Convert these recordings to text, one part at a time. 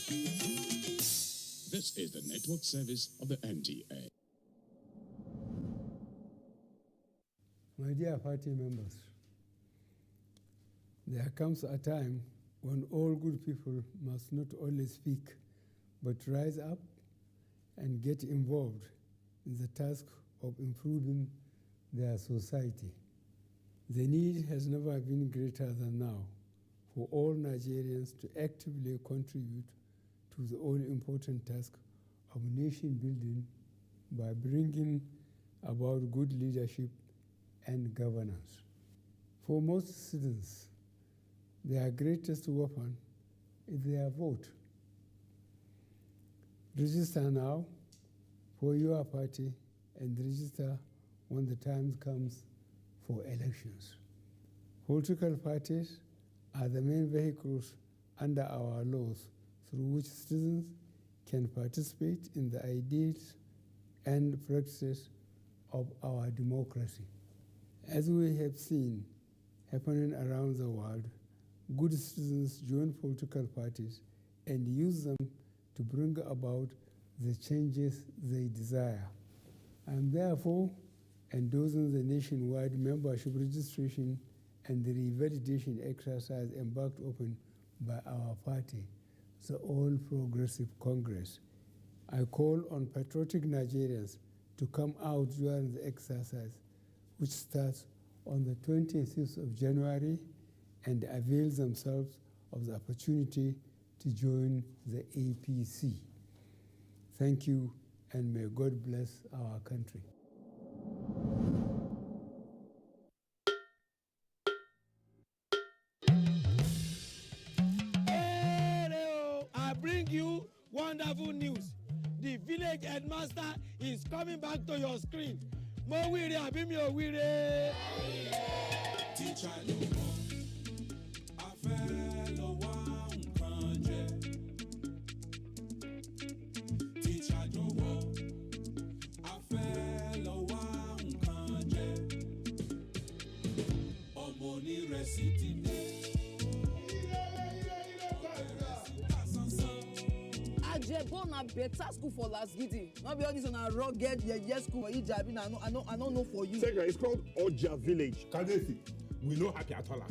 This is the network service of the NTA. My dear party members, there comes a time when all good people must not only speak, but rise up and get involved in the task of improving their society. The need has never been greater than now for all Nigerians to actively contribute to the all-important task of nation building by bringing about good leadership and governance. For most citizens, their greatest weapon is their vote. Register now for your party and register when the time comes for elections. Political parties are the main vehicles under our laws through which citizens can participate in the ideals and practices of our democracy. As we have seen happening around the world, good citizens join political parties and use them to bring about the changes they desire. I am therefore endorsing the nationwide membership registration and the revalidation exercise embarked upon by our party, the All Progressive Congress. I call on patriotic Nigerians to come out during the exercise, which starts on the 26th of January, and avail themselves of the opportunity to join the APC. Thank you, and may God bless our country. I bring you wonderful news. The Village Headmaster is coming back to your screen. Mo wire abi mi o wire. Teacher no more. A fellow one project. Teacher no more. A fellow one project. Omoni resiti go na better school for last gidi. Not be all this on a rugged yes school for Ijabi. I don't know for you. Second, it's called Oja Village. Kadesi, we no happy at all.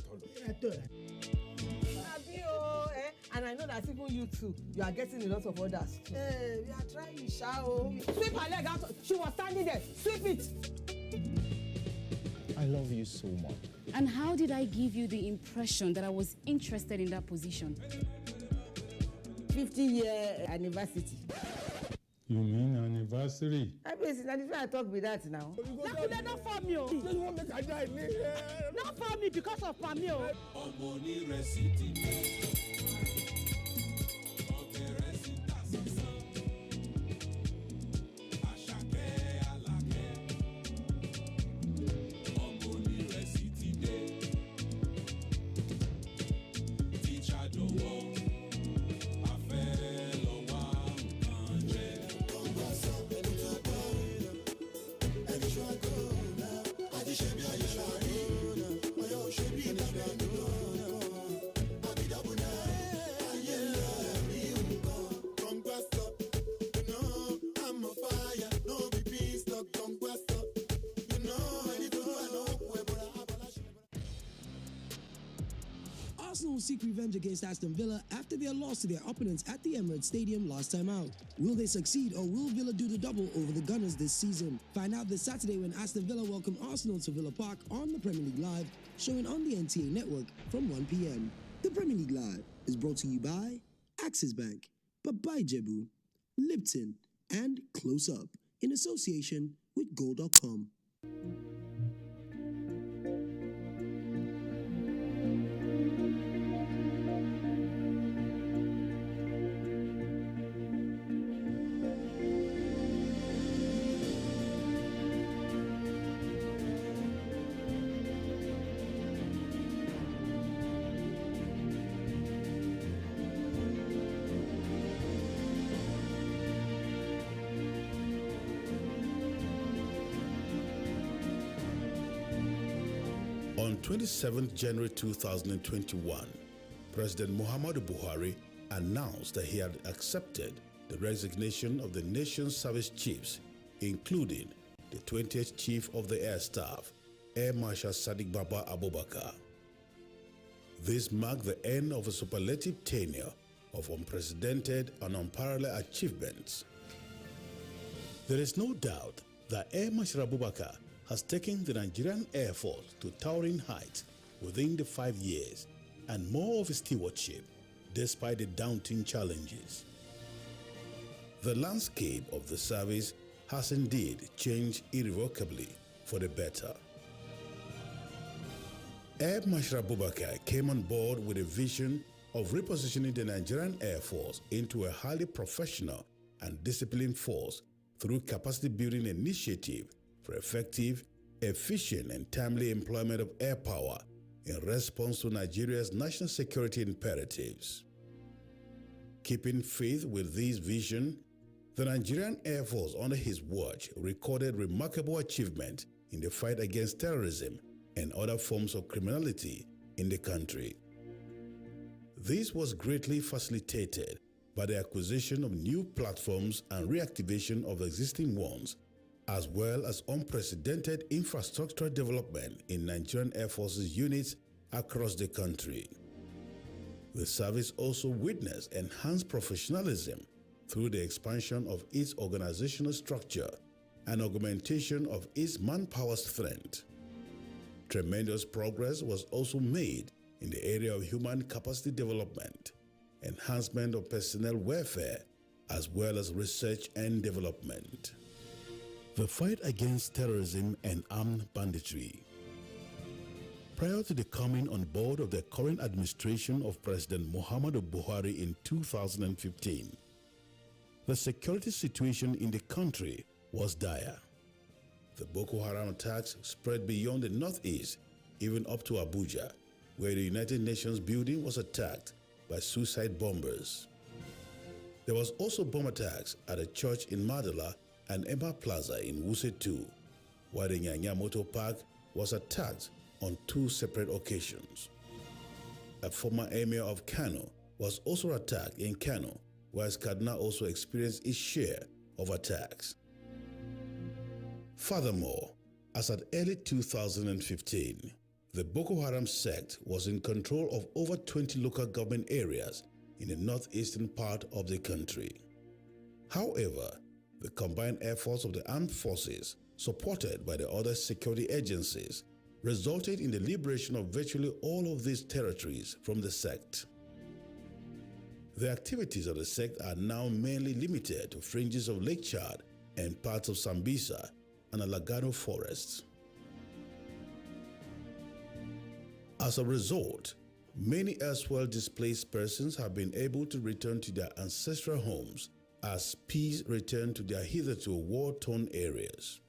And I know that even you too, you are getting a lot of orders. Hey, we are trying, shall sweep her leg out. She was standing there. Sweep it. I love you so much. And how did I give you the impression that I was interested in that position? 50-year anniversary. You mean anniversary? I mean, I talk with that now. Not for me. Not for me because of Pamio. Arsenal will seek revenge against Aston Villa after their loss to their opponents at the Emirates Stadium last time out. Will they succeed, or will Villa do the double over the Gunners this season? Find out this Saturday when Aston Villa welcome Arsenal to Villa Park on the Premier League Live, showing on the NTA network from 1 p.m. The Premier League Live is brought to you by Axis Bank, Babai Jebu, Lipton, and Close Up, in association with Goal.com. On 27th January 2021, President Muhammadu Buhari announced that he had accepted the resignation of the nation's service chiefs, including the 20th Chief of the Air Staff, Air Marshal Sadiq Baba Abubakar. This marked the end of a superlative tenure of unprecedented and unparalleled achievements. There is no doubt that Air Marshal Abubakar has taken the Nigerian Air Force to towering heights within the 5 years and more of his stewardship, despite the daunting challenges. The landscape of the service has indeed changed irrevocably for the better. Air Marshal Abubakar came on board with a vision of repositioning the Nigerian Air Force into a highly professional and disciplined force through capacity building initiative for effective, efficient, and timely employment of air power in response to Nigeria's national security imperatives. Keeping faith with this vision, the Nigerian Air Force under his watch recorded remarkable achievement in the fight against terrorism and other forms of criminality in the country. This was greatly facilitated by the acquisition of new platforms and reactivation of existing ones, as well as unprecedented infrastructural development in Nigerian Air Force's units across the country. The service also witnessed enhanced professionalism through the expansion of its organizational structure and augmentation of its manpower strength. Tremendous progress was also made in the area of human capacity development, enhancement of personnel welfare, as well as research and development. The fight against terrorism and armed banditry. Prior to the coming on board of the current administration of President Muhammadu Buhari in 2015, the security situation in the country was dire. The Boko Haram attacks spread beyond the northeast, even up to Abuja, where the United Nations building was attacked by suicide bombers. There was also bomb attacks at a church in Madala and Emma Plaza in Wuse 2, while the Nyanya Motor Park was attacked on 2 separate occasions. A former emir of Kano was also attacked in Kano, whilst Kaduna also experienced its share of attacks. Furthermore, as at early 2015, the Boko Haram sect was in control of over 20 local government areas in the northeastern part of the country. However, the combined efforts of the armed forces, supported by the other security agencies, resulted in the liberation of virtually all of these territories from the sect. The activities of the sect are now mainly limited to fringes of Lake Chad and parts of Sambisa and Alagano forests. As a result, many erstwhile displaced persons have been able to return to their ancestral homes as peace returned to their hitherto war-torn areas.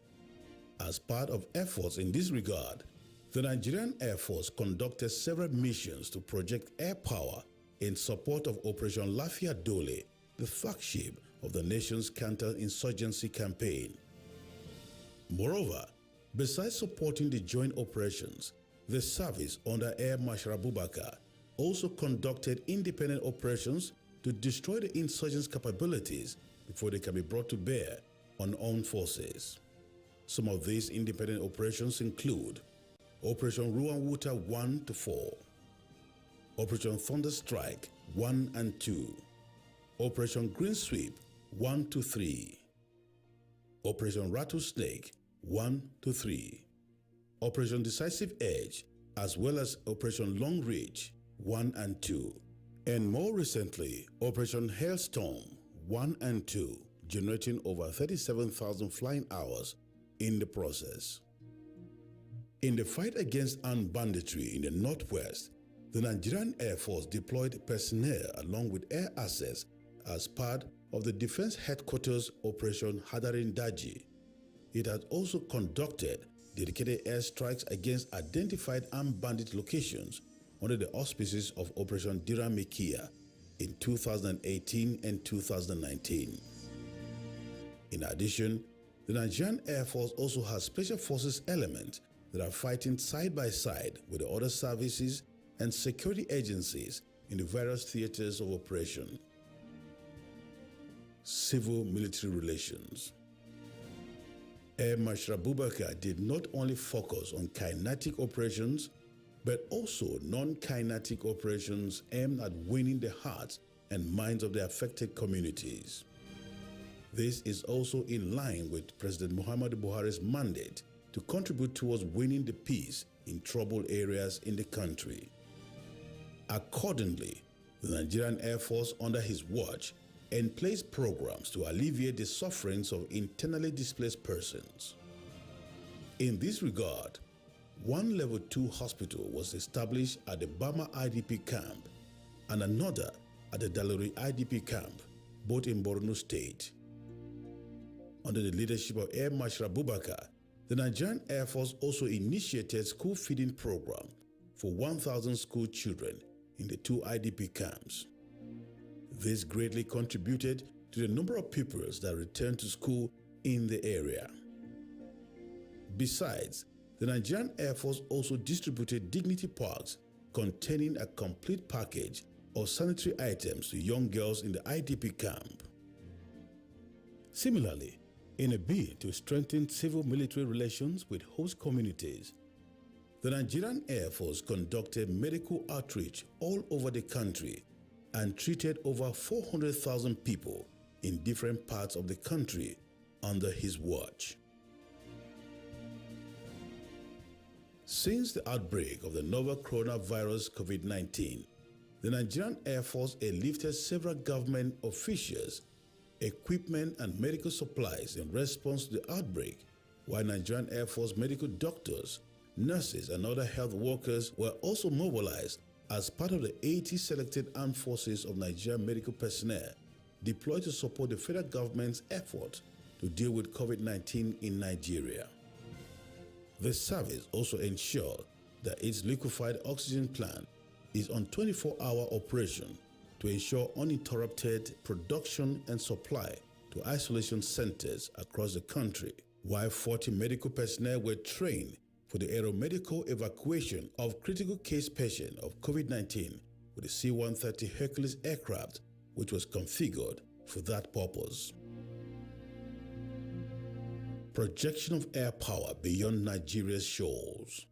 As part of efforts in this regard, the Nigerian Air Force conducted several missions to project air power in support of Operation Lafia Dole, the flagship of the nation's counter-insurgency campaign. Moreover, besides supporting the joint operations, the service under Air Marshal Abubakar also conducted independent operations to destroy the insurgents' capabilities before they can be brought to bear on armed forces. Some of these independent operations include Operation Ruwan-Wuta 1-4, Operation Thunder Strike 1 and 2, Operation Green Sweep 1-3, Operation Rattlesnake 1-3, Operation Decisive Edge, as well as Operation Long Reach 1 and 2, and more recently, Operation Hailstorm 1 and 2, generating over 37,000 flying hours in the process. In the fight against armed banditry in the Northwest, the Nigerian Air Force deployed personnel along with air assets as part of the Defense Headquarters Operation Hadarin Daji. It had also conducted dedicated airstrikes against identified armed bandit locations under the auspices of Operation Diramikia in 2018 and 2019. In addition, the Nigerian Air Force also has special forces elements that are fighting side by side with the other services and security agencies in the various theaters of operation. Civil-military relations. Air Marshal Abubakar did not only focus on kinetic operations, but also non-kinetic operations aimed at winning the hearts and minds of the affected communities. This is also in line with President Muhammadu Buhari's mandate to contribute towards winning the peace in troubled areas in the country. Accordingly, the Nigerian Air Force, under his watch, emplaced programs to alleviate the sufferings of internally displaced persons. In this regard, one Level 2 hospital was established at the Bama IDP camp and another at the Dalori IDP camp, both in Borno State. Under the leadership of Air Marshal Abubakar, the Nigerian Air Force also initiated school feeding program for 1,000 school children in the 2 IDP camps. This greatly contributed to the number of pupils that returned to school in the area. Besides, the Nigerian Air Force also distributed dignity packs containing a complete package of sanitary items to young girls in the IDP camp. Similarly, in a bid to strengthen civil-military relations with host communities, the Nigerian Air Force conducted medical outreach all over the country and treated over 400,000 people in different parts of the country under his watch. Since the outbreak of the novel coronavirus COVID-19, the Nigerian Air Force airlifted several government officials, equipment and medical supplies in response to the outbreak, while Nigerian Air Force medical doctors, nurses and other health workers were also mobilized as part of the 80 selected armed forces of Nigerian medical personnel deployed to support the federal government's effort to deal with COVID-19 in Nigeria. The service also ensured that its liquefied oxygen plant is on 24-hour operation to ensure uninterrupted production and supply to isolation centers across the country, while 40 medical personnel were trained for the aeromedical evacuation of critical case patients of COVID-19 with the C-130 Hercules aircraft, which was configured for that purpose. Projection of air power beyond Nigeria's shores.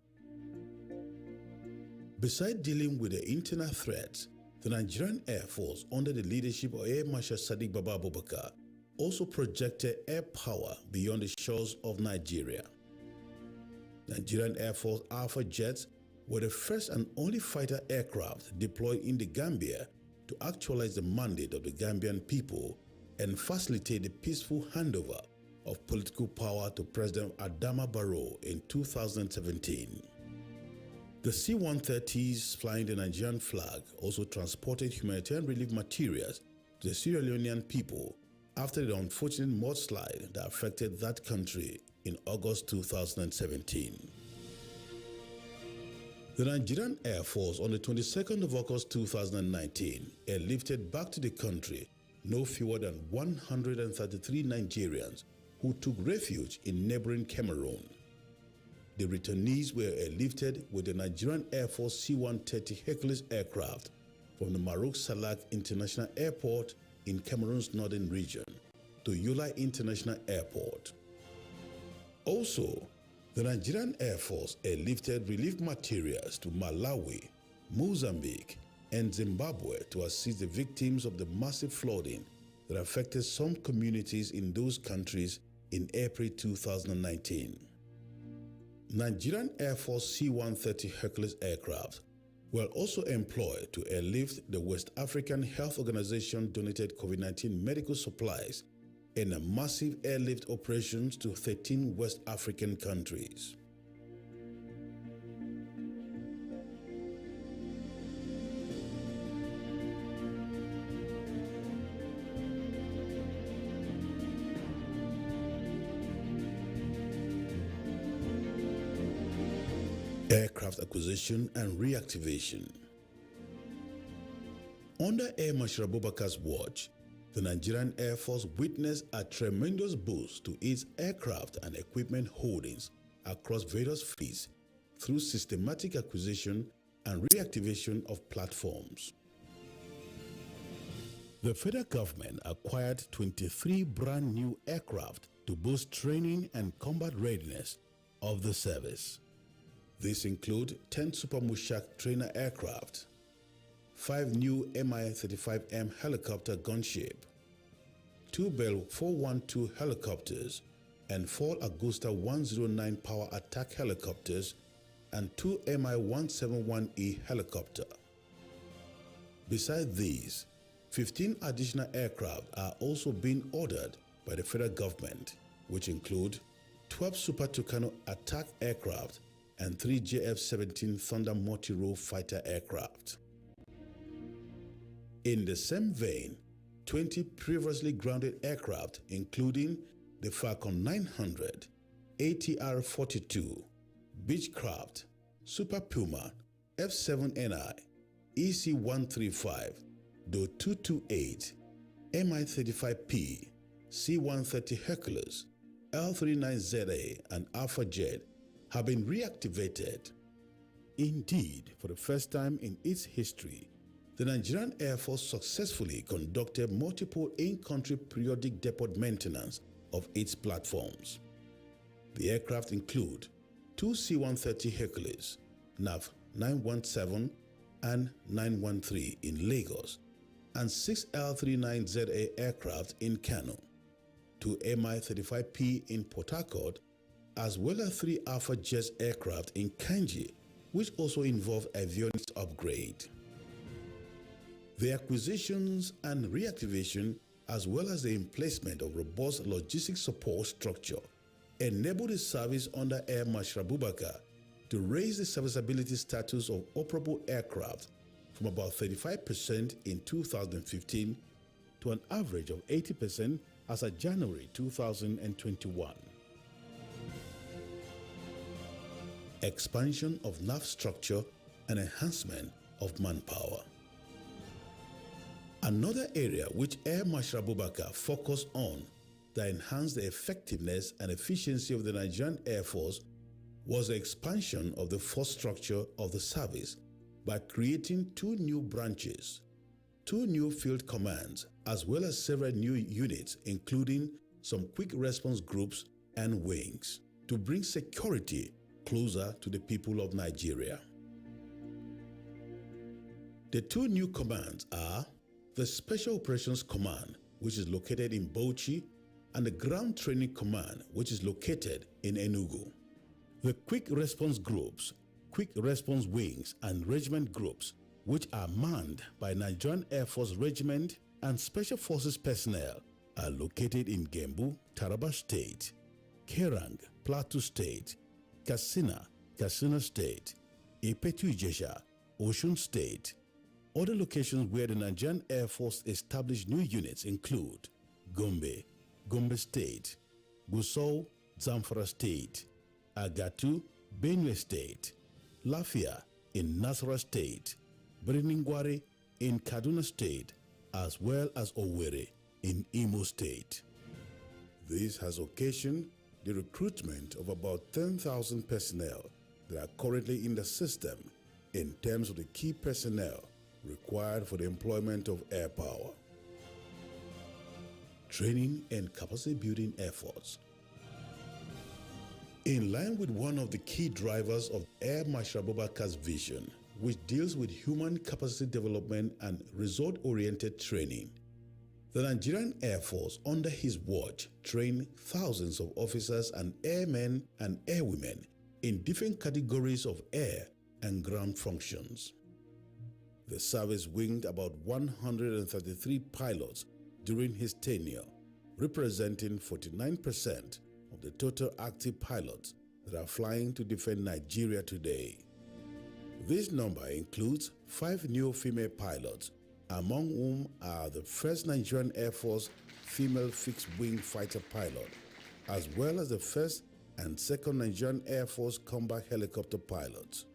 Besides dealing with the internal threats, the Nigerian Air Force, under the leadership of Air Marshal Sadiq Baba Abubakar, also projected air power beyond the shores of Nigeria. Nigerian Air Force Alpha jets were the first and only fighter aircraft deployed in the Gambia to actualize the mandate of the Gambian people and facilitate the peaceful handover of political power to President Adama Barrow in 2017. The C-130s flying the Nigerian flag also transported humanitarian relief materials to the Sierra Leonean people after the unfortunate mudslide that affected that country in August 2017. The Nigerian Air Force on the 22nd of August 2019 airlifted back to the country no fewer than 133 Nigerians who took refuge in neighboring Cameroon. The returnees were airlifted with the Nigerian Air Force C-130 Hercules aircraft from the Maroc Salak International Airport in Cameroon's northern region to Yola International Airport. Also, the Nigerian Air Force airlifted relief materials to Malawi, Mozambique, and Zimbabwe to assist the victims of the massive flooding that affected some communities in those countries in April 2019. Nigerian Air Force C-130 Hercules aircraft were also employed to airlift the West African Health Organization donated COVID-19 medical supplies in a massive airlift operations to 13 West African countries. Aircraft acquisition and reactivation. Under Air Marshal Abubakar's watch, the Nigerian Air Force witnessed a tremendous boost to its aircraft and equipment holdings across various fleets through systematic acquisition and reactivation of platforms. The federal government acquired 23 brand new aircraft to boost training and combat readiness of the service. These include 10 Super Mushak trainer aircraft, 5 new Mi-35M helicopter gunship, 2 Bell 412 helicopters, and 4 Augusta 109 power attack helicopters, and 2 Mi-171E helicopter. Besides these, 15 additional aircraft are also being ordered by the federal government, which include 12 Super Tucano attack aircraft and 3 JF-17 Thunder multi-role fighter aircraft. In the same vein, 20 previously grounded aircraft, including the Falcon 900, ATR-42, Beechcraft, Super Puma, F-7NI, EC-135, Do-228, Mi-35P, C-130 Hercules, L-39ZA, and Alpha Jet have been reactivated. Indeed, for the first time in its history, the Nigerian Air Force successfully conducted multiple in-country periodic depot maintenance of its platforms. The aircraft include 2 C-130 Hercules, NAV 917 and 913 in Lagos, and 6 L-39ZA aircraft in Kano, 2 Mi-35P in Port Harcourt, as well as 3 Alpha Jet aircraft in Kanji, which also involve avionics upgrade. The acquisitions and reactivation, as well as the emplacement of robust logistics support structure, enabled the service under Air Marshal Abubakar to raise the serviceability status of operable aircraft from about 35% in 2015 to an average of 80% as of January 2021. Expansion of NAV structure and enhancement of manpower. Another area which Air Marshal Abubakar focused on that enhanced the effectiveness and efficiency of the Nigerian Air Force was the expansion of the force structure of the service by creating 2 new branches, 2 new field commands, as well as several new units, including some quick response groups and wings, to bring security closer to the people of Nigeria. The 2 new commands are the Special Operations Command, which is located in Bauchi, and the Ground Training Command, which is located in Enugu. The Quick Response Groups, Quick Response Wings, and Regiment Groups, which are manned by Nigerian Air Force Regiment and Special Forces personnel, are located in Gembu, Taraba State, Kerang, Plateau State, Katsina, Katsina State, Ipetu-Ijesha, Osun State. Other locations where the Nigerian Air Force established new units include Gombe, Gombe State, Gusau, Zamfara State, Agatu, Benue State, Lafia in Nasarawa State, Birnin-Gwari in Kaduna State, as well as Owerri in Imo State. This has occasioned the recruitment of about 10,000 personnel that are currently in the system in terms of the key personnel required for the employment of air power. Training and capacity building efforts. In line with one of the key drivers of Air Marshal Abubakar's vision, which deals with human capacity development and result-oriented training, the Nigerian Air Force, under his watch, trained thousands of officers and airmen and airwomen in different categories of air and ground functions. The service winged about 133 pilots during his tenure, representing 49% of the total active pilots that are flying to defend Nigeria today. This number includes 5 new female pilots, among whom are the first Nigerian Air Force female fixed-wing fighter pilot, as well as the first and second Nigerian Air Force combat helicopter pilots.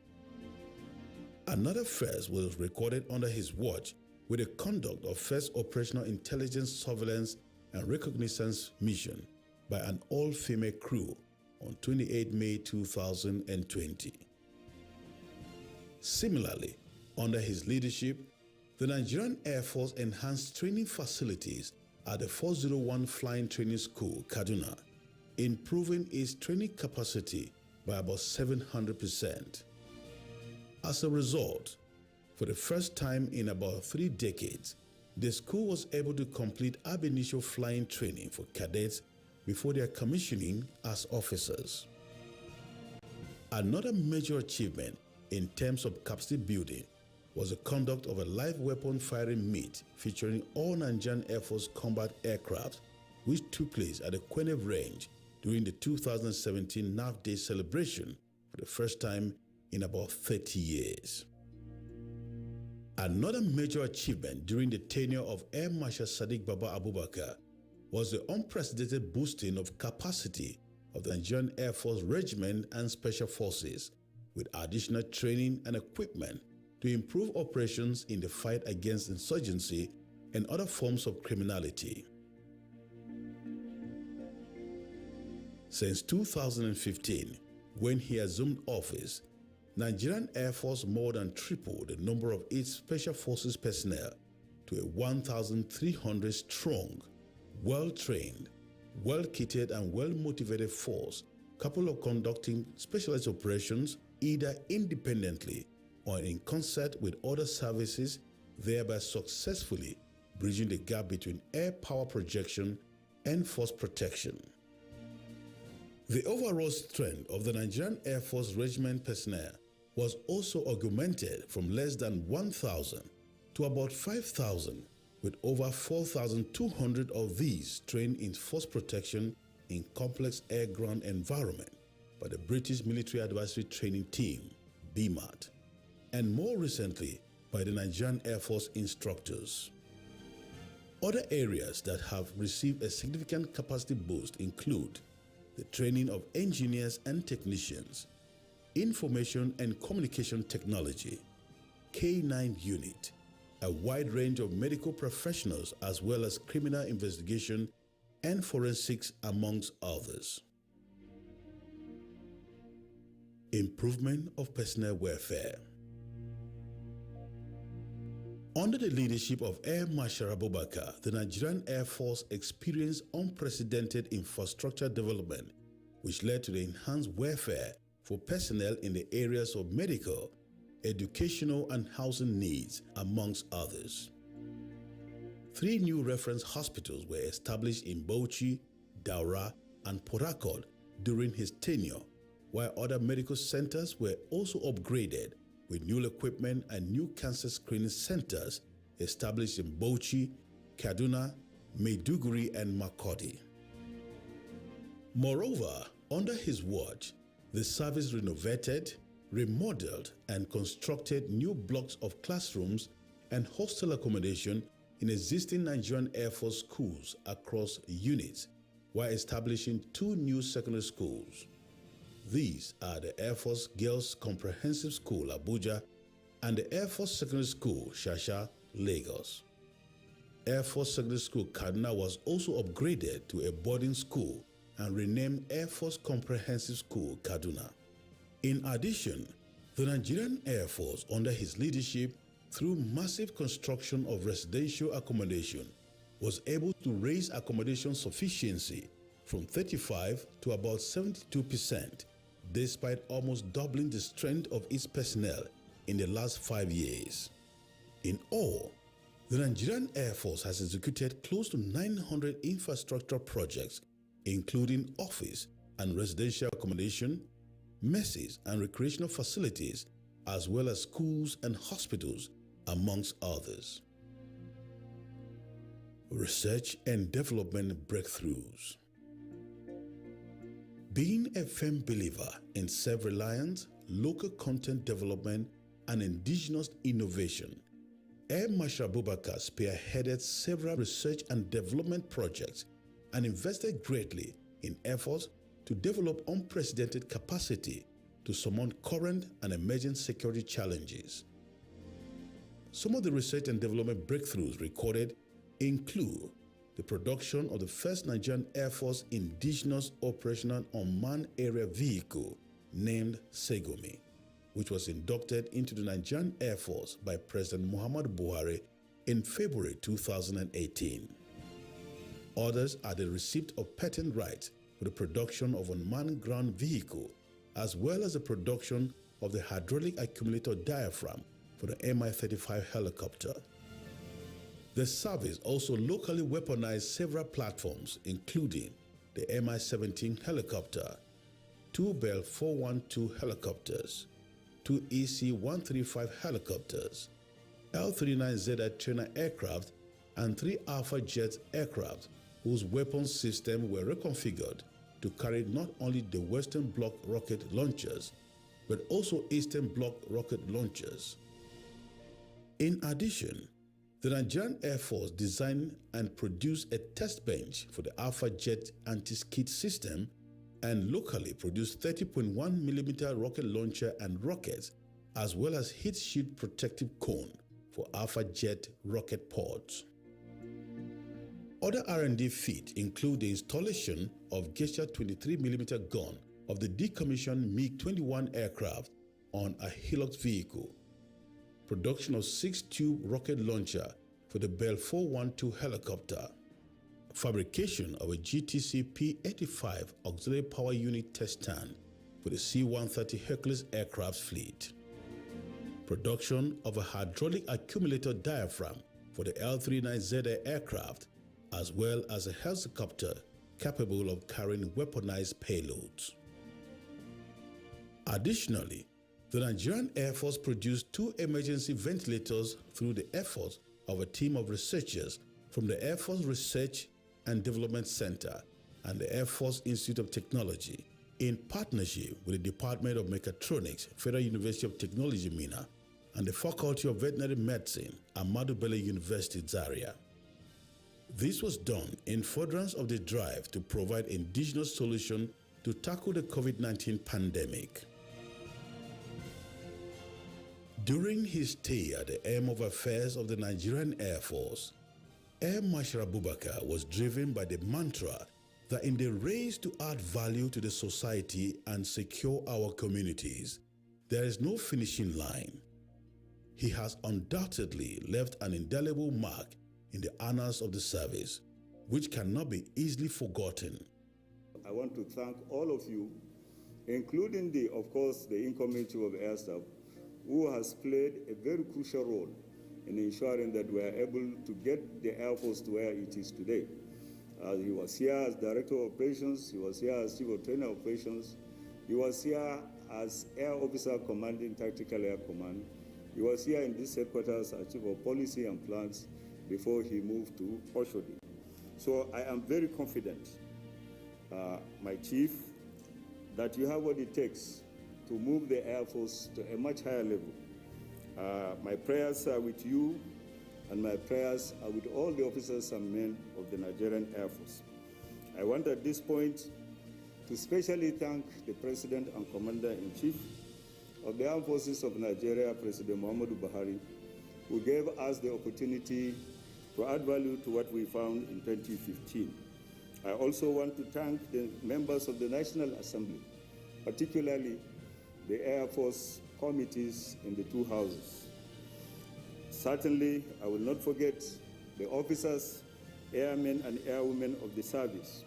Another first was recorded under his watch with the conduct of first operational intelligence, surveillance, and reconnaissance mission by an all-female crew on 28 May 2020. Similarly, under his leadership, the Nigerian Air Force enhanced training facilities at the 401 Flying Training School, Kaduna, improving its training capacity by about 700%. As a result, for the first time in about 3 decades, the school was able to complete ab initio flying training for cadets before their commissioning as officers. Another major achievement in terms of capacity building was the conduct of a live weapon firing meet featuring all Nigerian Air Force combat aircraft, which took place at the Kwenev Range during the 2017 NAV Day celebration for the first time in about 30 years. Another major achievement during the tenure of Air Marshal Sadiq Baba Abubakar was the unprecedented boosting of capacity of the Nigerian Air Force Regiment and Special Forces with additional training and equipment to improve operations in the fight against insurgency and other forms of criminality. Since 2015, when he assumed office, Nigerian Air Force more than tripled the number of its Special Forces personnel to a 1,300 strong, well-trained, well-kitted and well-motivated force capable of conducting specialized operations either independently or in concert with other services, thereby successfully bridging the gap between air power projection and force protection. The overall strength of the Nigerian Air Force Regiment personnel was also augmented from less than 1,000 to about 5,000, with over 4,200 of these trained in force protection in complex air-ground environment by the British Military Advisory Training Team, BMAT, and more recently by the Nigerian Air Force instructors. Other areas that have received a significant capacity boost include the training of engineers and technicians, information and communication technology, K9 unit, a wide range of medical professionals as well as criminal investigation and forensics amongst others. Improvement of personnel welfare. Under the leadership of Air Marshal Abubakar, the Nigerian Air Force experienced unprecedented infrastructure development, which led to the enhanced welfare for personnel in the areas of medical, educational, and housing needs, amongst others. 3 new reference hospitals were established in Bauchi, Daura, and Port Harcourt during his tenure, while other medical centers were also upgraded with new equipment and new cancer screening centers established in Bauchi, Kaduna, Maiduguri, and Makurdi. Moreover, under his watch, the service renovated, remodeled, and constructed new blocks of classrooms and hostel accommodation in existing Nigerian Air Force schools across units, while establishing 2 new secondary schools. These are the Air Force Girls Comprehensive School, Abuja, and the Air Force Secondary School, Shasha, Lagos. Air Force Secondary School, Kaduna was also upgraded to a boarding school and renamed Air Force Comprehensive School, Kaduna. In addition, the Nigerian Air Force, under his leadership, through massive construction of residential accommodation, was able to raise accommodation sufficiency from 35 to about 72%, despite almost doubling the strength of its personnel in the last 5 years. In all, the Nigerian Air Force has executed close to 900 infrastructure projects, including office and residential accommodation, messes and recreational facilities, as well as schools and hospitals, amongst others. Research and development breakthroughs. Being a firm believer in self-reliance, local content development, and indigenous innovation, Air Marshal Abubakar spearheaded several research and development projects and invested greatly in efforts to develop unprecedented capacity to surmount current and emerging security challenges. Some of the research and development breakthroughs recorded include the production of the first Nigerian Air Force indigenous operational unmanned aerial vehicle named Segomi, which was inducted into the Nigerian Air Force by President Muhammadu Buhari in February 2018. Others are the receipt of patent rights for the production of unmanned ground vehicle, as well as the production of the hydraulic accumulator diaphragm for the Mi-35 helicopter. The service also locally weaponized several platforms, including the Mi-17 helicopter, 2 Bell 412 helicopters, 2 EC-135 helicopters, L-39Z trainer aircraft, and 3 Alpha Jet aircraft whose weapon systems were reconfigured to carry not only the Western Bloc rocket launchers, but also Eastern Bloc rocket launchers. In addition, the Nigerian Air Force designed and produced a test bench for the Alpha Jet anti-skid system and locally produced 30.1mm rocket launcher and rockets, as well as heat shield protective cone for Alpha Jet rocket pods. Other R&D feats include the installation of Gesture 23mm gun of the decommissioned MiG-21 aircraft on a Hilux vehicle, production of 6-tube rocket launcher for the Bell 412 helicopter, fabrication of a GTC P-85 auxiliary power unit test stand for the C-130 Hercules aircraft fleet, production of a hydraulic accumulator diaphragm for the L-39Z aircraft, as well as a helicopter capable of carrying weaponized payloads. Additionally, the Nigerian Air Force produced 2 emergency ventilators through the efforts of a team of researchers from the Air Force Research and Development Center and the Air Force Institute of Technology in partnership with the Department of Mechatronics, Federal University of Technology, Minna, and the Faculty of Veterinary Medicine, Ahmadu Bello University, Zaria. This was done in furtherance of the drive to provide indigenous solutions to tackle the COVID-19 pandemic. During his stay at the Aim of Affairs of the Nigerian Air Force, Air Marshal Abubakar was driven by the mantra that in the race to add value to the society and secure our communities, there is no finishing line. He has undoubtedly left an indelible mark in the annals of the service, which cannot be easily forgotten. I want to thank all of you, including of course, the incoming Chief of Air Staff, who has played a very crucial role in ensuring that we are able to get the Air Force to where it is today. He was here as Director of Operations, he was here as Chief of Trainer Operations, he was here as Air Officer Commanding Tactical Air Command, he was here in this headquarters as Chief of Policy and Plans before he moved to Oshodi. So I am very confident, my Chief, that you have what it takes to move the Air Force to a much higher level. My prayers are with you, and my prayers are with all the officers and men of the Nigerian Air Force. I want at this point to specially thank the President and Commander-in-Chief of the Armed Forces of Nigeria, President Muhammadu Buhari, who gave us the opportunity to add value to what we found in 2015. I also want to thank the members of the National Assembly, particularly the Air Force committees in the 2 houses. Certainly, I will not forget the officers, airmen and airwomen of the service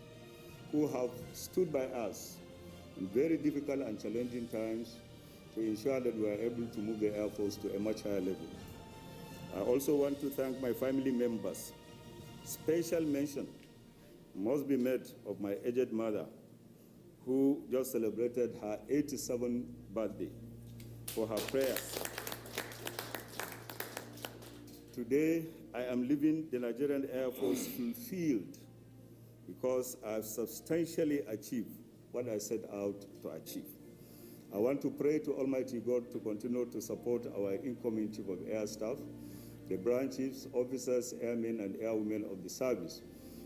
who have stood by us in very difficult and challenging times to ensure that we are able to move the Air Force to a much higher level. I also want to thank my family members. Special mention must be made of my aged mother, who just celebrated her 87th birthday, for her prayers. Today, I am leaving the Nigerian Air Force fulfilled because I have substantially achieved what I set out to achieve. I want to pray to Almighty God to continue to support our incoming Chief of Air Staff, the branch chiefs, officers, airmen, and airwomen of the service,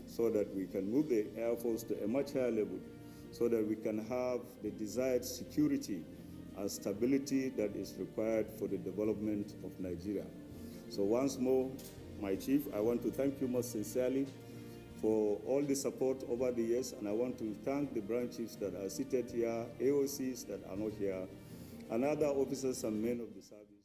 so that we can move the Air Force to a much higher level, so that we can have the desired security and stability that is required for the development of Nigeria. So once more, my Chief, I want to thank you most sincerely for all the support over the years, and I want to thank the branch chiefs that are seated here, AOCs that are not here, and other officers and men of the service.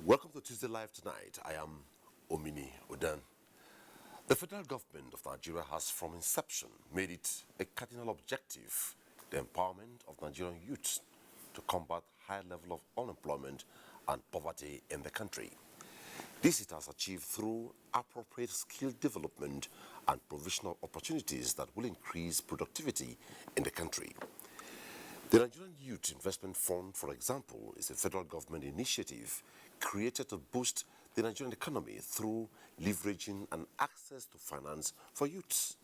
Welcome to Tuesday Live tonight. I am Omini Odan. The federal government of Nigeria has from inception made it a cardinal objective, the empowerment of Nigerian youths to combat high level of unemployment and poverty in the country. This it has achieved through appropriate skill development and provisional opportunities that will increase productivity in the country. The Nigerian Youth Investment Fund, for example, is a federal government initiative created to boost the Nigerian economy through leveraging and access to finance for youths.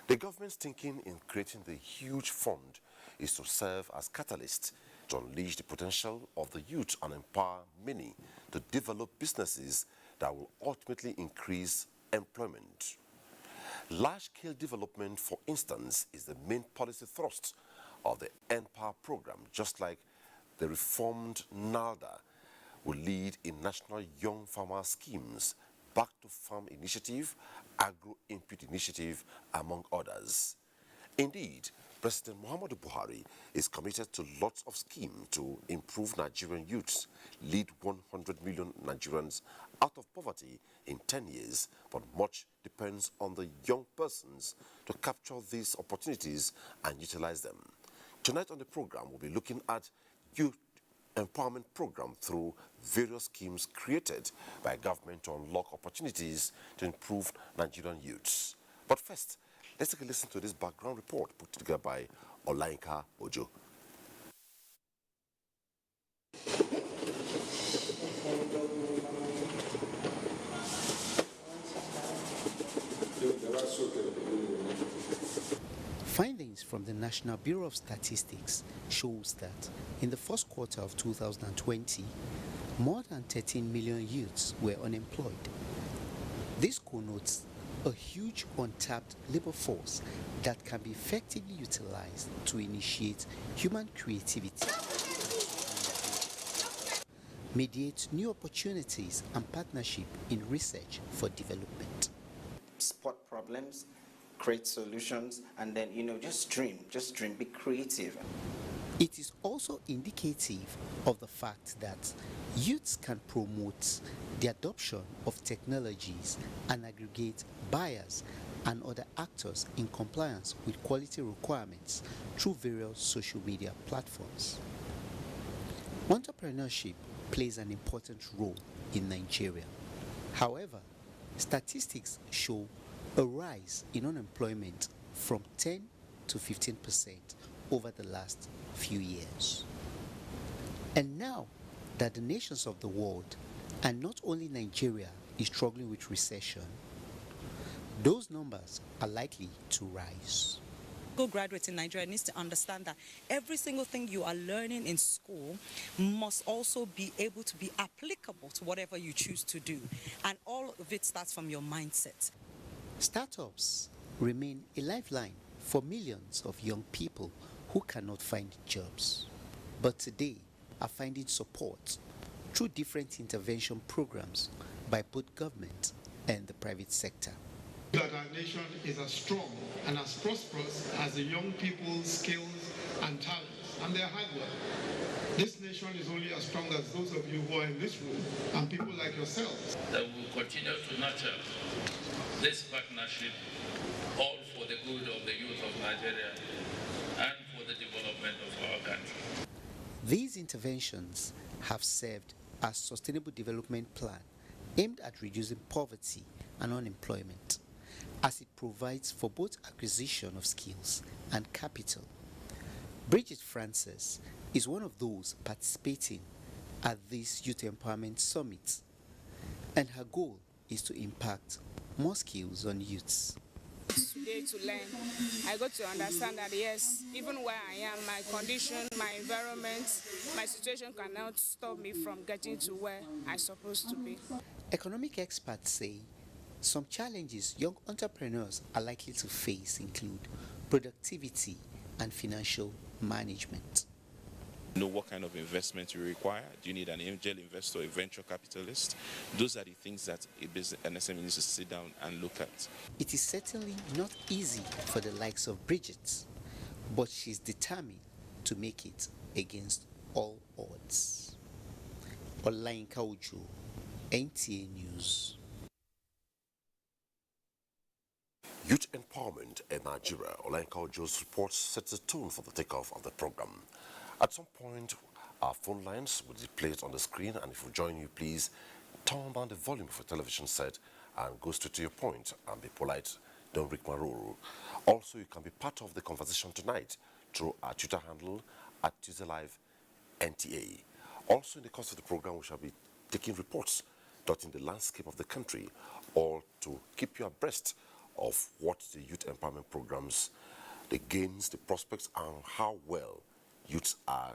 The government's thinking in creating the huge fund is to serve as catalyst to unleash the potential of the youth and empower many to develop businesses that will ultimately increase employment. Large-scale development, for instance, is the main policy thrust of the NPower program, just like the reformed NALDA will lead in national young farmer schemes, back to farm initiative, agro input initiative, among others. Indeed, President Muhammadu Buhari is committed to lots of schemes to improve Nigerian youths, lead 100 million Nigerians out of poverty in 10 years, but much depends on the young persons to capture these opportunities and utilize them. Tonight on the program, we'll be looking at youth empowerment program through various schemes created by government to unlock opportunities to improve Nigerian youths. But first, let's take a listen to this background report put together by Olainka Ojo. Findings from the National Bureau of Statistics shows that in the first quarter of 2020, more than 13 million youths were unemployed. This connotes a huge untapped labor force that can be effectively utilized to initiate human creativity, mediate new opportunities and partnership in research for development. Spot problems, create solutions, and then, just dream, be creative. It is also indicative of the fact that youths can promote the adoption of technologies and aggregate buyers and other actors in compliance with quality requirements through various social media platforms. Entrepreneurship plays an important role in Nigeria. However, statistics show a rise in unemployment from 10 to 15% over the last few years. And now that the nations of the world, and not only Nigeria, is struggling with recession, those numbers are likely to rise. Graduates in Nigeria needs to understand that every single thing you are learning in school must also be able to be applicable to whatever you choose to do. And all of it starts from your mindset. Startups remain a lifeline for millions of young people who cannot find jobs, but today are finding support through different intervention programs by both government and the private sector. That our nation is as strong and as prosperous as the young people's skills and talents and their hard work. This nation is only as strong as those of you who are in this room and people like yourselves. That we will continue to nurture this partnership, all for the good of the youth of Nigeria and for the development of our country. These interventions have served a sustainable development plan aimed at reducing poverty and unemployment, as it provides for both acquisition of skills and capital. Bridget Francis is one of those participating at this Youth Empowerment Summit, and her goal is to impact more skills on youths. Today to learn, I got to understand that yes, even where I am, my condition, my environment, my situation cannot stop me from getting to where I'm supposed to be. Economic experts say some challenges young entrepreneurs are likely to face include productivity and financial management. Know what kind of investment you require. Do you need an angel investor, a venture capitalist? Those are the things that an SME needs to sit down and look at. It is certainly not easy for the likes of Bridget, but she's determined to make it against all odds. Olayinka Ojo, NTA News. Youth empowerment in Nigeria. Olayinka Ojo's report sets the tone for the takeoff of the program. At some point, our phone lines will be placed on the screen, and if we join you, please turn down the volume of your television set and go straight to your point and be polite. Don't break my rule. Also, you can be part of the conversation tonight through our Twitter handle at Tuesday Live NTA. Also, in the course of the program, we shall be taking reports, dotting the landscape of the country, all to keep you abreast of what the youth empowerment programs, the gains, the prospects, and how well youths are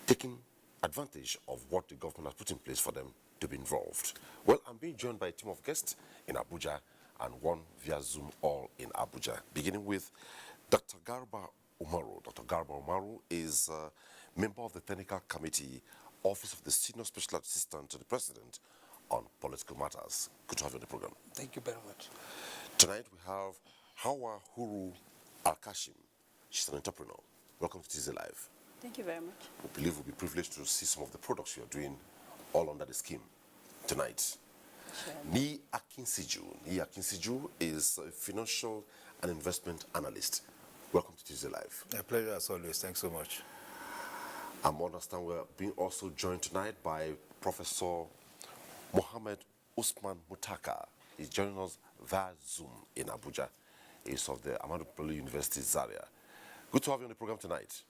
taking advantage of what the government has put in place for them to be involved. Well, I'm being joined by a team of guests in Abuja and one via Zoom, all in Abuja. Beginning with Dr. Garba Umaru. Dr. Garba Umaru is a member of the Technical Committee, Office of the Senior Special Assistant to the President on Political Matters. Good to have you on the program. Thank you very much. Tonight we have Hawa Huru Al-Kashim. She's an entrepreneur. Welcome to Tuesday Live. Thank you very much. We believe we'll be privileged to see some of the products you're doing all under the scheme tonight. Sure. Ni Akinsiju is a financial and investment analyst. Welcome to Tuesday Live. A pleasure as always. Thanks so much. I understand we're being also joined tonight by Professor Mohammed Usman Mutaka. He's joining us via Zoom in Abuja. He's of the Ahmadu Bello University, Zaria. Good to have you on the program tonight.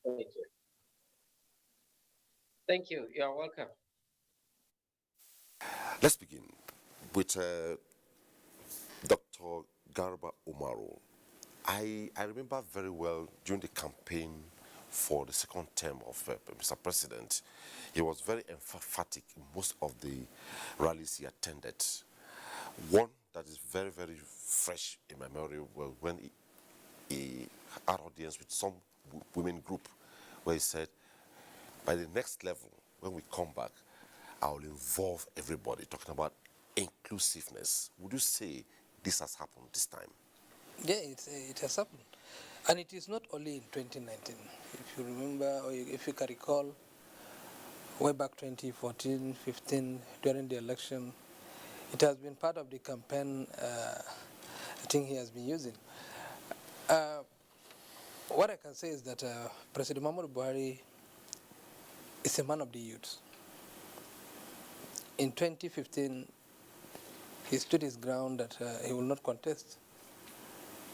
Thank you. Thank you. You are welcome. Let's begin with Dr. Garba Umaru. I remember very well during the campaign for the second term of Mr. President, he was very emphatic in most of the rallies he attended. One that is very, very fresh in my memory was when he had audience with some women group where he said, by the next level, when we come back, I will involve everybody, talking about inclusiveness. Would you say this has happened this time? Yeah, it has happened. And it is not only in 2019. If you remember, or if you can recall, way back 2014, 15, during the election, it has been part of the campaign I think he has been using. What I can say is that President Muhammadu Buhari is a man of the youth. In 2015, he stood his ground that he will not contest.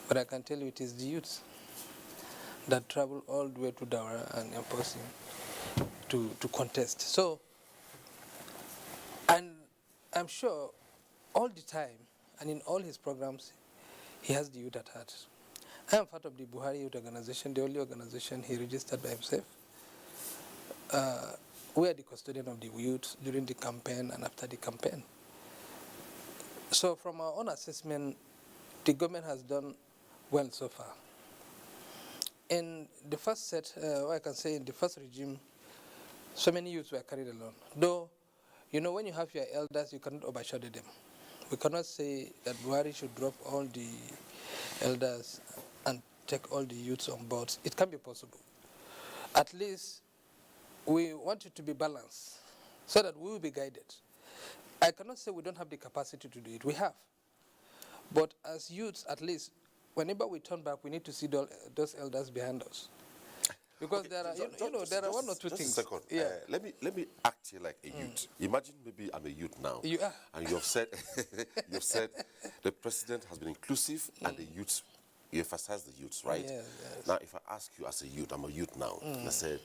But I can tell you it is the youth that travel all the way to Daura and impose him to contest. So, and I'm sure all the time and in all his programs, he has the youth at heart. I am part of the Buhari Youth Organization, the only organization he registered by himself. We are the custodian of the youth during the campaign and after the campaign. So from our own assessment, the government has done well so far. In the first set, I can say in the first regime, so many youths were carried along. Though, you know, when you have your elders, you cannot overshadow them. We cannot say that Buhari should drop all the elders and take all the youths on board. It can be possible. At least we want it to be balanced so that we will be guided. I cannot say we don't have the capacity to do it. We have. But as youths, at least, whenever we turn back, we need to see those elders behind us. Because Okay, there are, just- there are just- one or two just things. a second. Yeah. Let me act here like a youth. Imagine maybe I'm a youth now. You are. And you have said the president has been inclusive and the youth, you emphasize the youth, right? Yes, yes. Now, if I ask you as a youth, I'm a youth now, and I said,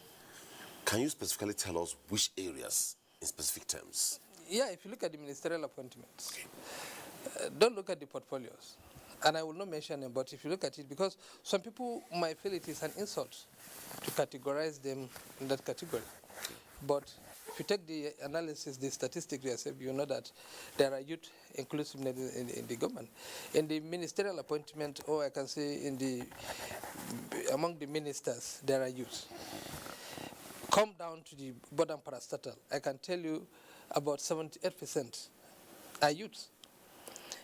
can you specifically tell us which areas in specific terms? Yeah, if you look at the ministerial appointments, don't look at the portfolios. And I will not mention them, but if you look at it, because some people might feel it is an insult to categorize them in that category. But if you take the analysis, the statistics yourself, you know that there are youth inclusiveness in the government. In the ministerial appointment, or I can say among the ministers, there are youth. Come down to the bottom parastatal, I can tell you about 78% are youth.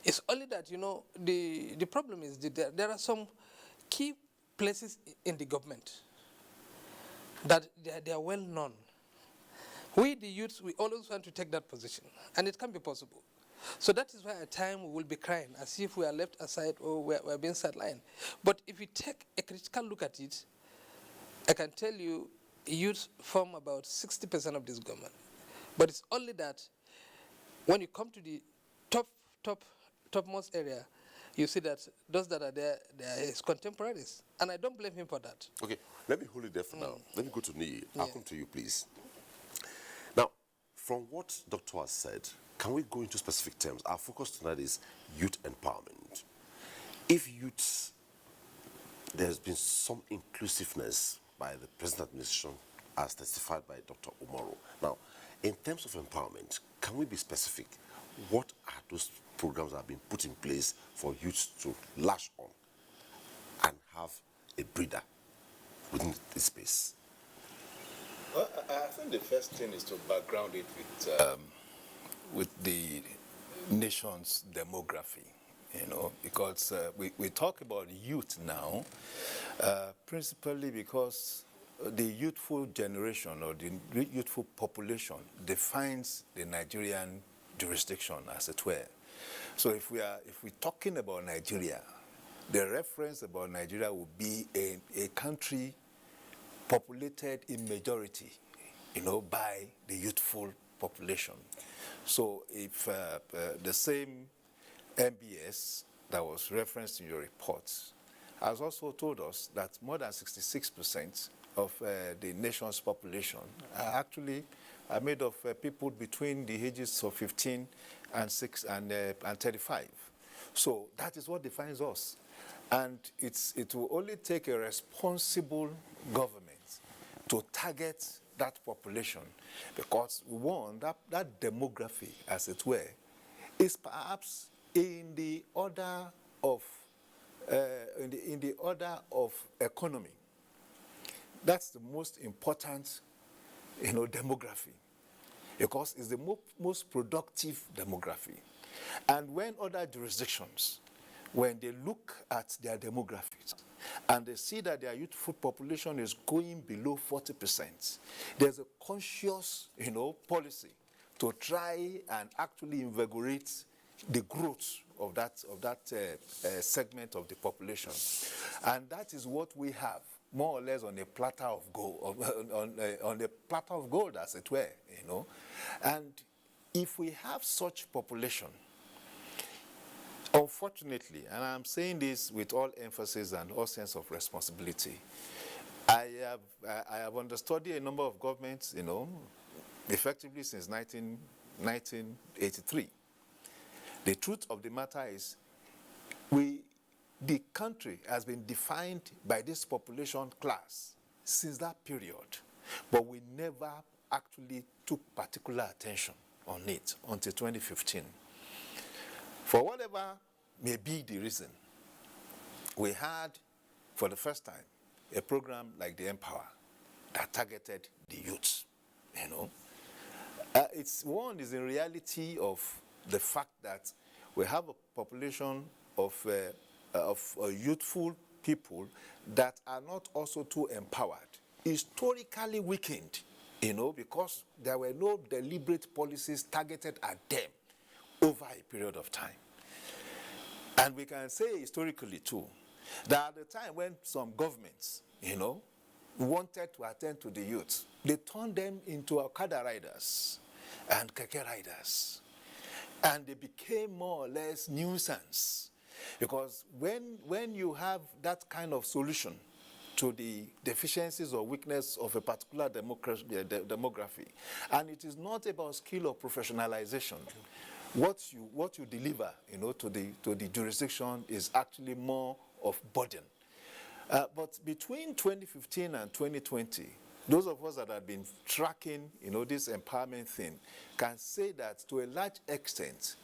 It's only that, the problem is that there are some key places in the government that they are well known. We, the youths, we always want to take that position, and it can be possible. So that is why at times we will be crying as if we are left aside or we are being sidelined. But if you take a critical look at it, I can tell you youth form about 60% of this government. But it's only that when you come to the topmost area, you see that those that are there, they are his contemporaries. And I don't blame him for that. Okay, let me hold it there for now. Let me go to Nii. I'll come to you, please. Now, from what Dr. has said, can we go into specific terms? Our focus tonight is youth empowerment. If youths, there's been some inclusiveness by the present administration as testified by Dr. Umaru. Now, in terms of empowerment, can we be specific? What are those programs that have been put in place for youths to lash on and have a breather within this space? Well, I think the first thing is to background it with the nation's demography, because we talk about youth now, principally because the youthful generation or the youthful population defines the Nigerian jurisdiction, as it were. So if we're talking about Nigeria, the reference about Nigeria would be a country populated in majority, by the youthful population. So if the same MBS that was referenced in your reports has also told us that more than 66% of the nation's population are actually made of people between the ages of 15 and 35. So that is what defines us. And it will only take a responsible government to target that population, because one, that demography, as it were, is perhaps in the order of economy. That's the most important, demography, because it's the most productive demography. And when other jurisdictions, when they look at their demographics and they see that their youthful population is going below 40%, there's a conscious, policy to try and actually invigorate the growth of that segment of the population. And that is what we have, more or less on a platter of gold, on a platter of gold, as it were, And if we have such population, unfortunately, and I'm saying this with all emphasis and all sense of responsibility, I have understudied a number of governments, effectively since 1983. The truth of the matter is, the country has been defined by this population class since that period, but we never actually took particular attention on it until 2015. For whatever may be the reason, we had, for the first time, a program like the Empower that targeted the youths, It's one is in reality of the fact that we have a population of youthful people that are not also too empowered, historically weakened, because there were no deliberate policies targeted at them over a period of time. And we can say historically too, that at the time when some governments, wanted to attend to the youth, they turned them into Okada riders and Keke riders. And they became more or less nuisance. Because when you have that kind of solution to the deficiencies or weakness of a particular demography, and it is not about skill or professionalization, what you deliver, to the jurisdiction is actually more of burden. But between 2015 and 2020, those of us that have been tracking, this empowerment thing, can say that to a large extent,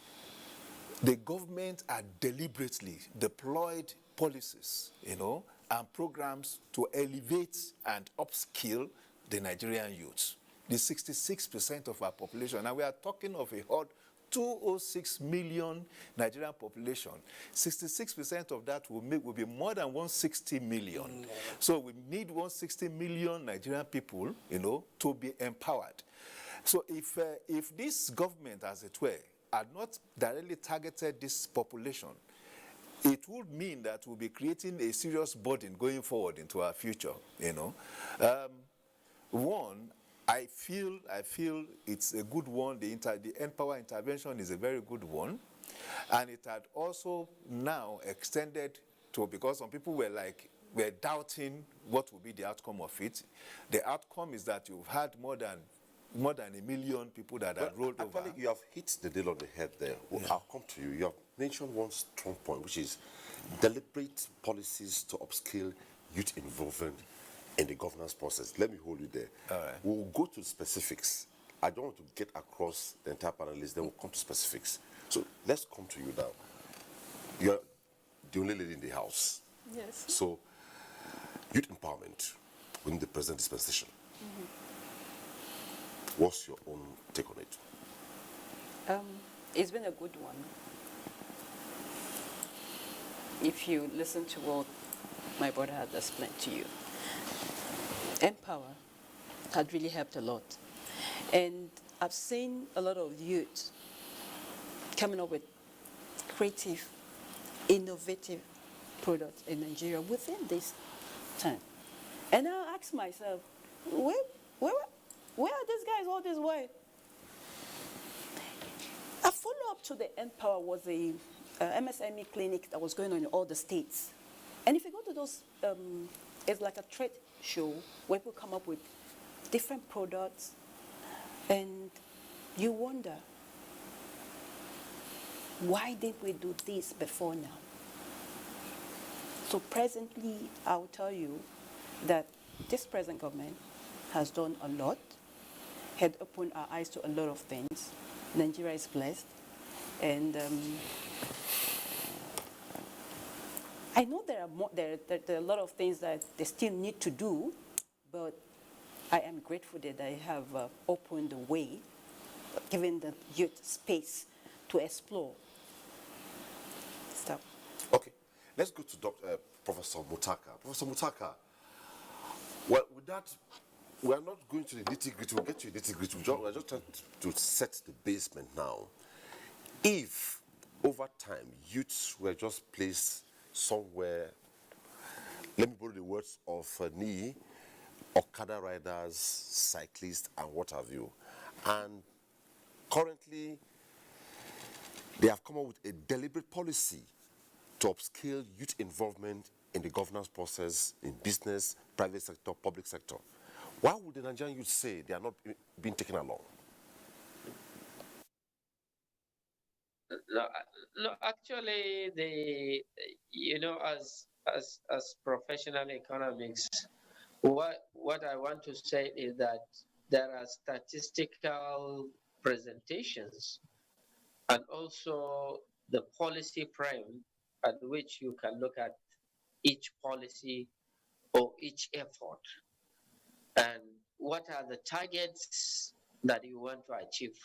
the government are deliberately deployed policies, and programs to elevate and upskill the Nigerian youth. The 66% of our population, and we are talking of a hot 206 million Nigerian population. 66% of that will be more than 160 million. So we need 160 million Nigerian people, to be empowered. So if this government, as it were, had not directly targeted this population, it would mean that we'll be creating a serious burden going forward into our future. One, I feel it's a good one. The N-Power intervention is a very good one, and it had also now extended to, because some people were doubting what would be the outcome of it. The outcome is that you've had more than 1 million people that have rolled over. Actually, you have hit the nail on the head there. Well, yeah. I'll come to you. You have mentioned one strong point, which is deliberate policies to upskill youth involvement in the governance process. Let me hold you there. All right. We'll go to specifics. I don't want to get across the entire panel list, then we'll come to specifics. So let's come to you now. You're the only lady in the house. Yes. So, youth empowerment within the present dispensation. Mm-hmm. What's your own take on it? It's been a good one. If you listen to what my brother had explained to you, Empower had really helped a lot. And I've seen a lot of youth coming up with creative, innovative products in Nigeria within this time. And I ask myself, where are these guys all this way? A follow-up to the Empower was a MSME clinic that was going on in all the states. And if you go to those, it's like a trade show where people come up with different products, and you wonder, why didn't we do this before now? So presently, I'll tell you that this present government has done a lot, had opened our eyes to a lot of things. Nigeria is blessed, and I know there are a lot of things that they still need to do, but I am grateful that they have opened the way, given the youth space to explore. Stop. Okay, let's go to Professor Mutaka. Professor Mutaka, well, with that, we are not going to the nitty-gritty. We'll get to the nitty-gritty. We're just trying to set the basement now. If, over time, youths were just placed somewhere, let me borrow the words of Ni, Okada riders, cyclists, and what have you. And currently, they have come up with a deliberate policy to upscale youth involvement in the governance process, in business, private sector, public sector. Why would the Nigerian youth say they are not being taken along? No, actually, as professional economics, what I want to say is that there are statistical presentations and also the policy frame at which you can look at each policy or each effort and what are the targets that you want to achieve.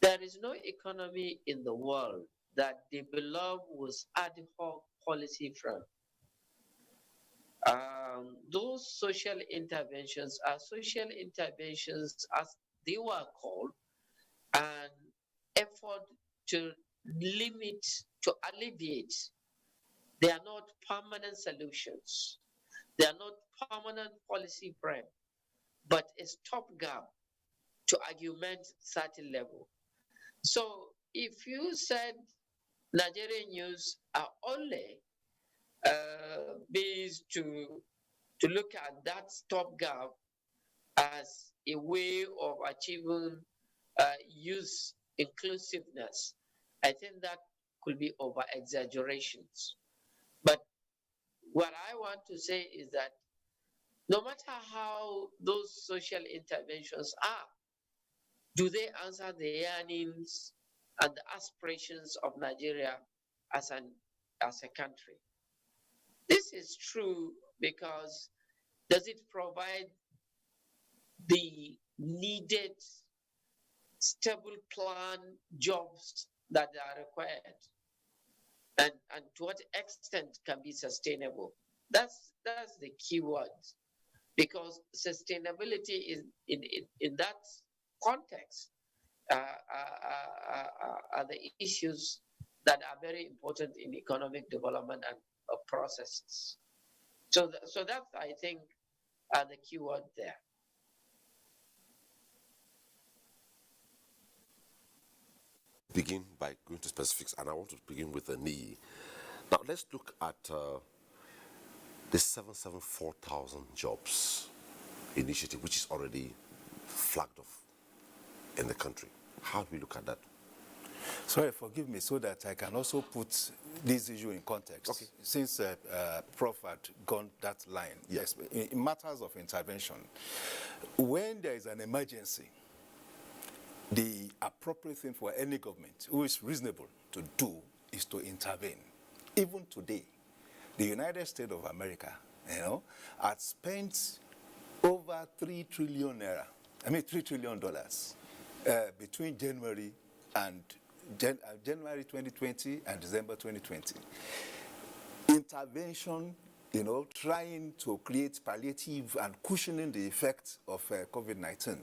There is no economy in the world that develops with ad hoc policy frame. Those social interventions are social interventions as they were called, an effort to limit, to alleviate. They are not permanent solutions. They are not permanent policy frame, but a stopgap to augment certain level. So if you said Nigerian youths are only based to look at that stopgap as a way of achieving youth inclusiveness, I think that could be over exaggerations. But what I want to say is that no matter how those social interventions are, do they answer the yearnings and the aspirations of Nigeria as a country? This is true because does it provide the needed stable plan jobs that are required? And to what extent can be sustainable? That's the key word, because sustainability is in that context are the issues that are very important in economic development and processes. So that I think are the key word there. Begin by going to specifics, and I want to begin with the NEA. Now let's look at the 774,000 jobs initiative, which is already flagged off in the country. How do we look at that? Sorry, forgive me, so that I can also put this issue in context. Okay. Since Prof had gone that line, yes, in matters of intervention, when there is an emergency, the appropriate thing for any government who is reasonable to do is to intervene. Even today, the United States of America, had spent over $3 trillion between January 2020 and December 2020. Intervention, trying to create palliative and cushioning the effects of COVID-19.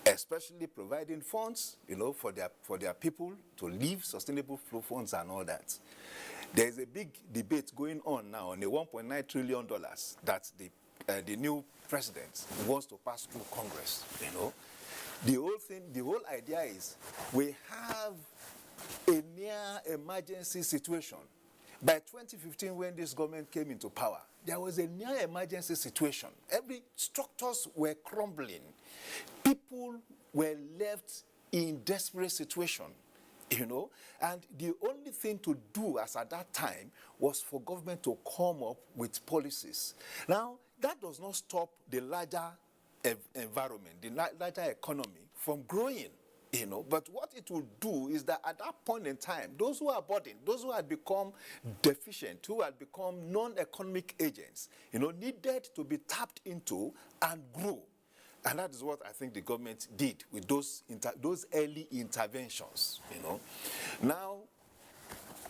Especially providing funds, for their people to live, sustainable flow funds and all that. There is a big debate going on now on the $1.9 trillion that the new president wants to pass through Congress. The whole idea is we have a near emergency situation. By 2015, when this government came into power, there was a near emergency situation. Every structures were crumbling. People were left in desperate situation, and the only thing to do as at that time was for government to come up with policies. Now, that does not stop the larger environment, the larger economy from growing. But what it will do is that at that point in time, those who are burdened, those who had become deficient, who had become non-economic agents, needed to be tapped into and grow. And that is what I think the government did with those early interventions. Now,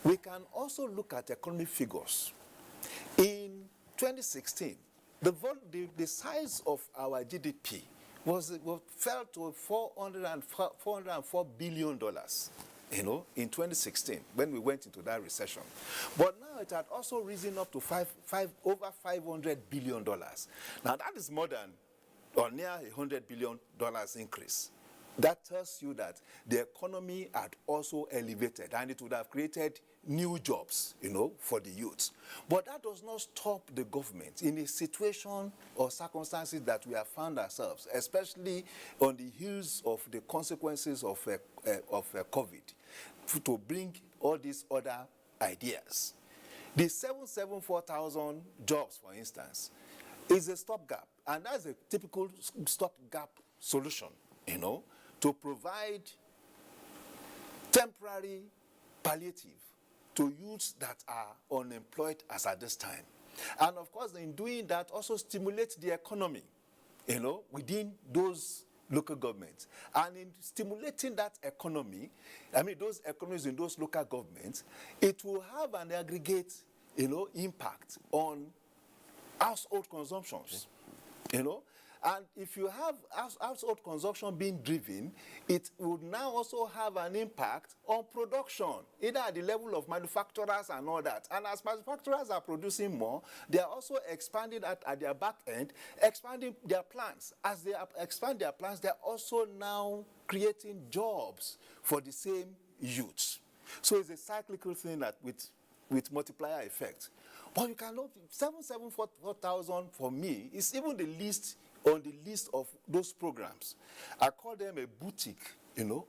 we can also look at economic figures. In 2016, the size of our GDP fell to $404 billion, in 2016 when we went into that recession. But now it had also risen up to over $500 billion. Now that is more than or near $100 billion increase. That tells you that the economy had also elevated and it would have created new jobs, for the youths. But that does not stop the government in a situation or circumstances that we have found ourselves, especially on the heels of the consequences of COVID, to bring all these other ideas. The 774,000 jobs, for instance, is a stopgap, and that's a typical stopgap solution, to provide temporary palliative to youths that are unemployed as at this time. And of course, in doing that, also stimulate the economy, within those local governments. And in stimulating that economy, those economies in those local governments, it will have an aggregate, impact on household consumptions, And if you have household consumption being driven, it would now also have an impact on production, either at the level of manufacturers and all that. And as manufacturers are producing more, they are also expanding at their back end, expanding their plants. As they expand their plants, they are also now creating jobs for the same youths. So it's a cyclical thing that with multiplier effect. But you cannot, 774,000 for me is even the least on the list of those programs. I call them a boutique,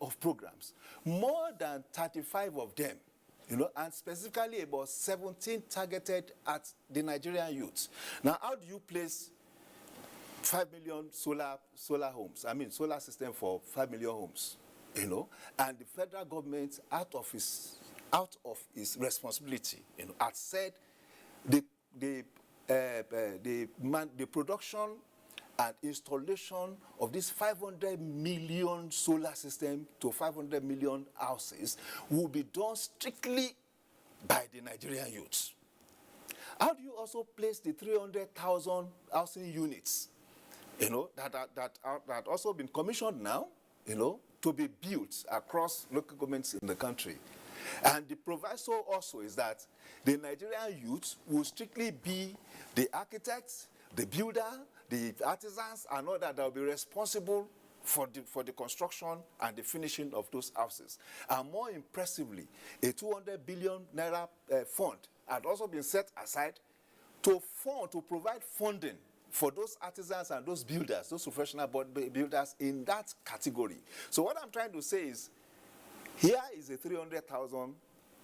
of programs. More than 35 of them, and specifically about 17 targeted at the Nigerian youth. Now, how do you place 5 million solar homes? I mean, solar system for 5 million homes, and the federal government, out of its responsibility, had said the production and installation of this 500 million solar system to 500 million houses will be done strictly by the Nigerian youth. How do you also place the 300,000 housing units, that also been commissioned now, to be built across local governments in the country? And the proviso also is that the Nigerian youth will strictly be the architects, the builder, the artisans, and all that will be responsible for the construction and the finishing of those houses. And more impressively, a 200 billion naira fund had also been set aside to provide funding for those artisans and those builders, those professional builders in that category. So what I'm trying to say is, here is a 300,000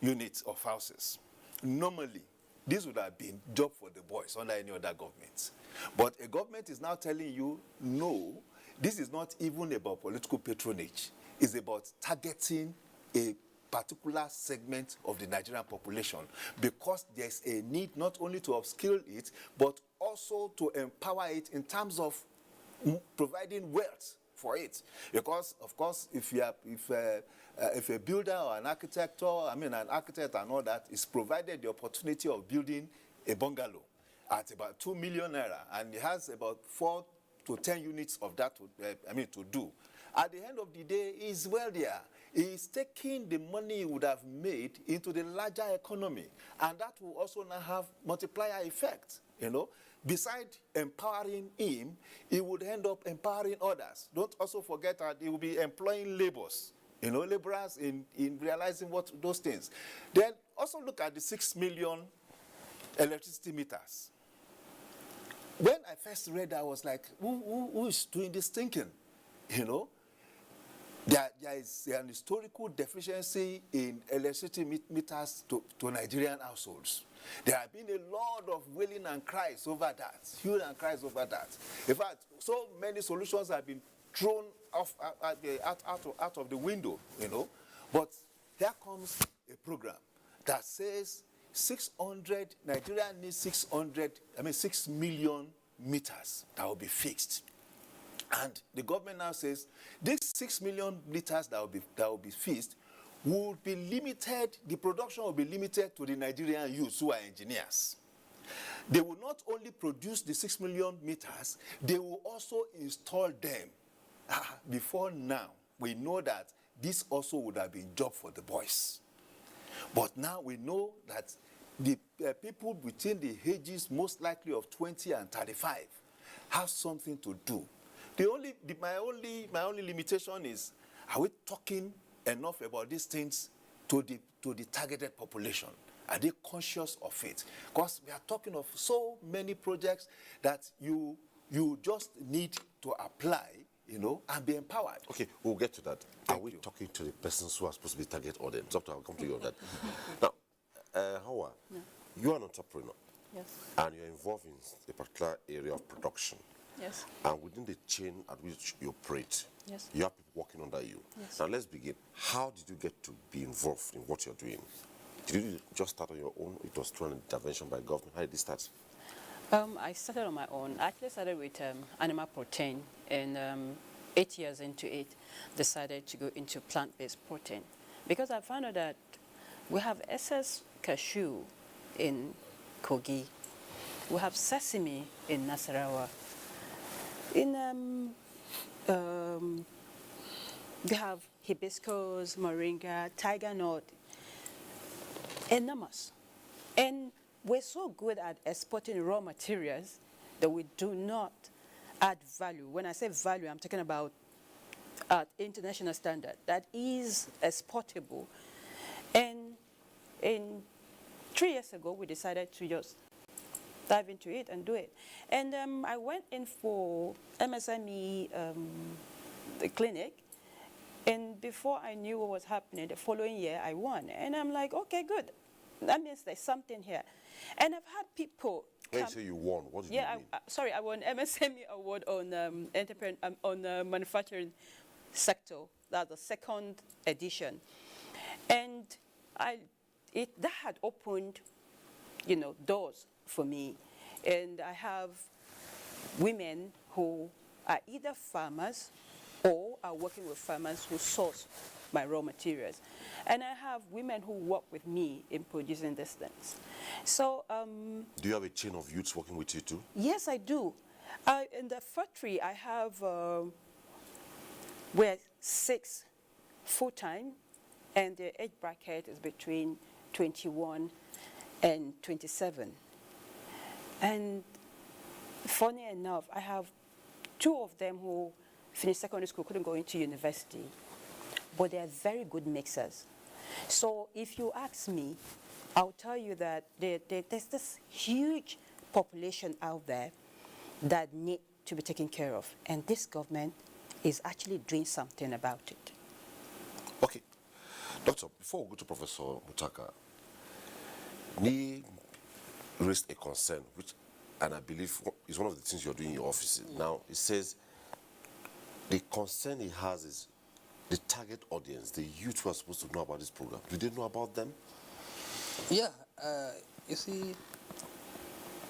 units of houses. Normally, this would have been job for the boys under any other government. But a government is now telling you, no, this is not even about political patronage. It's about targeting a particular segment of the Nigerian population, because there's a need not only to upskill it, but also to empower it in terms of providing wealth for it. Because, of course, if a builder or an architect, an architect and all that is provided the opportunity of building a bungalow at about 2 million naira, and he has about 4 to 10 units of that to do. At the end of the day, he's wealthier. He's taking the money he would have made into the larger economy, and that will also now have multiplier effect, Besides empowering him, he would end up empowering others. Don't also forget that he will be employing laborers, laborers in realizing what those things. Then also look at the 6 million electricity meters. When I first read that, I was like, who is doing this thinking? There is an historical deficiency in electricity meters to Nigerian households. There have been a lot of wailing and cries over that, hue and cries over that. In fact, so many solutions have been thrown off out of the window, But here comes a program that says 600, Nigeria needs 6 million meters that will be fixed. And the government now says these 6 million liters that will be fixed will be limited, the production will be limited to the Nigerian youths who are engineers. They will not only produce the 6 million meters, they will also install them. Before now, we know that this also would have been job for the boys. But now we know that the people between the ages most likely of 20 and 35 have something to do. My only limitation is, are we talking enough about these things to the targeted population? Are they conscious of it? Because we are talking of so many projects that you just need to apply, and be empowered. Okay, we'll get to that. Are we talking to the persons who are supposed to be target audience? I'll come to you on that. Now, Hawa, you're an entrepreneur. Yes. And you're involved in a particular area of production. Yes. And within the chain at which you operate, yes, you have people working under you. Yes. Now let's begin. How did you get to be involved in what you're doing? Did you just start on your own? It was through an intervention by government. How did it start? I started on my own. I actually started with animal protein, and 8 years into it, decided to go into plant-based protein, because I found out that we have excess cashew in Kogi, we have sesame in Nasarawa, In they have hibiscus, moringa, tiger nut, enormous. And we're so good at exporting raw materials that we do not add value. When I say value, I'm talking about at international standard that is exportable. And 3 years ago, we decided to just dive into it and do it. And I went in for MSME clinic, and before I knew what was happening, the following year I won. And I'm like, okay, good. That means there's something here. And I've had people. When you say you won, what did you mean? Sorry, I won MSME award on manufacturing sector. That's the second edition, and that had opened, doors for me. And I have women who are either farmers or are working with farmers who source my raw materials. And I have women who work with me in producing these things. So, do you have a chain of youths working with you too? Yes, I do. In the factory, I have, we're 6 full-time, and the age bracket is between 21 and 27. And funny enough, I have 2 of them who finished secondary school, couldn't go into university, but they're very good mixers. So if you ask me, I'll tell you that there's this huge population out there that need to be taken care of, and this government is actually doing something about it. Okay. Doctor, before we go to Professor Mutaka, Ni raised a concern, and I believe is one of the things you're doing in your office. Now, it says the concern he has is the target audience, the youth who are supposed to know about this program. Do they know about them? Yeah, you see,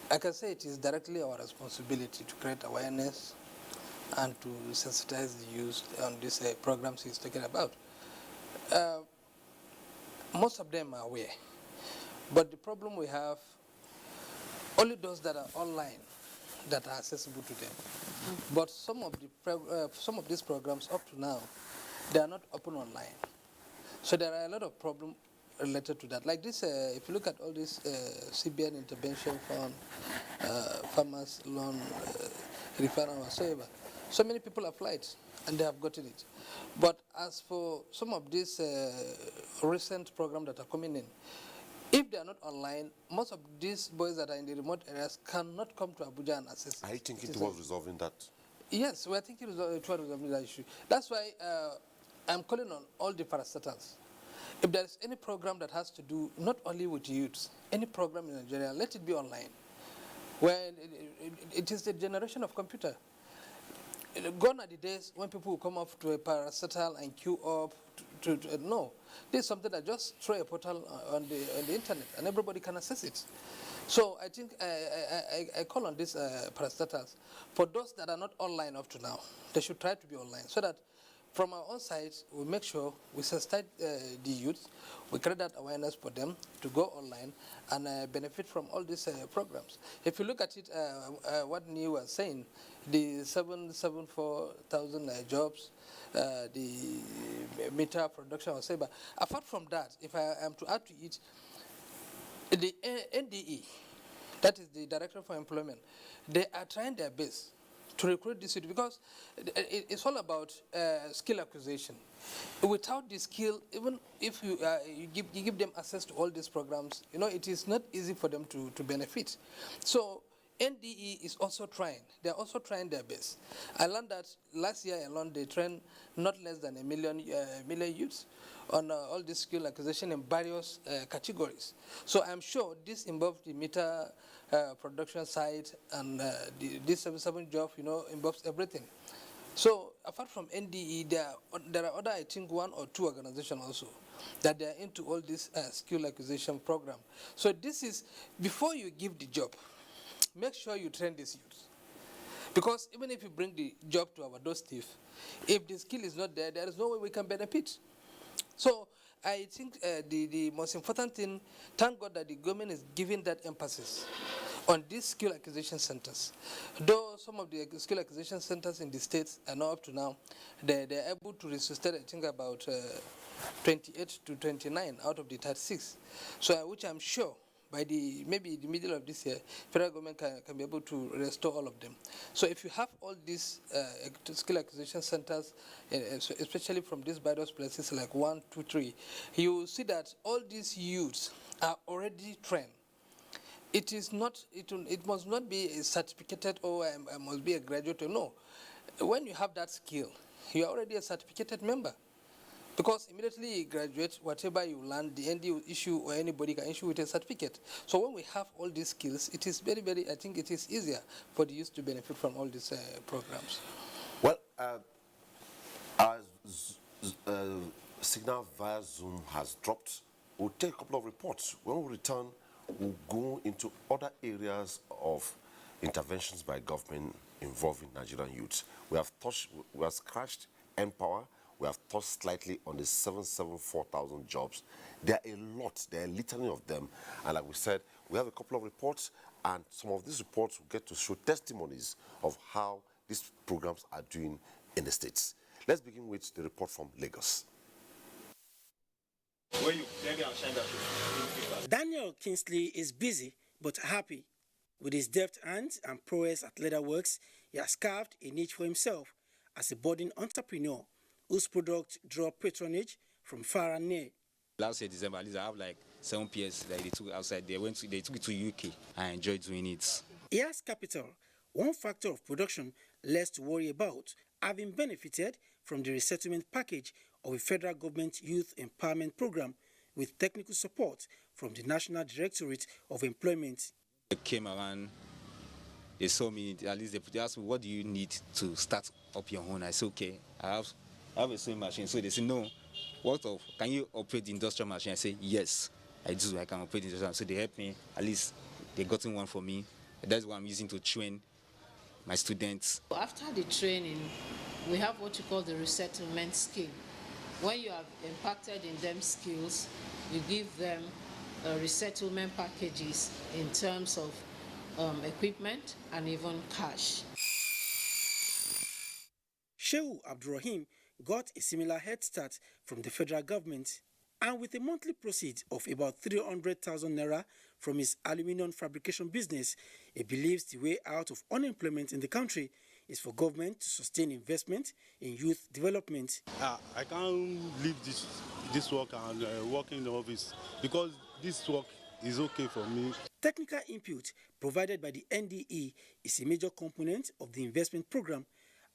I can say it is directly our responsibility to create awareness and to sensitize the youth on these programs he's talking about. Most of them are aware, but the problem we have, only those that are online that are accessible to them. But some of these programs up to now, they are not open online. So there are a lot of problems related to that. Like this, if you look at all this CBN intervention fund, farmers loan, referral, whatsoever, so many people applied and they have gotten it. But as for some of these recent programs that are coming in, if they are not online, most of these boys that are in the remote areas cannot come to Abuja and access. Are you thinking towards resolving that? Yes, we are thinking towards resolving that issue. That's why I'm calling on all the parastatals. If there is any program that has to do not only with youths, any program in Nigeria, let it be online. Where it is the generation of computer. Gone are the days when people will come up to a parastatal and queue up. No, this is something that just throw a portal on the internet and everybody can access it. So I think I call on these parastatals. For those that are not online up to now, they should try to be online so that from our own side, we make sure we sustain the youth, we create that awareness for them to go online and benefit from all these programs. If you look at it, what Neil was saying, the 774,000 jobs, the meter production, or say, but apart from that, if I am to add to it, the NDE, that is the Director for Employment, they are trying their best to recruit this youth because it's all about skill acquisition. Without the skill, even if you give them access to all these programs, it is not easy for them to benefit. So NDE is also trying. They're also trying their best. I learned that last year alone they trained not less than a million youths on all this skill acquisition in various categories. So I'm sure this involves the meter production side and this 77 job, involves everything. So apart from NDE, there are other, I think, 1 or 2 organizations also that they are into all this skill acquisition program. So this is, before you give the job, make sure you train these youths. Because even if you bring the job to our doorstep, if the skill is not there, there is no way we can benefit. So I think the most important thing, thank God that the government is giving that emphasis on these skill acquisition centers. Though some of the skill acquisition centers in the states are not up to now, they're able to resuscitate, I think, about 28 to 29 out of the 36. So, which I'm sure by maybe the middle of this year, federal government can be able to restore all of them. So if you have all these skill acquisition centers, especially from these various places like 1, 2, 3, you see that all these youths are already trained. It is not. It must not be a certificated or I must be a graduate. No, when you have that skill, you are already a certificated member. Because immediately you graduate, whatever you learn, the ND will issue or anybody can issue with a certificate. So when we have all these skills, it is very, very, I think it is easier for the youth to benefit from all these programs. Well, as signal via Zoom has dropped, we'll take a couple of reports. When we return, we'll go into other areas of interventions by government involving Nigerian youths. We have scratched NPower. We have touched slightly on the 774,000 jobs. There are a lot, there are a litany of them. And like we said, we have a couple of reports, and some of these reports will get to show testimonies of how these programs are doing in the States. Let's begin with the report from Lagos. Daniel Kingsley is busy but happy. With his deft hands and prowess at leatherworks, he has carved a niche for himself as a budding entrepreneur whose products draw patronage from far and near. Last year, December, at least I have like 7 PS that they took outside. They took it to UK. I enjoyed doing it. He has capital, one factor of production less to worry about, having benefited from the resettlement package of a federal government youth empowerment program with technical support from the National Directorate of Employment. They came around, they saw me, at least they asked me, what do you need to start up your own? I said, okay, I have a sewing machine. So they said, no, can you operate the industrial machine? I said, yes, I do. I can operate the industrial machine. So they helped me. At least they got one for me. That's what I'm using to train my students. After the training, we have what you call the resettlement scheme. When you have impacted in them skills, you give them resettlement packages in terms of equipment and even cash. Shehu Abdurrahim got a similar head start from the federal government, and with a monthly proceeds of about 300,000 naira from his aluminium fabrication business, he believes the way out of unemployment in the country is for government to sustain investment in youth development. I can't leave this work and work in the office because this work is okay for me. Technical input provided by the NDE is a major component of the investment program,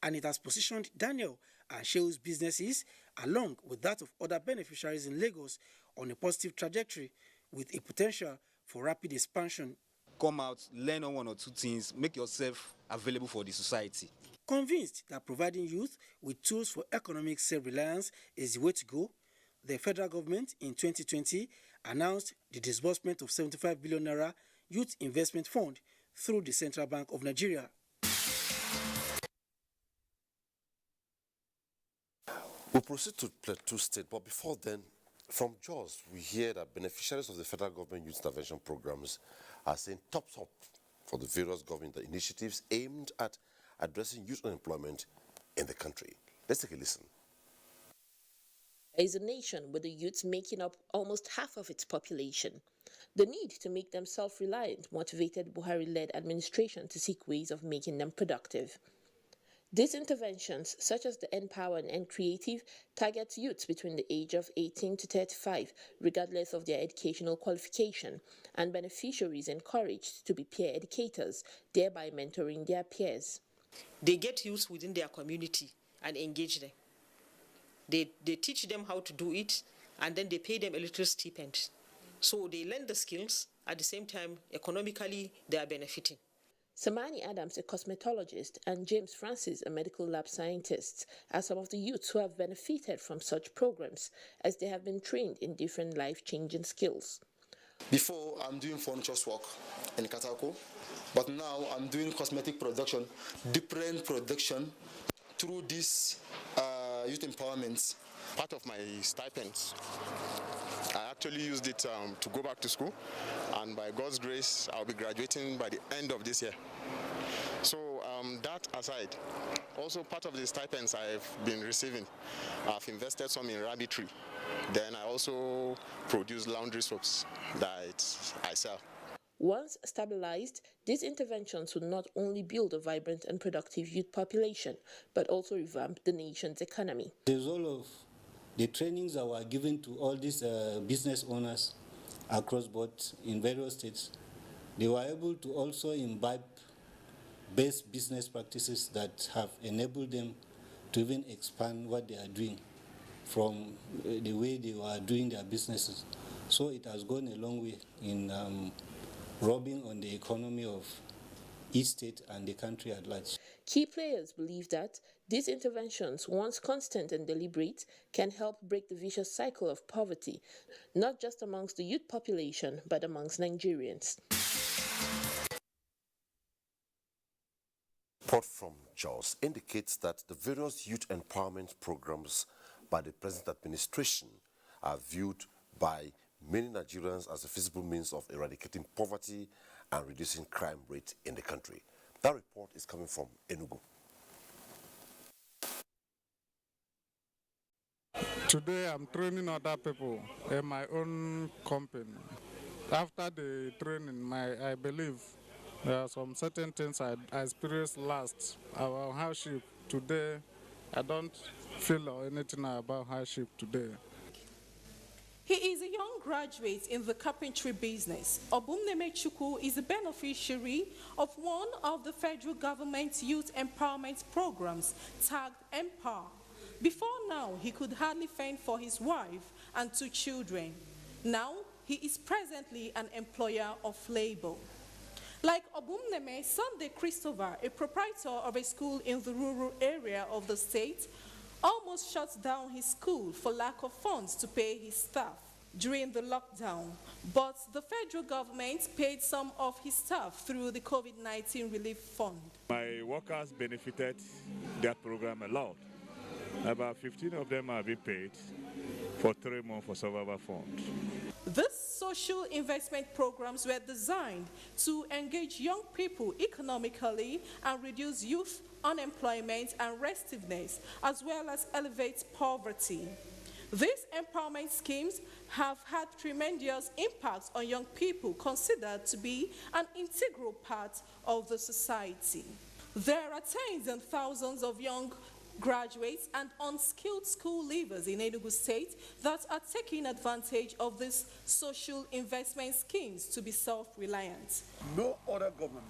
and it has positioned Daniel and Shehu's businesses, along with that of other beneficiaries in Lagos, on a positive trajectory with a potential for rapid expansion. Come out, learn on 1 or 2 things, make yourself available for the society. Convinced that providing youth with tools for economic self-reliance is the way to go, the federal government in 2020 announced the disbursement of 75 billion naira Youth Investment Fund through the Central Bank of Nigeria. We'll proceed to Plateau State, but before then, from Jos, we hear that beneficiaries of the federal government youth intervention programs are saying tops up for the various government initiatives aimed at addressing youth unemployment in the country. Let's take a listen. Is a nation with the youth making up almost half of its population. The need to make them self-reliant motivated Buhari-led administration to seek ways of making them productive. These interventions, such as the NPower and NCreative, target youths between the age of 18 to 35, regardless of their educational qualification, and beneficiaries encouraged to be peer educators, thereby mentoring their peers. They get youths within their community and engage them. They teach them how to do it, and then they pay them a little stipend. So they learn the skills, at the same time, economically, they are benefiting. Samani Adams, a cosmetologist, and James Francis, a medical lab scientist, are some of the youths who have benefited from such programs, as they have been trained in different life-changing skills. Before, I'm doing furniture work in Katako, but now I'm doing cosmetic production, different production through this youth empowerment. Part of my stipends, I actually used it to go back to school and by God's grace, I'll be graduating by the end of this year. So that aside, also part of the stipends I've been receiving, I've invested some in rabbitry. Then I also produce laundry soaps that I sell. Once stabilized, these interventions would not only build a vibrant and productive youth population, but also revamp the nation's economy. The result of the trainings that were given to all these business owners across board in various states, they were able to also imbibe best business practices that have enabled them to even expand what they are doing from the way they were doing their businesses. So it has gone a long way in rubbing on the economy of each state and the country at large. Key players believe that these interventions, once constant and deliberate, can help break the vicious cycle of poverty, not just amongst the youth population, but amongst Nigerians. Report from Jos indicates that the various youth empowerment programs by the present administration are viewed by many Nigerians as a feasible means of eradicating poverty and reducing crime rate in the country. That report is coming from Enugu. Today I'm training other people in my own company. After the training, I believe there are some certain things I experienced last about hardship. Today, I don't feel anything about hardship today. He is a young graduate in the carpentry business. Obumneme Chukwu is a beneficiary of one of the federal government's youth empowerment programs tagged Empower. Before now, he could hardly fend for his wife and 2 children. Now, he is presently an employer of labor. Like Obumneme, Sunday Christopher, a proprietor of a school in the rural area of the state, almost shut down his school for lack of funds to pay his staff during the lockdown. But the federal government paid some of his staff through the COVID-19 relief fund. My workers benefited that program a lot. About 15 of them have been paid for 3 months for survival fund. These social investment programs were designed to engage young people economically and reduce youth unemployment and restiveness, as well as elevate poverty. These empowerment schemes have had tremendous impacts on young people considered to be an integral part of the society. There are tens and thousands of young graduates and unskilled school leavers in Enugu State that are taking advantage of these social investment schemes to be self-reliant. No other government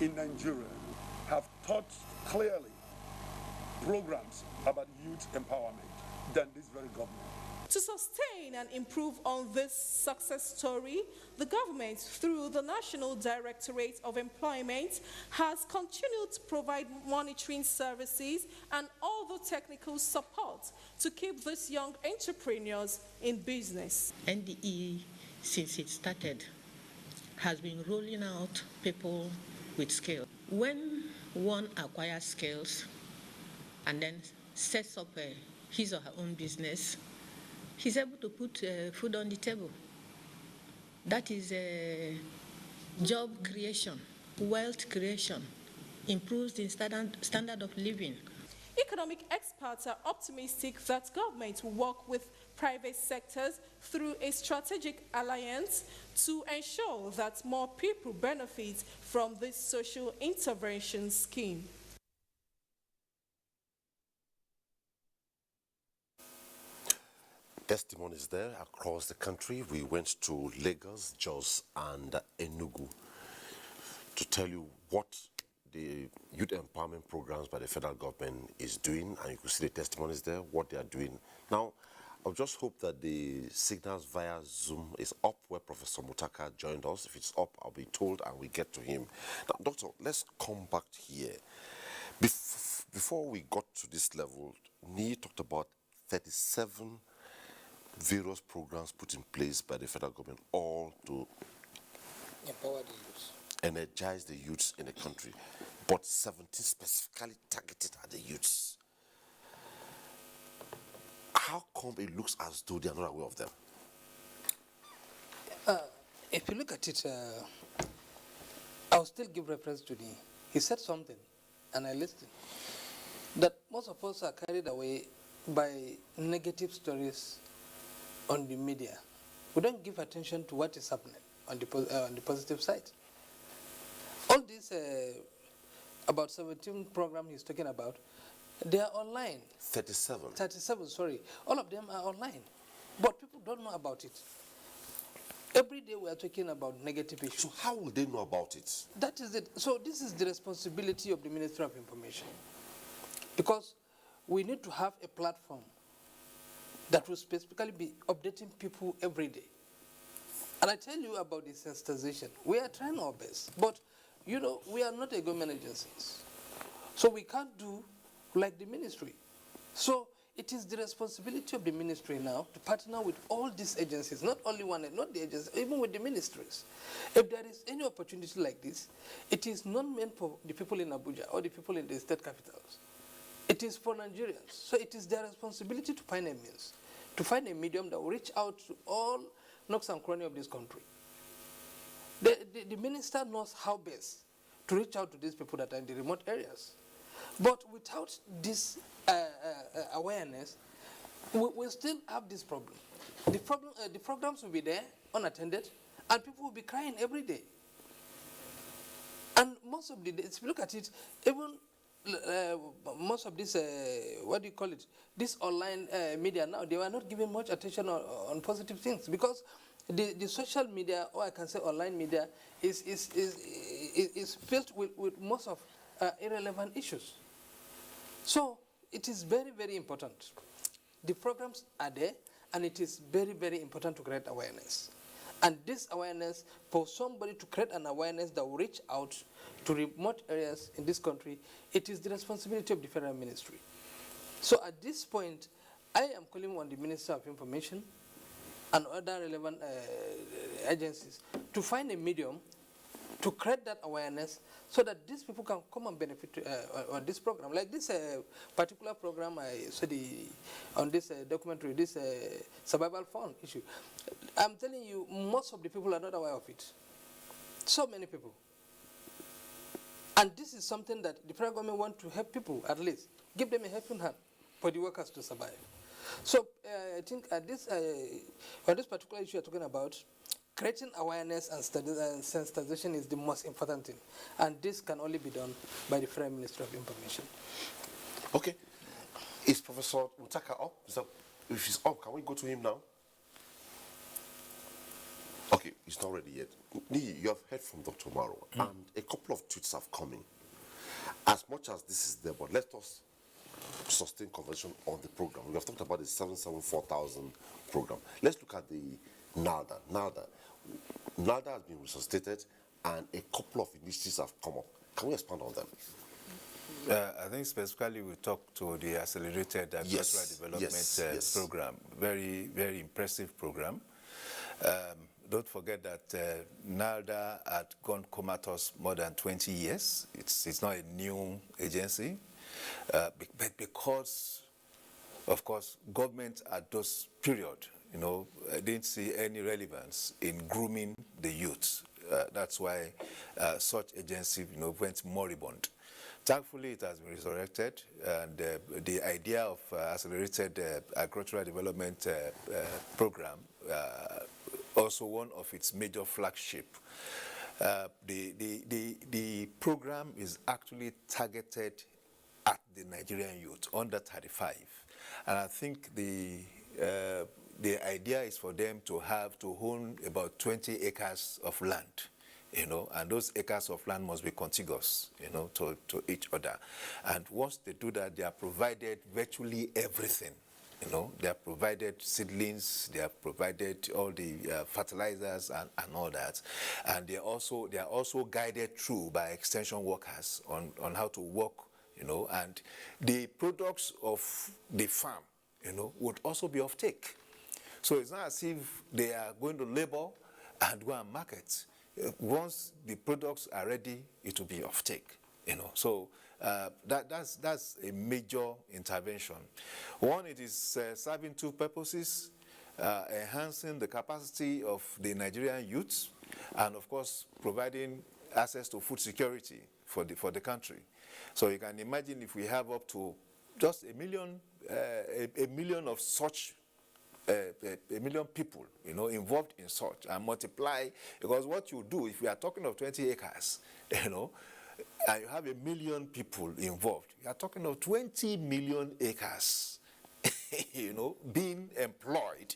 in Nigeria have taught clearly programs about youth empowerment than this very government. To sustain and improve on this success story, the government, through the National Directorate of Employment, has continued to provide monitoring services and other technical support to keep these young entrepreneurs in business. NDE, since it started, has been rolling out people with skills. When one acquires skills and then sets up his or her own business, he's able to put food on the table. That is job creation, wealth creation, improves the standard of living. Economic experts are optimistic that government will work with private sectors through a strategic alliance to ensure that more people benefit from this social intervention scheme. Testimonies there across the country. We went to Lagos, Jos, and Enugu to tell you what the youth empowerment programs by the federal government is doing, and you can see the testimonies there, what they are doing. Now, I just hope that the signals via Zoom is up where Professor Mutaka joined us. If it's up, I'll be told and we get to him. Now, Doctor, let's come back here. Before we got to this level, Ni talked about 37 various programs put in place by the federal government, all to empower the youth, energize the youths in the country, but 17 specifically targeted at the youths. How come it looks as though they are not aware of them? if you look at it, I'll still give reference to he said something, and I listened, that most of us are carried away by negative stories on the media. We don't give attention to what is happening on the positive side. All these about 17 programs he's talking about, they are online. 37. 37, sorry. All of them are online, but people don't know about it. Every day we are talking about negative issues. So how will they know about it? That is it. So this is the responsibility of the Ministry of Information, because we need to have a platform that will specifically be updating people every day. And I tell you about the sensitization. We are trying our best, but you know, we are not a government agency, so we can't do like the ministry. So it is the responsibility of the ministry now to partner with all these agencies, not only one, not the agencies, even with the ministries. If there is any opportunity like this, it is not meant for the people in Abuja or the people in the state capitals. It is for Nigerians. So it is their responsibility to find a means, to find a medium that will reach out to all nooks and crannies of this country. The minister knows how best to reach out to these people that are in the remote areas. But without this awareness, we still have this problem. The programs will be there, unattended, and people will be crying every day. And most of the days, if you look at it, even most of this, what do you call it, this online media now, they were not giving much attention on positive things, because the social media, or I can say online media, is filled with most of irrelevant issues. So it is very, very important. The programs are there, and it is very, very important to create awareness. And this awareness, for somebody to create an awareness that will reach out to remote areas in this country, it is the responsibility of the federal ministry. So at this point, I am calling on the Minister of Information and other relevant agencies to find a medium to create that awareness, so that these people can come and benefit on this program. Like this particular program I saw on this documentary, this survival fund issue. I'm telling you, most of the people are not aware of it. So many people. And this is something that the federal government wants to help people, at least. Give them a helping hand for the workers to survive. So I think on this particular issue you're talking about, creating awareness and sensitization is the most important thing. And this can only be done by the Federal Ministry of Information. Okay. Is Professor Mutaka up? If he's up, can we go to him now? Okay, he's not ready yet. Niyi, you have heard from Dr. Maro, and a couple of tweets have come in. As much as this is there, but let us sustain conversation on the program. We have talked about the 774,000 program. Let's look at the NALDA. NALDA has been resuscitated, and a couple of initiatives have come up. Can we expand on them? I think specifically we talked to the Accelerated Agricultural Development Program. Very, very impressive program. Don't forget that NALDA had gone comatose more than 20 years. It's not a new agency. But because, of course, government at those period, didn't see any relevance in grooming the youth. That's why such agency, went moribund. Thankfully, it has been resurrected, and the idea of Accelerated Agricultural Development Program, also one of its major flagship. The program is actually targeted at the Nigerian youth under 35, and I think the idea is for them to own about 20 acres of land, and those acres of land must be contiguous, to each other. And once they do that, they are provided virtually everything. They are provided seedlings, they are provided all the fertilizers and all that. And they are also guided through by extension workers on how to work, and the products of the farm, would also be of take. So it's not as if they are going to labor and go and market. Once the products are ready, it will be of take. So that's a major intervention. One, it is serving two purposes: enhancing the capacity of the Nigerian youth and of course providing access to food security for the country. So you can imagine if we have up to just a million of such, a million people, involved in such, and multiply, because what you do, if we are talking of 20 acres, and you have 1 million people involved, you are talking of 20 million acres, being employed,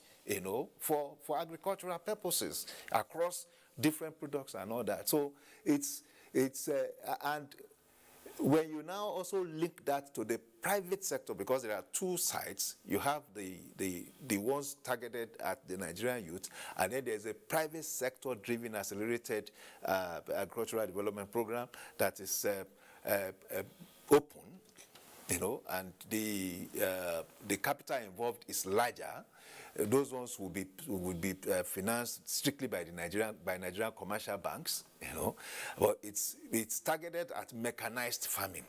for agricultural purposes across different products and all that. So and when you now also link that to the private sector, because there are two sides, you have the ones targeted at the Nigerian youth, and then there's a private sector driven accelerated agricultural development program that is open, and the capital involved is larger. Those ones will be financed strictly by Nigerian commercial banks, but it's targeted at mechanized farming.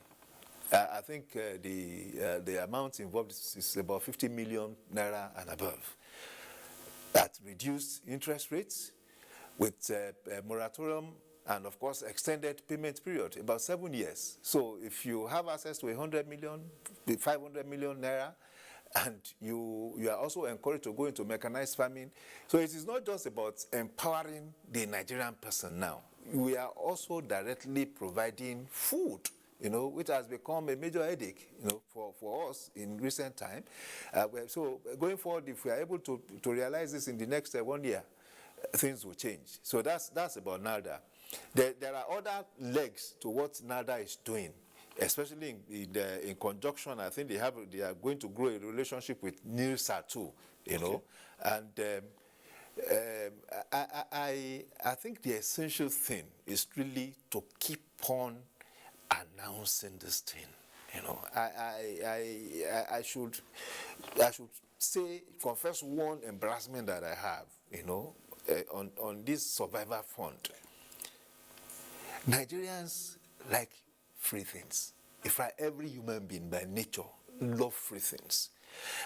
I think the amount involved is about 50 million naira and above. At reduced interest rates, with a moratorium and of course extended payment period, about 7 years. So if you have access to 100 million, 500 million naira, and you are also encouraged to go into mechanized farming. So it is not just about empowering the Nigerian person now. We are also directly providing food, which has become a major headache, for us in recent time. So going forward, if we are able to realize this in the next 1 year, things will change. So that's about NALDA. There are other legs to what NALDA is doing, especially in conjunction. I think they are going to grow a relationship with NIRSA too, okay. And I think the essential thing is really to keep on announcing this thing. I should confess one embarrassment that I have, on this survivor fund. Nigerians like free things. In fact, every human being by nature love free things.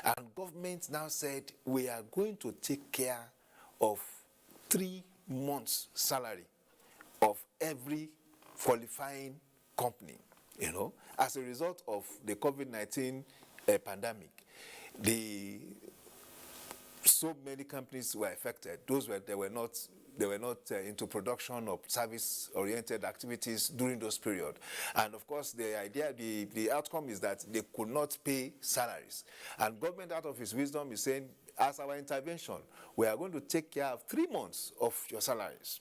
And government now said, we are going to take care of 3 months' salary of every qualifying company, as a result of the COVID-19 pandemic. So many companies were affected. They were not into production or service-oriented activities during those periods. And of course, the outcome is that they could not pay salaries. And government, out of its wisdom, is saying, as our intervention, we are going to take care of 3 months of your salaries.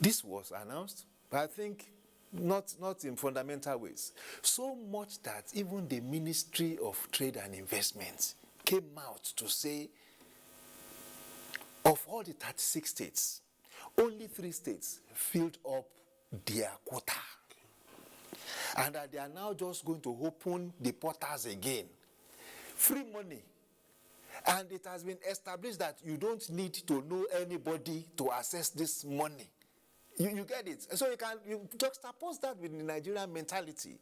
This was announced, but I think not in fundamental ways. So much that even the Ministry of Trade and Investment came out to say, of all the 36 states, only 3 states filled up their quota. And that they are now just going to open the portals again. Free money. And it has been established that you don't need to know anybody to access this money. You get it? So you juxtapose that with the Nigerian mentality.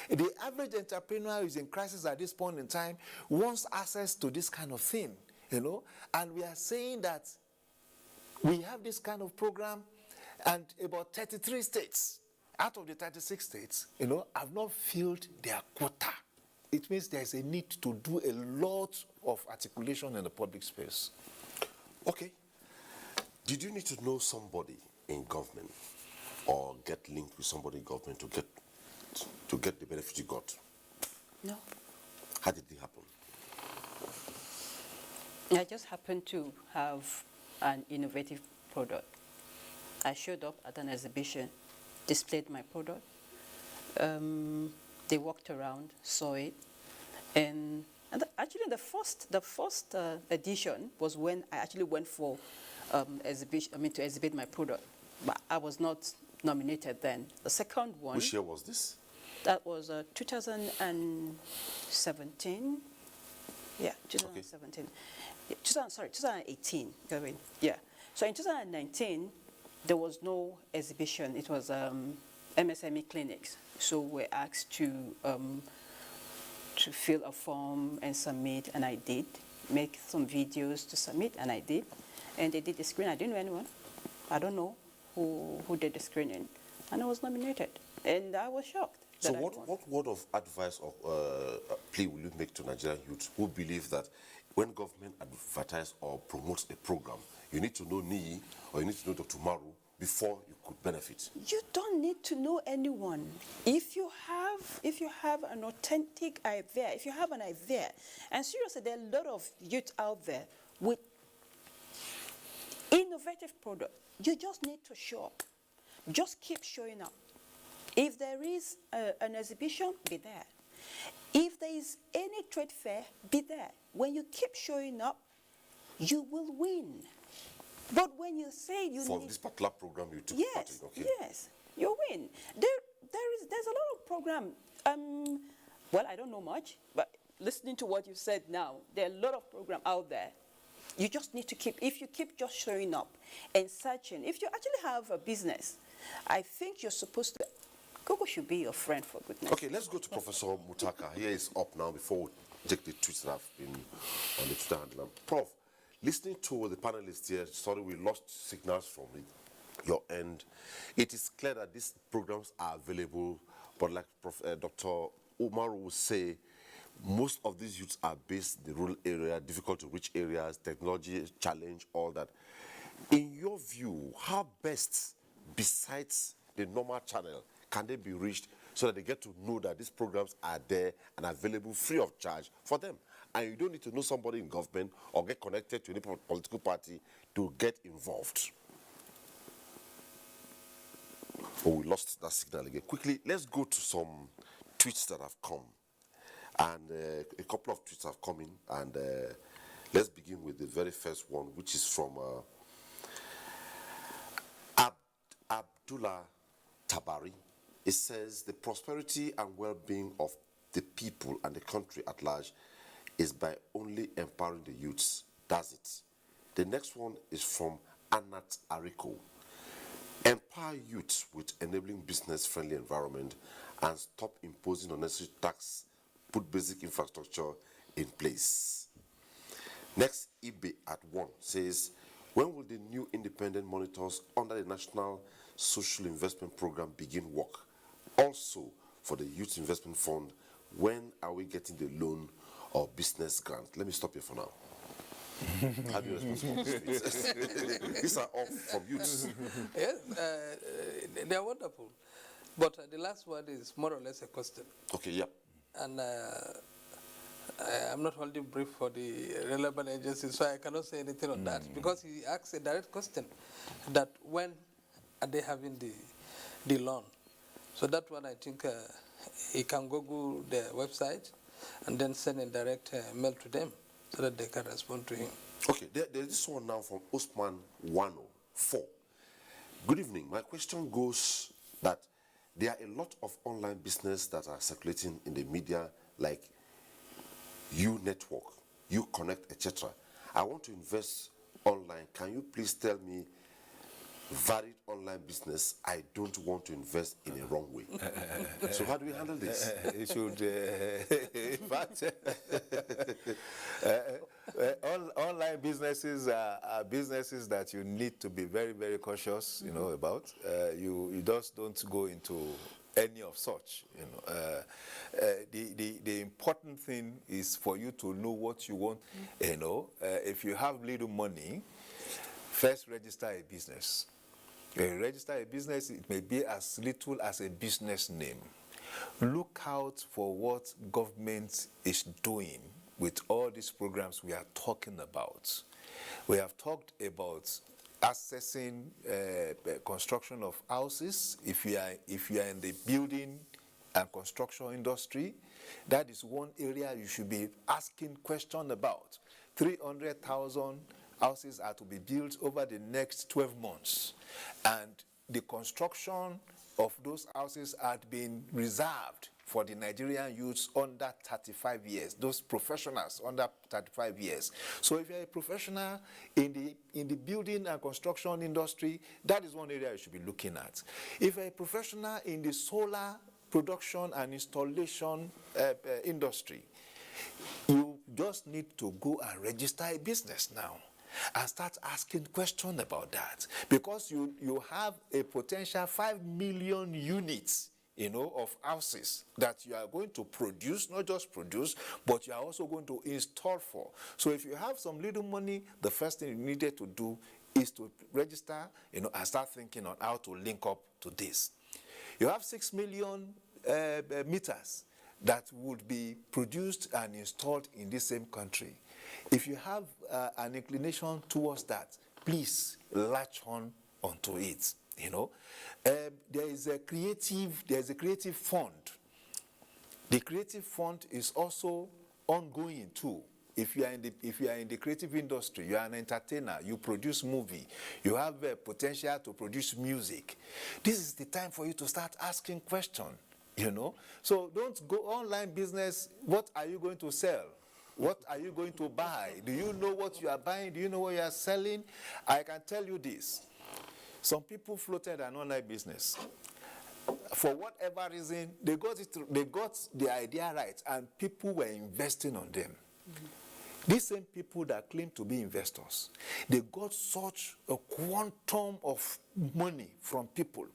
The average entrepreneur who is in crisis at this point in time wants access to this kind of thing. And we are saying that we have this kind of program, and about 33 states out of the 36 states, have not filled their quota. It means there's a need to do a lot of articulation in the public space. Okay. Did you need to know somebody in government or get linked with somebody in government to get the benefit you got? No. How did it happen? I just happened to have an innovative product. I showed up at an exhibition, displayed my product. They walked around, saw it, and actually the first edition was when I actually went for exhibition. To exhibit my product, but I was not nominated then. The second one. Which year was this? That was 2017. Yeah, 2017. Okay. Yeah, 2018. Yeah. So in 2019, there was no exhibition. It was MSME clinics. So we're asked to fill a form and submit, and I did. Make some videos to submit, and I did. And they did the screen. I didn't know anyone. I don't know. who did the screening, and I was nominated, and I was shocked. So what word of advice or plea will you make to Nigerian youths who believe that when government advertise or promotes a program, you need to know NII or you need to know Dr. Maru before you could benefit? You don't need to know anyone. If you have an authentic idea, if you have an idea, and seriously, there are a lot of youth out there with innovative products. You just need to show up. Just keep showing up. If there is an exhibition, be there. If there is any trade fair, be there. When you keep showing up, you will win. But when you say you for need... this particular program you took part in, okay? Yes, you win. There's a lot of program. Well, I don't know much, but listening to what you said now, there are a lot of program out there. You just need to keep, if you keep just showing up and searching, if you actually have a business, I think you're supposed to, Google should be your friend, for goodness. Okay, let's go to Professor Mutaka. Here is up now before we take the tweets that have been on the Twitter handle. Prof, listening to the panelists here, sorry we lost signals from your end. It is clear that these programs are available, but like Dr. Umar will say, most of these youths are based in the rural area, difficult to reach areas, technology challenge, all that. In your view, how best, besides the normal channel, can they be reached so that they get to know that these programs are there and available free of charge for them? And you don't need to know somebody in government or get connected to any political party to get involved. Oh, we lost that signal again. Quickly, let's go to some tweets that have come. And a couple of tweets have come in. And let's begin with the very first one, which is from Abdullah Tabari. It says, the prosperity and well-being of the people and the country at large is by only empowering the youths. Does it? The next one is from Anat Ariko. Empower youths with enabling business-friendly environment and stop imposing unnecessary tax. Put basic infrastructure in place. Next, Ibe at 1 says, when will the new independent monitors under the National Social Investment Program begin work? Also, for the Youth Investment Fund, when are we getting the loan or business grant? Let me stop here for now. How do you respond to this? These are all from youths. Yes, they are wonderful. But the last one is more or less a question. Okay, yeah. And I'm not holding brief for the relevant agencies, so I cannot say anything on that, because he asked a direct question that when are they having the loan. So that one, I think he can Google their website and then send a direct mail to them so that they can respond to him. Okay, there's this one now from Osman 104. Good evening. My question goes that there are a lot of online business that are circulating in the media, like You Network, You Connect, etc. I want to invest online. Can you please tell me varied online business I don't want to invest in a wrong way? So how do we handle this? It should, in fact, online businesses are businesses that you need to be very, very cautious, you know, about. You just don't go into any of such, you know. The important thing is for you to know what you want, you know. If you have little money, first register a business. Register a business, it may be as little as a business name. Look out for what government is doing with all these programs we are talking about. We have talked about accessing construction of houses. If you are in the building and construction industry, that is one area you should be asking questions about. 300,000 houses are to be built over the next 12 months. And the construction of those houses had been reserved for the Nigerian youths under 35 years, those professionals under 35 years. So if you're a professional in the building and construction industry, that is one area you should be looking at. If you're a professional in the solar production and installation industry, you just need to go and register a business now. and start asking questions about that, because you have a potential 5 million units, of houses that you are going to produce, not just produce, but you are also going to install for. So if you have some little money, the first thing you needed to do is to register, and start thinking on how to link up to this. You have 6 million meters that would be produced and installed in the same country. If you have an inclination towards that, please latch on onto it. There is a creative fund. The creative fund is also ongoing too. If you are in the creative industry, you are an entertainer, you produce movie, you have potential to produce music. This is the time for you to start asking questions. So don't go online business. What are you going to sell? What are you going to buy? Do you know what you are buying? Do you know what you are selling? I can tell you this. Some people floated an online business. For whatever reason, they got the idea right, and people were investing on them. These same people that claim to be investors, they got such a quantum of money from people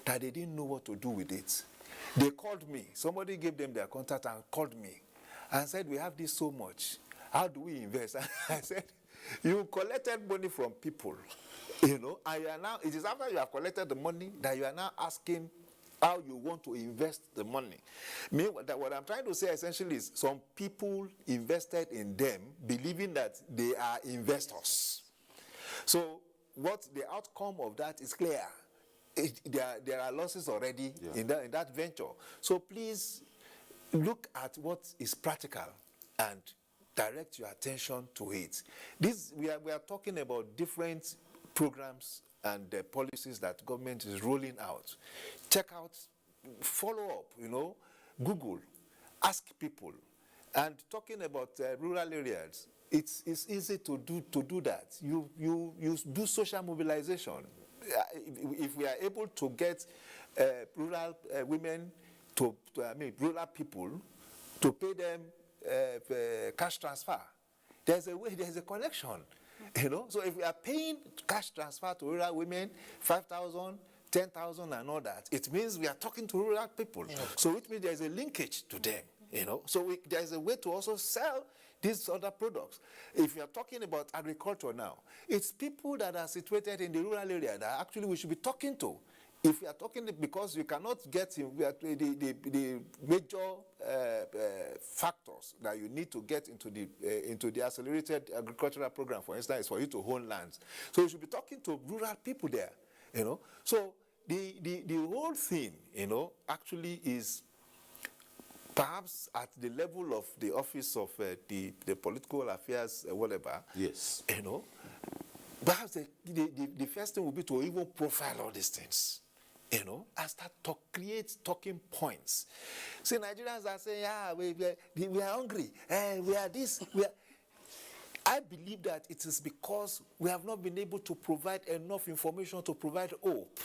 that they didn't know what to do with it. They called me. Somebody gave them their contact and called me and said, we have this so much. How do we invest? I said, you collected money from people, and you are now, it is after you have collected the money that you are now asking how you want to invest the money. What I'm trying to say essentially is some people invested in them believing that they are investors. So what the outcome of that is clear. There are losses already in that venture. So please look at what is practical and direct your attention to it. We are talking about different programs and the policies that government is rolling out. Check out, follow up, Google, ask people. And talking about rural areas, it's easy to do that. You do social mobilization. If we are able to get rural women rural people to pay them cash transfer, there's a connection. So if we are paying cash transfer to rural women, 5,000, 10,000 and all that, it means we are talking to rural people. So it means there's a linkage to them, So there's a way to also sell these other products. If you are talking about agriculture now, it's people that are situated in the rural area that actually we should be talking to. If we are talking, because you cannot get the major factors that you need to get into the accelerated agricultural program, for instance, is for you to own lands. So you should be talking to rural people there, So the whole thing, actually is perhaps at the level of the office of the political affairs, whatever. Yes. Perhaps the first thing would be to even profile all these things. And start create talking points. See, Nigerians are saying, we are hungry, we are this, we are. I believe that it is because we have not been able to provide enough information to provide hope.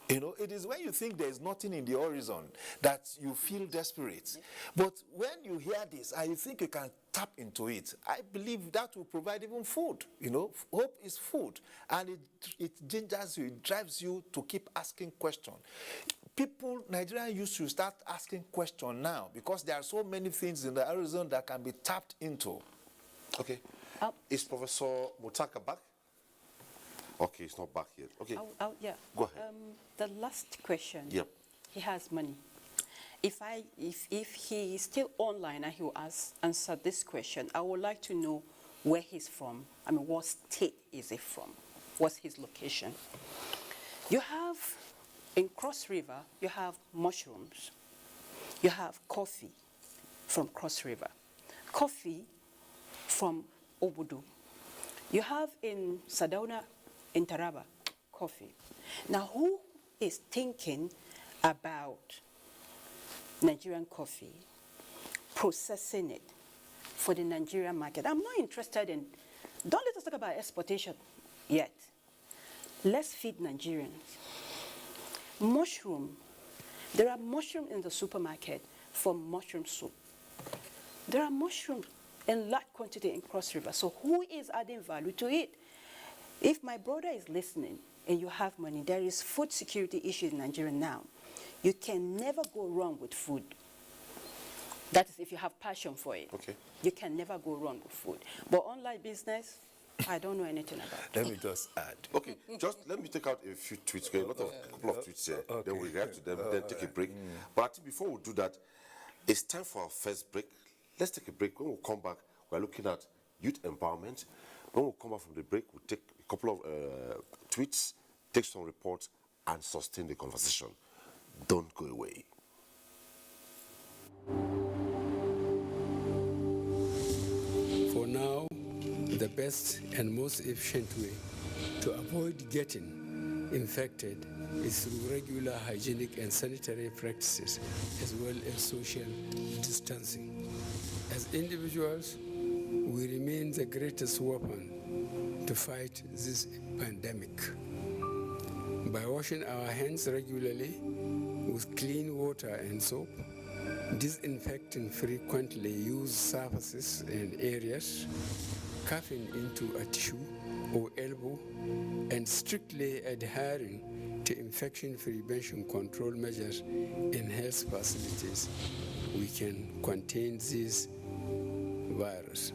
It is when you think there is nothing in the horizon that you feel desperate. But when you hear this and you think you can tap into it, I believe that will provide even food. Hope is food. And it gingers you, it drives you to keep asking questions. Nigerians used to start asking questions now because there are so many things in the horizon that can be tapped into. Okay. Is Professor Mutaka back? Okay, it's not back yet. Okay. Yeah. Go ahead. The last question. Yep. He has money. If he is still online and he will answer this question, I would like to know where he's from. I mean, what state is he from? What's his location? You have, in Cross River, you have mushrooms. You have coffee from Cross River. Coffee from Obudu. You have in Sadauna, in Taraba, coffee. Now, who is thinking about Nigerian coffee, processing it for the Nigerian market? I'm not interested in, don't let us talk about exportation yet. Let's feed Nigerians. Mushroom, there are mushrooms in the supermarket for mushroom soup. There are mushrooms in large quantity in Cross River. So who is adding value to it? If my brother is listening and you have money, there is food security issue in Nigeria now. You can never go wrong with food. That is if you have passion for it. Okay. You can never go wrong with food. But online business, I don't know anything about it. Let me just add. Okay, just let me take out a few tweets. Okay, a couple of tweets here. Okay. Then we'll react to them, then take a break. But I think before we do that, it's time for our first break. Let's take a break. When we come back, we're looking at youth empowerment. When we come back from the break, we'll take a couple of tweets, take some reports, and sustain the conversation. Don't go away. For now, the best and most efficient way to avoid getting infected is through regular hygienic and sanitary practices, as well as social distancing. As individuals, we remain the greatest weapon to fight this pandemic. By washing our hands regularly with clean water and soap, disinfecting frequently used surfaces and areas, coughing into a tissue or elbow, and strictly adhering to infection prevention control measures in health facilities, we can contain this virus.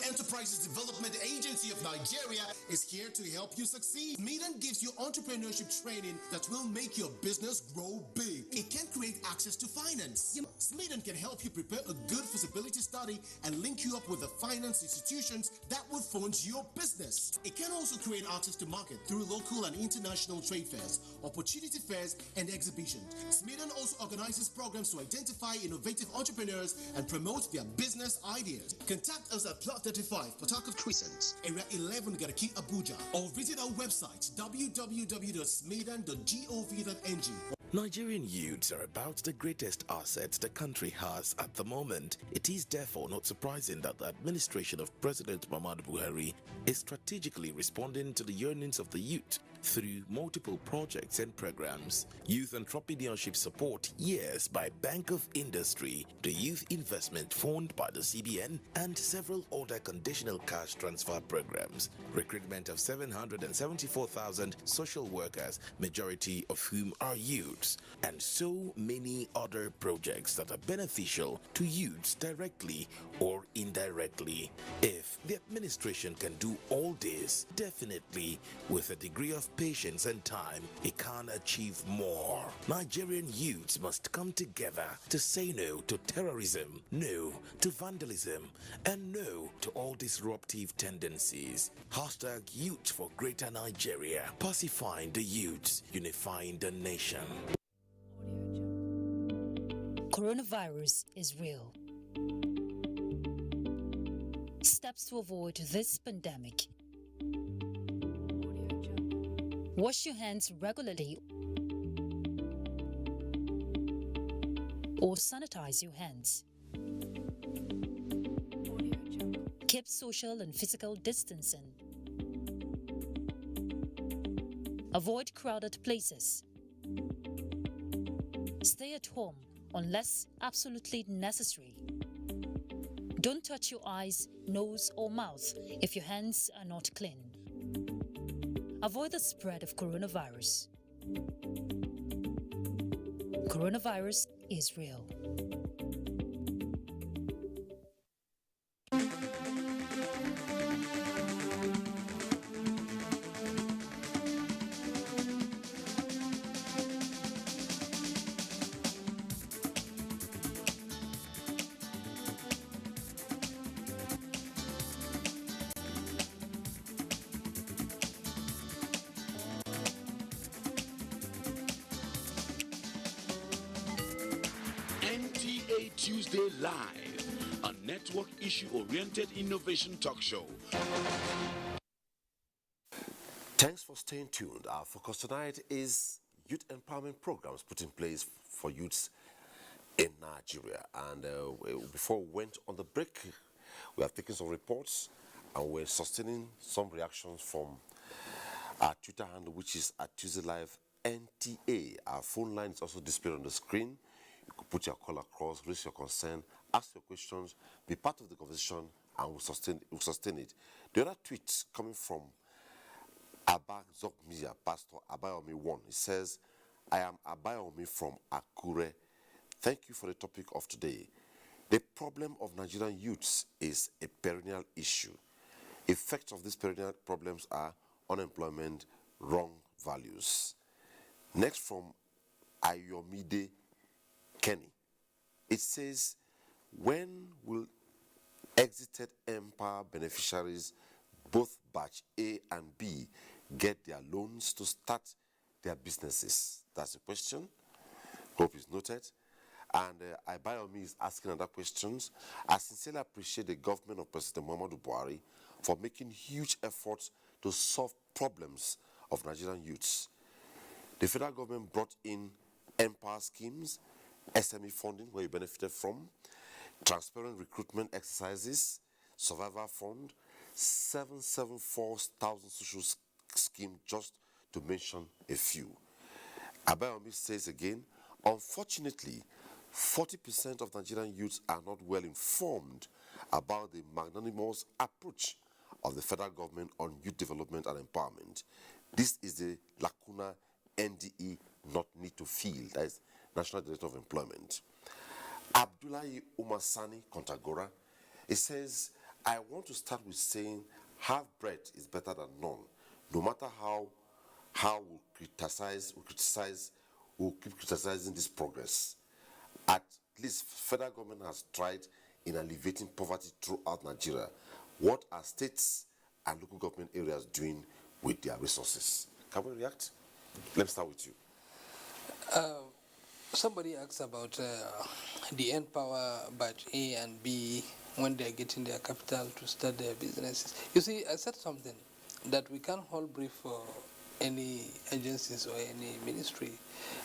Enterprises Development Agency of Nigeria is here to help you succeed. Medan gives you entrepreneurship training that will make your business grow big. It can create access to finance. Medan can help you prepare a good feasibility study and link you up with the finance institutions that will fund your business. It can also create access to market through local and international trade fairs, opportunity fairs, and exhibitions. Medan also organizes programs to identify innovative entrepreneurs and promote their business ideas. Contact us at Plot 35, Port Harcourt Crescent, Area 11, Garki, Abuja, or visit our website www.smedan.gov.ng. Nigerian youths are about the greatest assets the country has at the moment. It is therefore not surprising that the administration of President Muhammadu Buhari is strategically responding to the yearnings of the youth through multiple projects and programs. Youth Entrepreneurship Support Years by Bank of Industry, the Youth Investment Fund by the CBN, and several other conditional cash transfer programs. Recruitment of 774,000 social workers, majority of whom are youths, and so many other projects that are beneficial to youths directly or indirectly. If the administration can do all this, definitely with a degree of patience and time, it can achieve more. Nigerian youths must come together to say no to terrorism, no to vandalism, and no to all disruptive tendencies. Hashtag Youth for Greater Nigeria. Pacifying the youths, unifying the nation. Coronavirus is real. Steps to avoid this pandemic. Wash your hands regularly or sanitize your hands. Keep social and physical distancing. Avoid crowded places. Stay at home unless absolutely necessary. Don't touch your eyes, nose, or mouth if your hands are not clean. Avoid the spread of coronavirus. Coronavirus is real. NTA Tuesday Live, a network issue-oriented innovation talk show. Thanks for staying tuned. Our focus tonight is youth empowerment programs put in place for youths in Nigeria. And before we went on the break, we have taken some reports and we're sustaining some reactions from our Twitter handle, which is at Tuesday Live NTA. Our phone line is also displayed on the screen. You could put your call across, raise your concern, ask your questions, be part of the conversation, and we'll sustain it. The other tweet coming from Abba Zokmia, Pastor Abayomi 1. He says, I am Abayomi from Akure. Thank you for the topic of today. The problem of Nigerian youths is a perennial issue. Effects of these perennial problems are unemployment, wrong values. Next from Ayomide Kenny. It says, when will exited Empower beneficiaries, both batch A and B, get their loans to start their businesses? That's the question. Hope is noted. And Abayomi is asking other questions. I sincerely appreciate the government of President Muhammadu Buhari for making huge efforts to solve problems of Nigerian youths. The federal government brought in Empower schemes, SME funding, where you benefited from, transparent recruitment exercises, survivor fund, 774,000 social scheme, just to mention a few. Abayomi says again, unfortunately, 40% of Nigerian youths are not well informed about the magnanimous approach of the federal government on youth development and empowerment. This is the lacuna NDE not need to fill, that is National Director of Employment. Abdullahi Umasani Kontagora, it says, I want to start with saying half bread is better than none. No matter how we criticize, we'll keep criticizing this progress. At least federal government has tried in alleviating poverty throughout Nigeria. What are states and local government areas doing with their resources? Can we react? Let me start with you. Somebody asked about the Empower batch A and B when they're getting their capital to start their businesses. You see, I said something that we can't hold brief for any agencies or any ministry.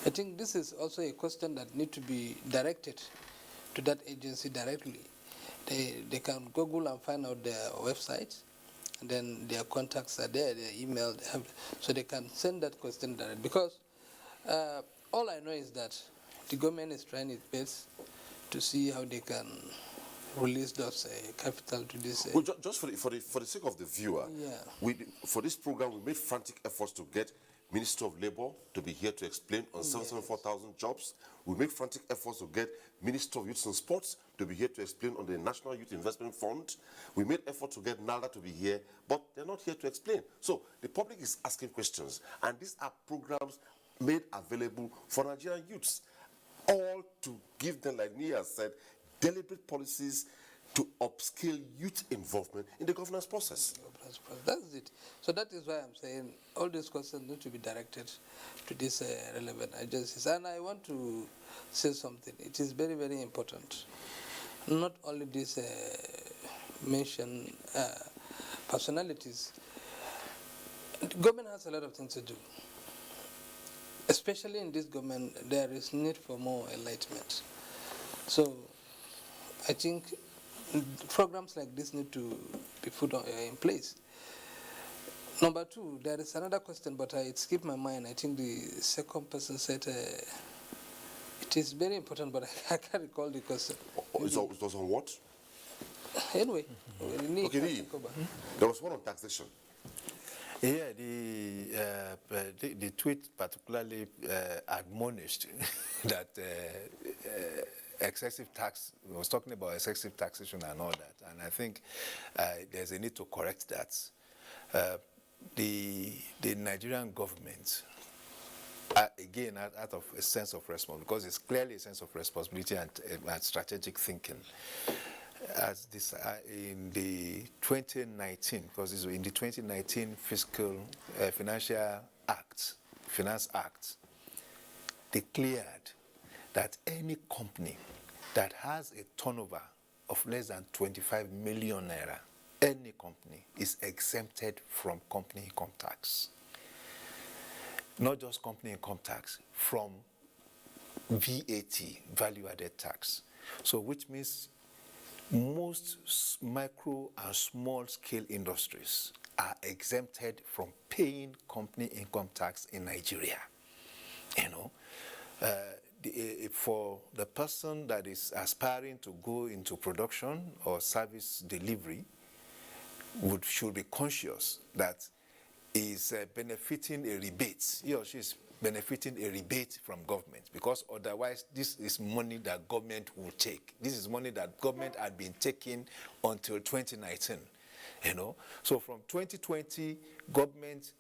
I think this is also a question that needs to be directed to that agency directly. They can Google and find out their website, and then their contacts are there, their email, so they can send that question direct. Because all I know is that the government is trying its best to see how they can release those capital to this. Well, just for the sake of the viewer, for this program, we made frantic efforts to get Minister of Labour to be here to explain on 774,000 jobs. We make frantic efforts to get Minister of Youth and Sports to be here to explain on the National Youth Investment Fund. We made effort to get NALDA to be here, but they're not here to explain. So the public is asking questions, and these are programs made available for Nigerian youths, all to give them, like Nia said, deliberate policies to upscale youth involvement in the governance process. That's it. So that is why I'm saying all these questions need to be directed to these relevant agencies. And I want to say something. It is very, very important. Not only these mentioned personalities. The government has a lot of things to do. Especially in this government, there is need for more enlightenment. So I think programs like this need to be put in place. Number two, there is another question, but it skipped my mind. I think the second person said it is very important, but I can't recall the question. It was on what? Anyway, there was one on taxation. Yeah, the tweet particularly admonished that excessive tax, was talking about excessive taxation and all that, and I think there's a need to correct that. The Nigerian government, again, out of a sense of responsibility, because it's clearly a sense of responsibility and strategic thinking, as this in the 2019, because it's in the 2019 Finance Act, declared that any company that has a turnover of less than 25 million naira, any company is exempted from company income tax. Not just company income tax, from VAT, value added tax. So which means most micro and small scale industries are exempted from paying company income tax in Nigeria. you know. For the person that is aspiring to go into production or service delivery, should be conscious that is benefiting a rebate. He or she is benefiting a rebate from government, because otherwise this is money that government will take. This is money that government had been taking until 2019, you know. So from 2020, government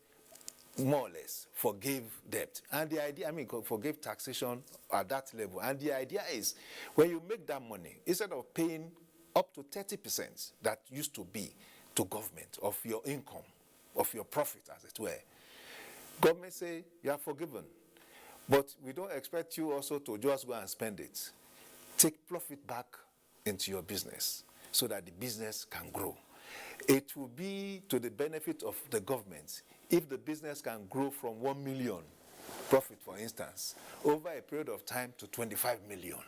more or less forgave debt. And the idea, forgave taxation at that level. And the idea is, when you make that money, instead of paying up to 30% that used to be to government of your income, of your profit, as it were, government say, you are forgiven. But we don't expect you also to just go and spend it. Take profit back into your business so that the business can grow. It will be to the benefit of the government if the business can grow from 1 million profit, for instance, over a period of time to 25 million.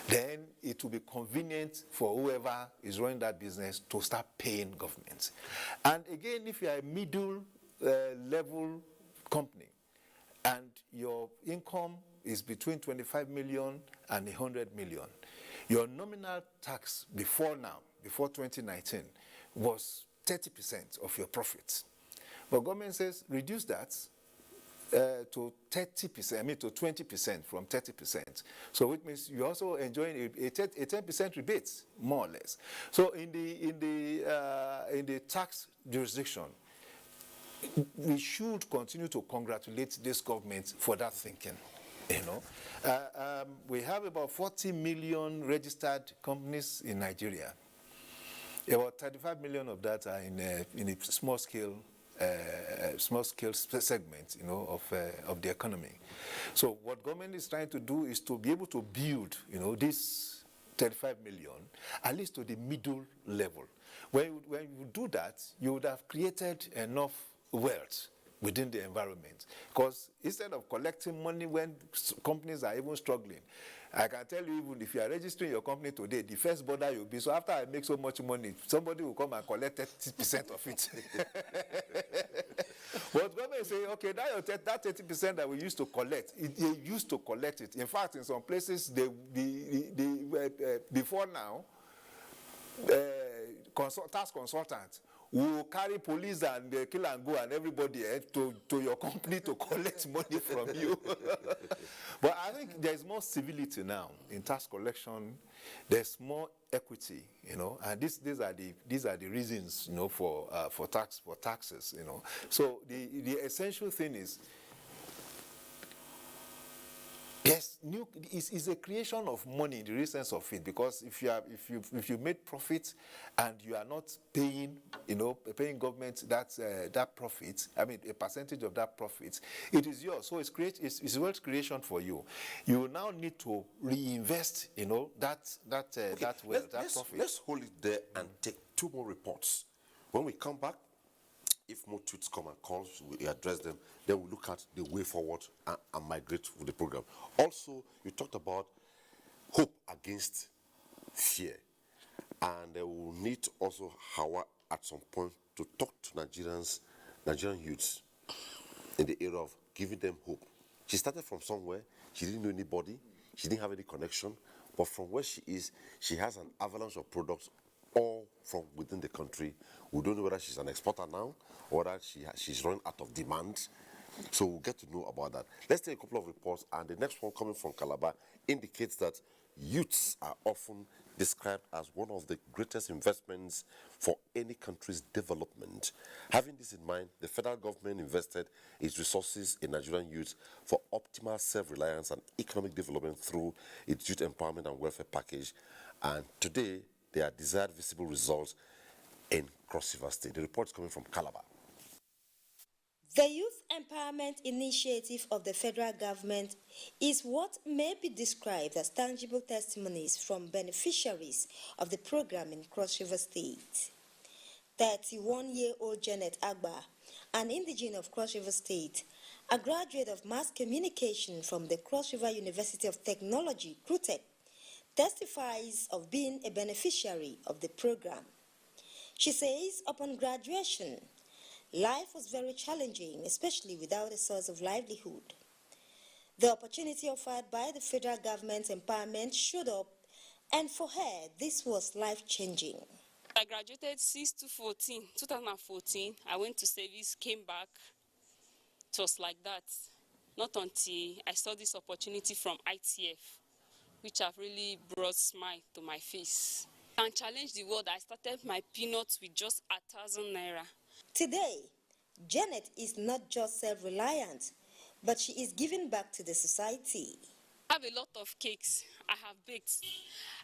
Then it will be convenient for whoever is running that business to start paying government. And again, if you are a middle level company and your income is between 25 million and 100 million, your nominal tax before 2019, was 30% of your profits. But government says reduce that to 30%, to 20% from 30%. So which means you're also enjoying a 10% rebate, more or less. So in the tax jurisdiction, we should continue to congratulate this government for that thinking. You know, we have about 40 million registered companies in Nigeria. About 35 million of that are in a small scale segment, you know, of the economy. So what government is trying to do is to be able to build, you know, this 35 million, at least to the middle level. When you do that, you would have created enough wealth within the environment. Because instead of collecting money when companies are even struggling, I can tell you, even if you are registering your company today, the first border you'll be, so after I make so much money, somebody will come and collect 30% of it. But government say, okay, that 30% that we used to collect, they used to collect it. In fact, in some places, before now, tax consultants will carry police and kill and go and everybody to your company to collect money from you. But I think there's more civility now in tax collection. There's more equity, you know, and these are the reasons, you know, for taxes, you know. So the essential thing is, yes, is a creation of money in the real sense of it, because if you made profit and you are not paying, you know, paying government that profit, a percentage of that profit, it is yours. So it's wealth creation for you. You now need to reinvest, you know, that wealth, that profit. Let's hold it there and take 2 more reports. When we come back, if more tweets come and calls, we address them. Then we look at the way forward and migrate with the program. Also, you talked about hope against fear. And we will need also Hawa at some point to talk to Nigerian youths in the area of giving them hope. She started from somewhere. She didn't know anybody. She didn't have any connection. But from where she is, she has an avalanche of products all from within the country. We don't know whether she's an exporter now or whether she's running out of demand. So we'll get to know about that. Let's take a couple of reports, and the next one coming from Calabar indicates that youths are often described as one of the greatest investments for any country's development. Having this in mind, the federal government invested its resources in Nigerian youth for optimal self-reliance and economic development through its Youth Empowerment and Welfare Package. And today, there are desired visible results in Cross River State. The report is coming from Calabar. The Youth Empowerment Initiative of the federal government is what may be described as tangible testimonies from beneficiaries of the program in Cross River State. 31-year-old Janet Agba, an indigene of Cross River State, a graduate of mass communication from the Cross River University of Technology, CRUTEC, testifies of being a beneficiary of the program. She says upon graduation, life was very challenging, especially without a source of livelihood. The opportunity offered by the federal government's empowerment showed up, and for her, this was life-changing. I graduated 2014. I went to service, came back. It was like that. Not until I saw this opportunity from ITF, which have really brought smile to my face. And challenge the world, I started my peanuts with just 1,000 naira. Today, Janet is not just self-reliant, but she is giving back to the society. I have a lot of cakes I have baked.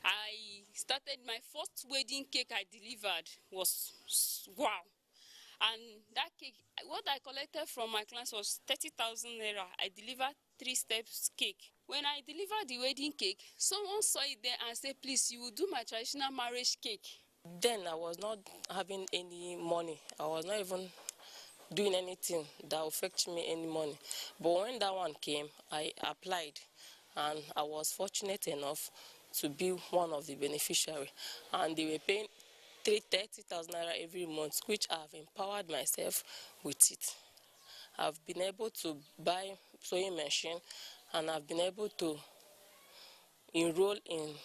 I started my first wedding cake I delivered was wow. And that cake, what I collected from my clients was 30,000 naira. I delivered 3 steps cake. When I delivered the wedding cake, someone saw it there and said, please, you will do my traditional marriage cake. Then I was not having any money. I was not even doing anything that would fetch me any money. But when that one came, I applied, and I was fortunate enough to be one of the beneficiaries. And they were paying 30,000 naira every month, which I've empowered myself with it. I've been able to buy sewing machine, and I've been able to enroll in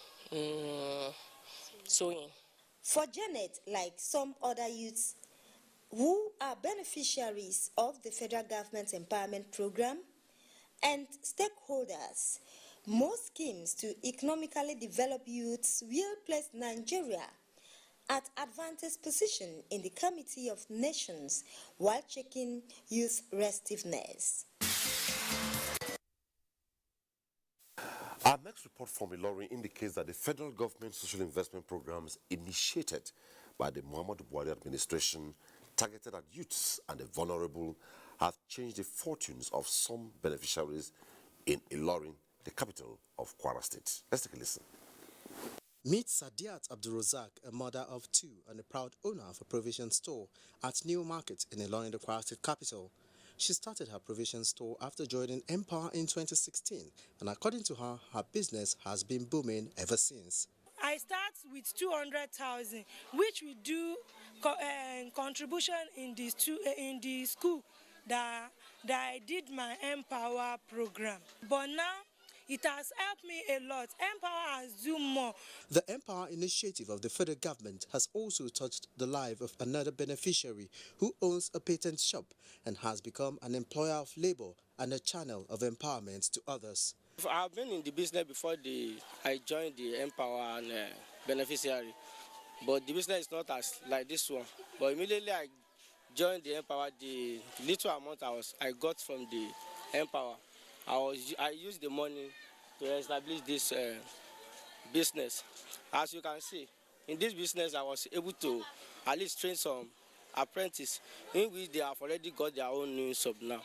sewing. For Janet, like some other youths who are beneficiaries of the federal government's empowerment program and stakeholders, most schemes to economically develop youths will place Nigeria at advantageous position in the Committee of Nations while checking youth restiveness. Our next report from Ilorin indicates that the federal government social investment programs initiated by the Muhammadu Buhari administration targeted at youths and the vulnerable have changed the fortunes of some beneficiaries in Ilorin, the capital of Kwara State. Let's take a listen. Meet Sadiat Abdulrazak, a mother of 2 and a proud owner of a provision store at New Market in Ilorin, the Kwara State capital. She started her provision store after joining Empower in 2016, and according to her, her business has been booming ever since. I start with 200,000, which we do contribution in the school that I did my Empower program. But now it has helped me a lot. Empower has do more. The Empower initiative of the federal government has also touched the life of another beneficiary who owns a patent shop and has become an employer of labor and a channel of empowerment to others. I've been in the business before I joined the Empower and beneficiary, but the business is not as like this one. But immediately I joined the Empower, the little amount I got from the Empower, I used the money to establish this business. As you can see, in this business I was able to at least train some apprentices in which they have already got their own new shop now.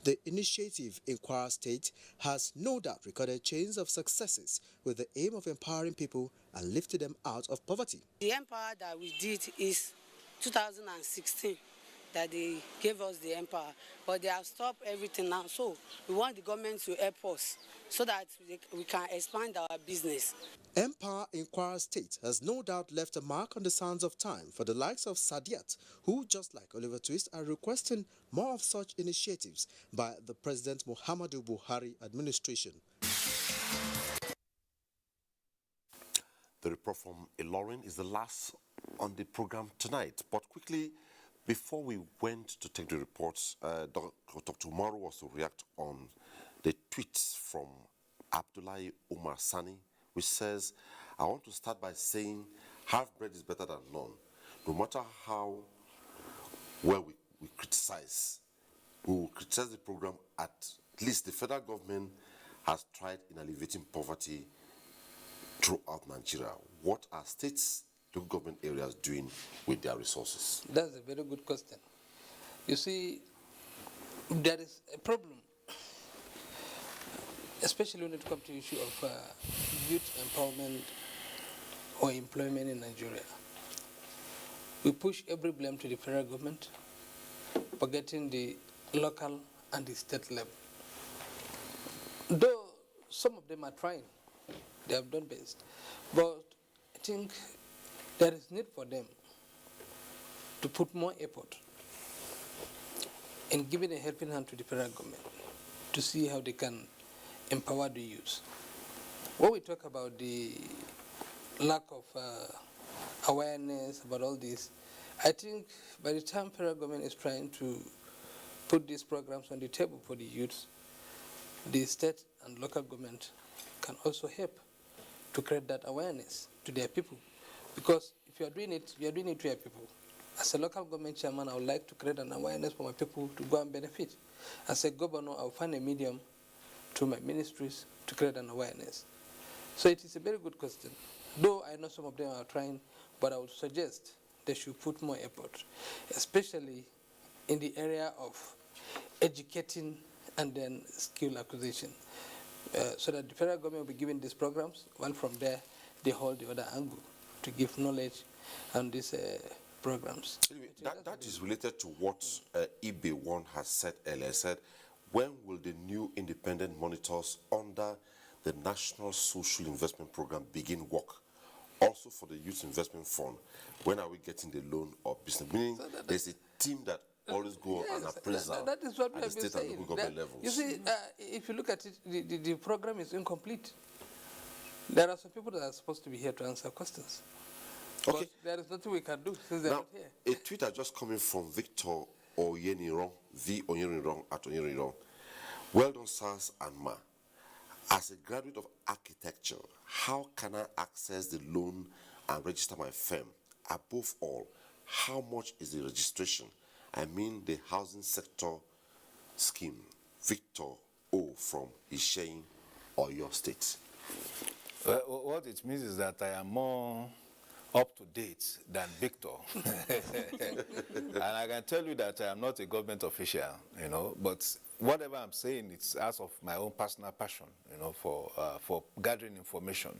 The initiative in Kwara State has no doubt recorded chains of successes with the aim of empowering people and lifting them out of poverty. The Empower that we did is 2016 that they gave us the Empower, but they have stopped everything now. So we want the government to help us so that we can expand our business. Empower in Kwara State has no doubt left a mark on the sands of time for the likes of Sadiat, who, just like Oliver Twist, are requesting more of such initiatives by the President Muhammadu Buhari administration. The report from Ilorin is the last on the program tonight. But quickly, before we went to take the reports, Dr. Umaru was to react on the tweets from Abdullahi Umar Sani, which says, I want to start by saying half bread is better than none. No matter how well we criticize, we will criticize the program. At least the federal government has tried in alleviating poverty throughout Nigeria. What are states, local government areas doing with their resources? That's a very good question. You see, there is a problem, especially when it comes to the issue of youth empowerment or employment in Nigeria. We push every blame to the federal government, forgetting the local and the state level. Though some of them are trying, they have done best, but I think there is need for them to put more effort in giving a helping hand to the federal government to see how they can empower the youth. When we talk about the lack of awareness about all this, I think by the time federal government is trying to put these programs on the table for the youth, the state and local government can also help to create that awareness to their people. Because if you are doing it to your people. As a local government chairman, I would like to create an awareness for my people to go and benefit. As a governor, I will find a medium through my ministries to create an awareness. So it is a very good question. Though I know some of them are trying, but I would suggest they should put more effort, especially in the area of educating and then skill acquisition, so that the federal government will be giving these programs, while from there they hold the other angle to give knowledge on these programs. Anyway, that is related to what EB1 has said earlier. Said, when will the new independent monitors under the National Social Investment Program begin work? Also for the Youth Investment Fund, when are we getting the loan or business? Meaning there's a team that always go on appraisal that is what at the state and local government levels. You see, if you look at it, the program is incomplete. There are some people that are supposed to be here to answer questions. Okay. There is nothing we can do since they're not here. A tweet has just coming from Victor Oyeniron, V. Oyeniron at Oyeniron. Well done, SARS and Ma. As a graduate of architecture, how can I access the loan and register my firm? Above all, how much is the registration? I mean the housing sector scheme. Victor O. from Isheyin, Oyo State. Well, what it means is that I am more up to date than Victor. And I can tell you that I am not a government official, but whatever I'm saying, it's as of my own personal passion, for gathering information.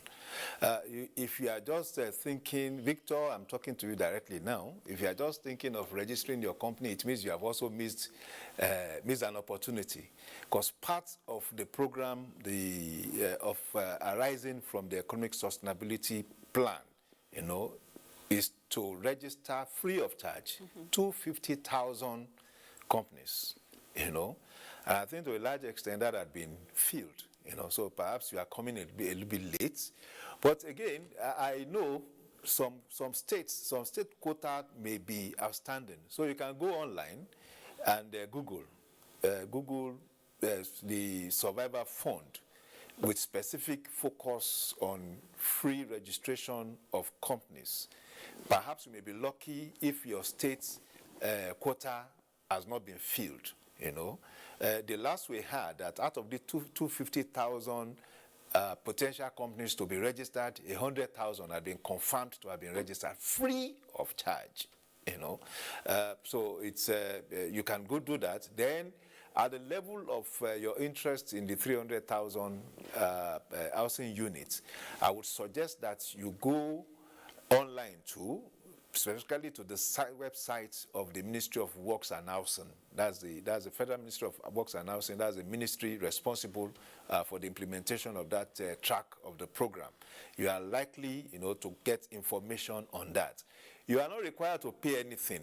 If you are just thinking, Victor, I'm talking to you directly now. If you are just thinking of registering your company, it means you have also missed an opportunity. Because part of the program arising from the economic sustainability plan, is to register free of charge 250,000 companies, And I think to a large extent that had been filled, so perhaps you are coming a little bit late. But again, I know some state quota may be outstanding. So you can go online and Google the Survivor Fund with specific focus on free registration of companies. Perhaps you may be lucky if your state's quota has not been filled, The last we had that out of the 250,000 potential companies to be registered, 100,000 have been confirmed to have been registered free of charge, So it's you can go do that. Then at the level of your interest in the 300,000 housing units, I would suggest that you go online too, specifically to the website of the Ministry of Works and Housing. That's the Federal Ministry of Works and Housing. That's the ministry responsible for the implementation of that track of the program. You are likely, to get information on that. You are not required to pay anything.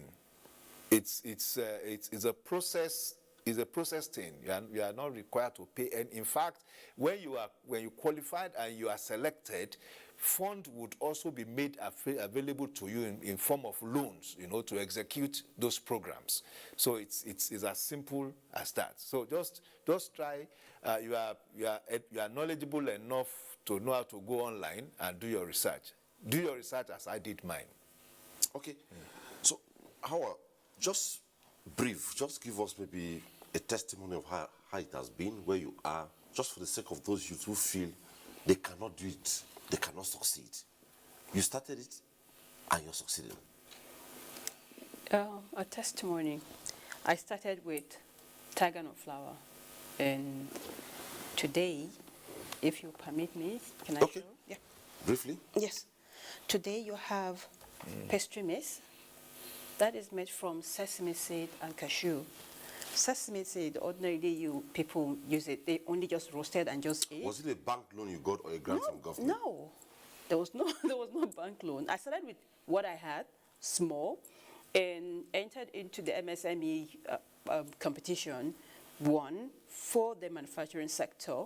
It's a process. It's a process thing. You are not required to pay. And in fact, when you qualified and you are selected, fund would also be made available to you in form of loans, to execute those programs. So it's as simple as that. So just try. You are knowledgeable enough to know how to go online and do your research. Do your research as I did mine. Okay. So, Howard, just brief, just give us maybe a testimony of how it has been, where you are, just for the sake of those youth who feel they cannot do it, they cannot succeed. You started it and you're succeeding. A testimony. I started with Tiger Nut Flower, and today, if you permit me, can I show? Yeah. Briefly? Yes. Today you have pastry maize. That is made from sesame seed and cashew. Sesame seed, ordinarily people use it. They only just roasted and just ate. Was it a bank loan you got or a grant from government? No, there was no bank loan. I started with what I had, small, and entered into the MSME competition, won for the manufacturing sector,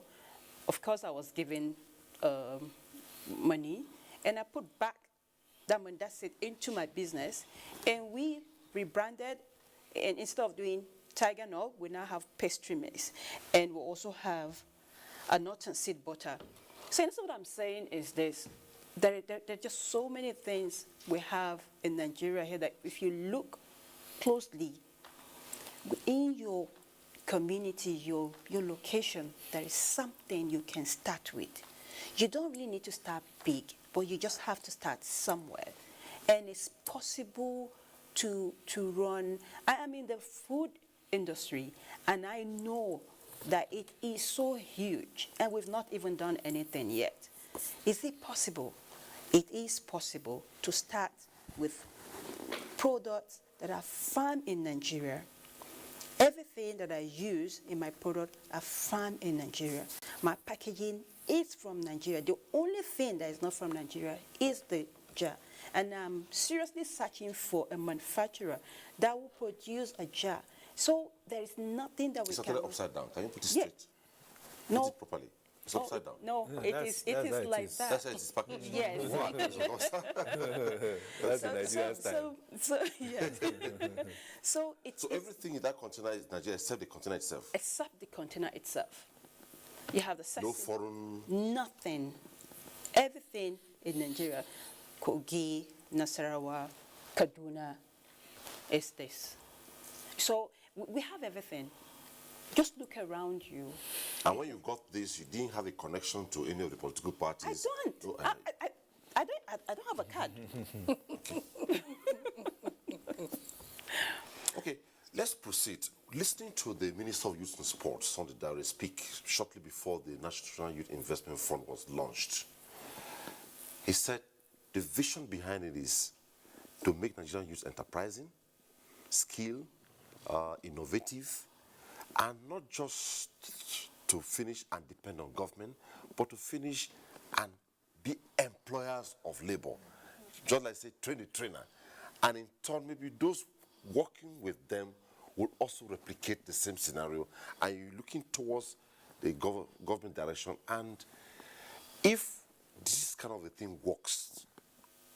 Of course, I was given money, and I put back that money, that's it, into my business, and we rebranded, and instead of doing Tiger Nut, we now have pastry mix, and we also have a nut and seed butter. So what I'm saying is this: there are just so many things we have in Nigeria here that if you look closely in your community, your location, there is something you can start with. You don't really need to start big, but you just have to start somewhere. And it's possible to run. I am in the food industry, and I know that it is so huge, and we've not even done anything yet. Is it possible? It is possible to start with products that are farmed in Nigeria. Everything that I use in my product are farmed in Nigeria. My packaging is from Nigeria. The only thing that is not from Nigeria is the jar. And I'm seriously searching for a manufacturer that will produce a jar. So there is nothing that we can... It's upside down. Can you put it straight? No. Put it properly. It's upside down. No, it is like that. That's how it is packaged. Yes. Wow. That's the Nigerian style. So yes. So everything in that container is Nigeria except the container itself? Except the container itself. You have the sesame. No foreign... Nothing. Everything in Nigeria, Kogi, Nasarawa, Kaduna, is this. So we have everything. Just look around you. And when you got this, you didn't have a connection to any of the political parties? I don't. I don't have a card. Okay, let's proceed. Listening to the Minister of Youth and Sports, Sunday Dare, speak shortly before the National Youth Investment Fund was launched, he said the vision behind it is to make Nigerian youth enterprising, skilled, innovative, and not just to finish and depend on government, but to finish and be employers of labor. Just like say, train the trainer. And in turn, maybe those working with them will also replicate the same scenario. And you're looking towards the government direction. And if this kind of a thing works,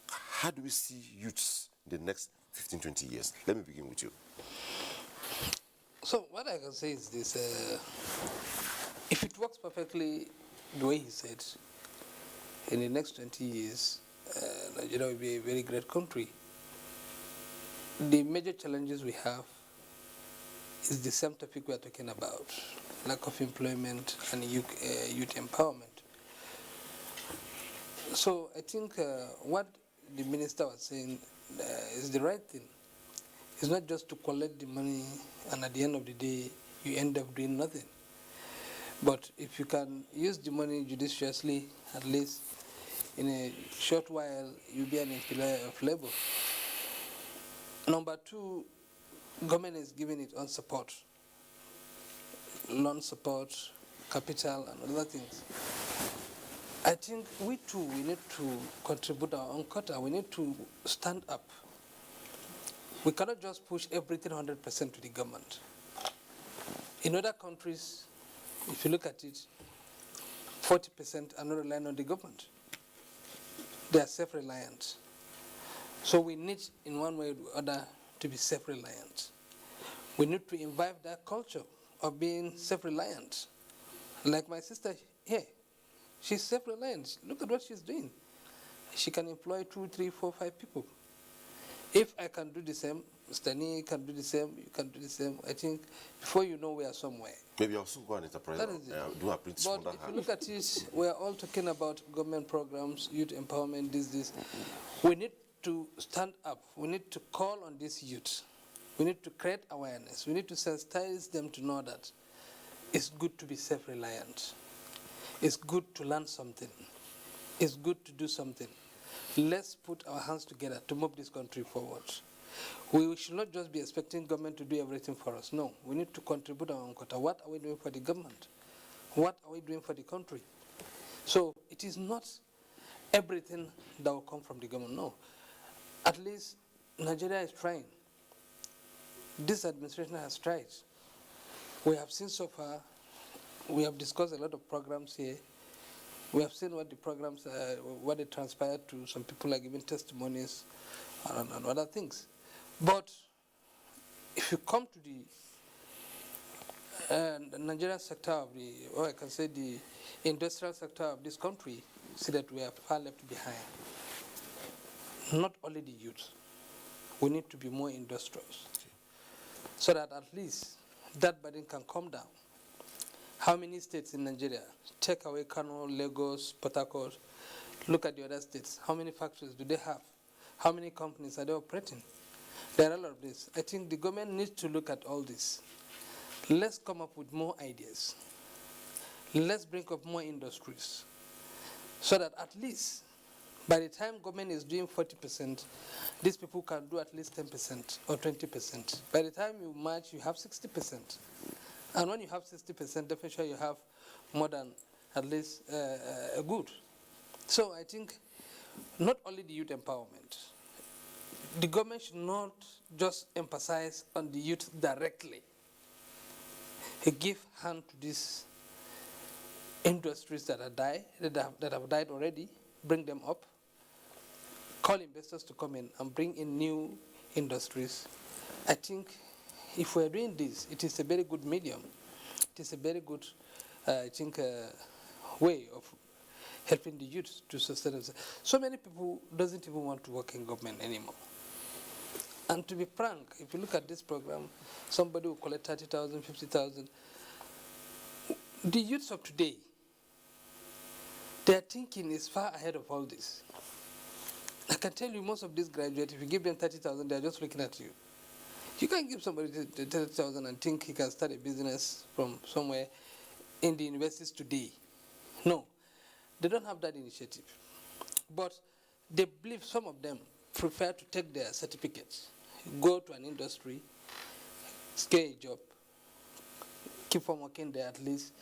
how do we see youths in the next 15, 20 years? Let me begin with you. So what I can say is this, if it works perfectly the way he said, in the next 20 years, Nigeria will be a very great country. The major challenges we have is the same topic we are talking about, lack of employment and youth empowerment. So I think what the minister was saying is the right thing. It's not just to collect the money and at the end of the day you end up doing nothing. But if you can use the money judiciously, at least in a short while you'll be an employer of labor. Number two, government is giving its own support, loan support, capital and other things. I think we too, we need to contribute our own quota. We need to stand up. We cannot just push everything 100% to the government. In other countries, if you look at it, 40% are not relying on the government. They are self-reliant. So we need, in one way or the other, to be self-reliant. We need to imbibe that culture of being self-reliant. Like my sister here, she's self-reliant. Look at what she's doing. She can employ 2, 3, 4, 5 people. If I can do the same, Stani can do the same, you can do the same, I think before you know we are somewhere. Maybe also go and enterprise. That is it. Do apprenticeship. But if you look at it, we are all talking about government programs, youth empowerment, this. We need to stand up. We need to call on these youth. We need to create awareness. We need to sensitize them to know that it's good to be self-reliant. It's good to learn something. It's good to do something. Let's put our hands together to move this country forward. We should not just be expecting government to do everything for us. No, we need to contribute our own quota. What are we doing for the government? What are we doing for the country? So it is not everything that will come from the government. No. At least Nigeria is trying. This administration has tried. We have seen so far we have discussed a lot of programs here. We have seen what the programs, what they transpired to. Some people are giving testimonies and other things. But if you come to the Nigerian sector of the, or I can say the industrial sector of this country, see that we are far left behind. Not only the youth, we need to be more industrious, so that at least that burden can come down. How many states in Nigeria? Take away Kano, Lagos, Port Harcourt. Look at the other states. How many factories do they have? How many companies are they operating? There are a lot of this. I think the government needs to look at all this. Let's come up with more ideas. Let's bring up more industries, so that at least by the time government is doing 40%, these people can do at least 10% or 20%. By the time you match, you have 60%. And when you have 60%, definitely you have more than at least a good. So I think not only the youth empowerment, the government should not just emphasize on the youth directly. Give hand to these industries that have died already, bring them up, call investors to come in and bring in new industries. I think if we're doing this, it is a very good medium. It is a very good, way of helping the youth to sustain themselves. So many people doesn't even want to work in government anymore. And to be frank, if you look at this program, somebody will collect 30,000, 50,000. The youths of today, their thinking is far ahead of all this. I can tell you most of these graduates, if you give them 30,000, they're just looking at you. You can't give somebody 30,000 and think he can start a business from somewhere in the universities today. No, they don't have that initiative. But they believe, some of them prefer to take their certificates, go to an industry, get a job, keep on working there at least.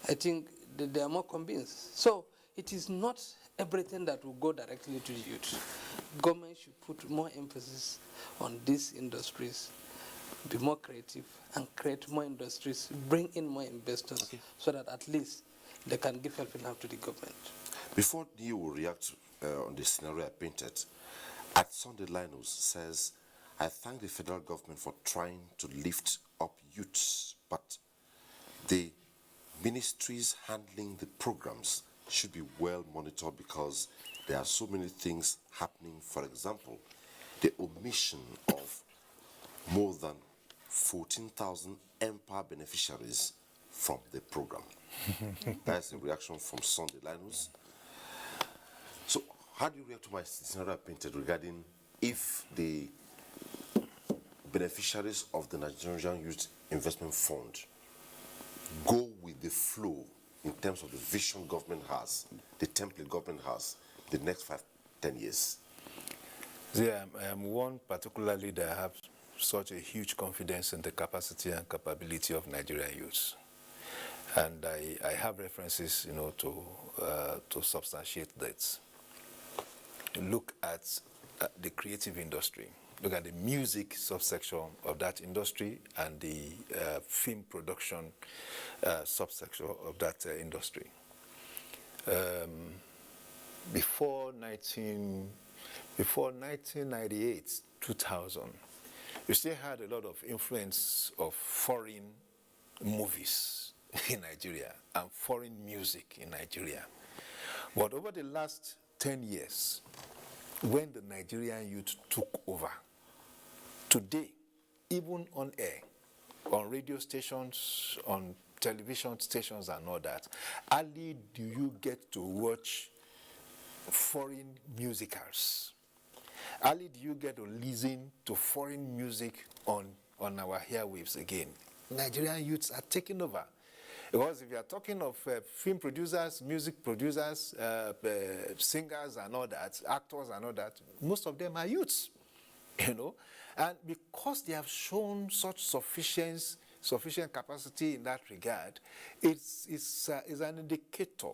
I think that they are more convinced. So it is not everything that will go directly to the youth. Government should put more emphasis on these industries, be more creative, and create more industries, bring in more investors, so that at least they can give helping hand to the government. Before you will react on the scenario I painted, at Sunday Linus says, I thank the federal government for trying to lift up youths, but the ministries handling the programs should be well monitored because there are so many things happening. For example, the omission of more than 14,000 Empower beneficiaries from the program. That's the reaction from Sunday Linus. So how do you react to my scenario I painted regarding if the beneficiaries of the Nigerian Youth Investment Fund go with the flow in terms of the vision government has, the template government has, the next 5-10 years? Yeah, I am one particularly that I have such a huge confidence in the capacity and capability of Nigerian youths. And I have references, to substantiate that. Look at the creative industry. Look at the music subsection of that industry and the film production subsection of that industry. Before 1998, 2000, you still had a lot of influence of foreign movies in Nigeria and foreign music in Nigeria. But over the last 10 years, when the Nigerian youth took over, today, even on air, on radio stations, on television stations and all that, hardly do you get to watch foreign musicals. Hardly do you get to listen to foreign music on our airwaves again. Nigerian youths are taking over. Because if you are talking of film producers, music producers, singers and all that, actors and all that, most of them are youths, And because they have shown such sufficient capacity in that regard, it's an indicator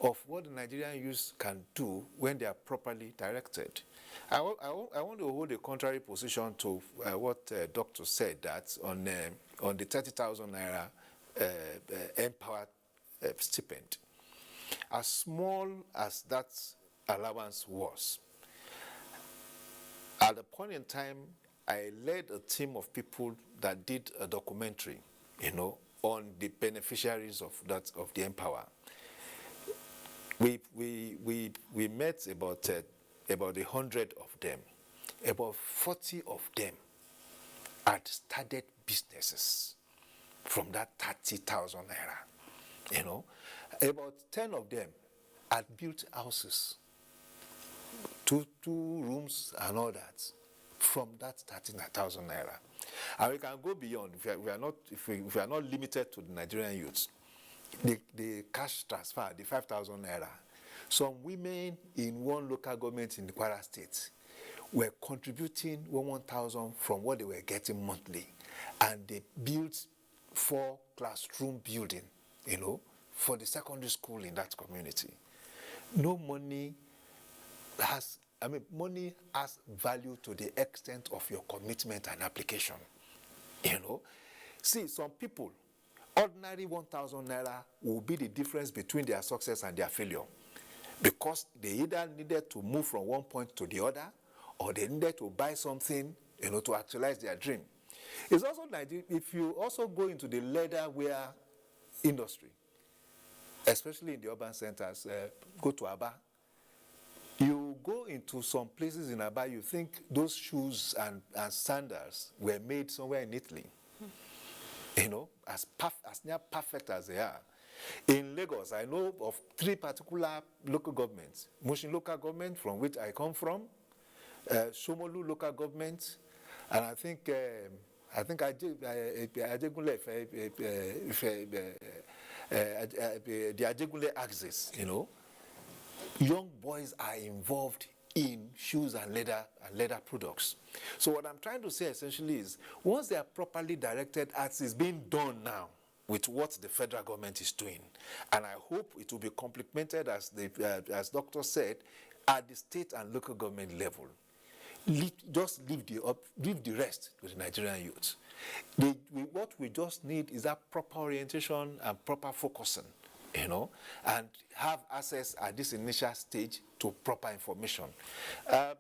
of what the Nigerian youth can do when they are properly directed. I want to hold a contrary position to what Doctor said, that on the 30,000 naira Empower stipend. As small as that allowance was, at the point in time, I led a team of people that did a documentary, on the beneficiaries of the Empower. We met about 100 of them. About 40 of them had started businesses from that 30,000 naira. About 10 of them had built houses, two rooms and all that, from that 13,000 naira. And we can go beyond. If we are not limited to the Nigerian youths, the cash transfer, the 5,000 naira. Some women in one local government in the Kwara State were contributing 1,000 from what they were getting monthly, and they built 4 classroom building, for the secondary school in that community. Money has value to the extent of your commitment and application. See, some people, ordinary 1,000 naira will be the difference between their success and their failure, because they either needed to move from one point to the other, or they needed to buy something, to actualize their dream. It's also like if you also go into the leatherware industry, especially in the urban centers, go to Aba. You go into some places in Aba, you think those shoes and sandals were made somewhere in Italy. As near perfect as they are. In Lagos, I know of 3 particular local governments. Mushin local government, from which I come from, Shomolu local government, and I think Ajegunle, the Ajegunle axis, young boys are involved in shoes and leather products. So what I'm trying to say essentially is, once they are properly directed, as is being done now with what the federal government is doing, and I hope it will be complemented, as Doctor said, at the state and local government level. Just leave the rest to the Nigerian youth. What we just need is that proper orientation and proper focusing, and have access at this initial stage to proper information. I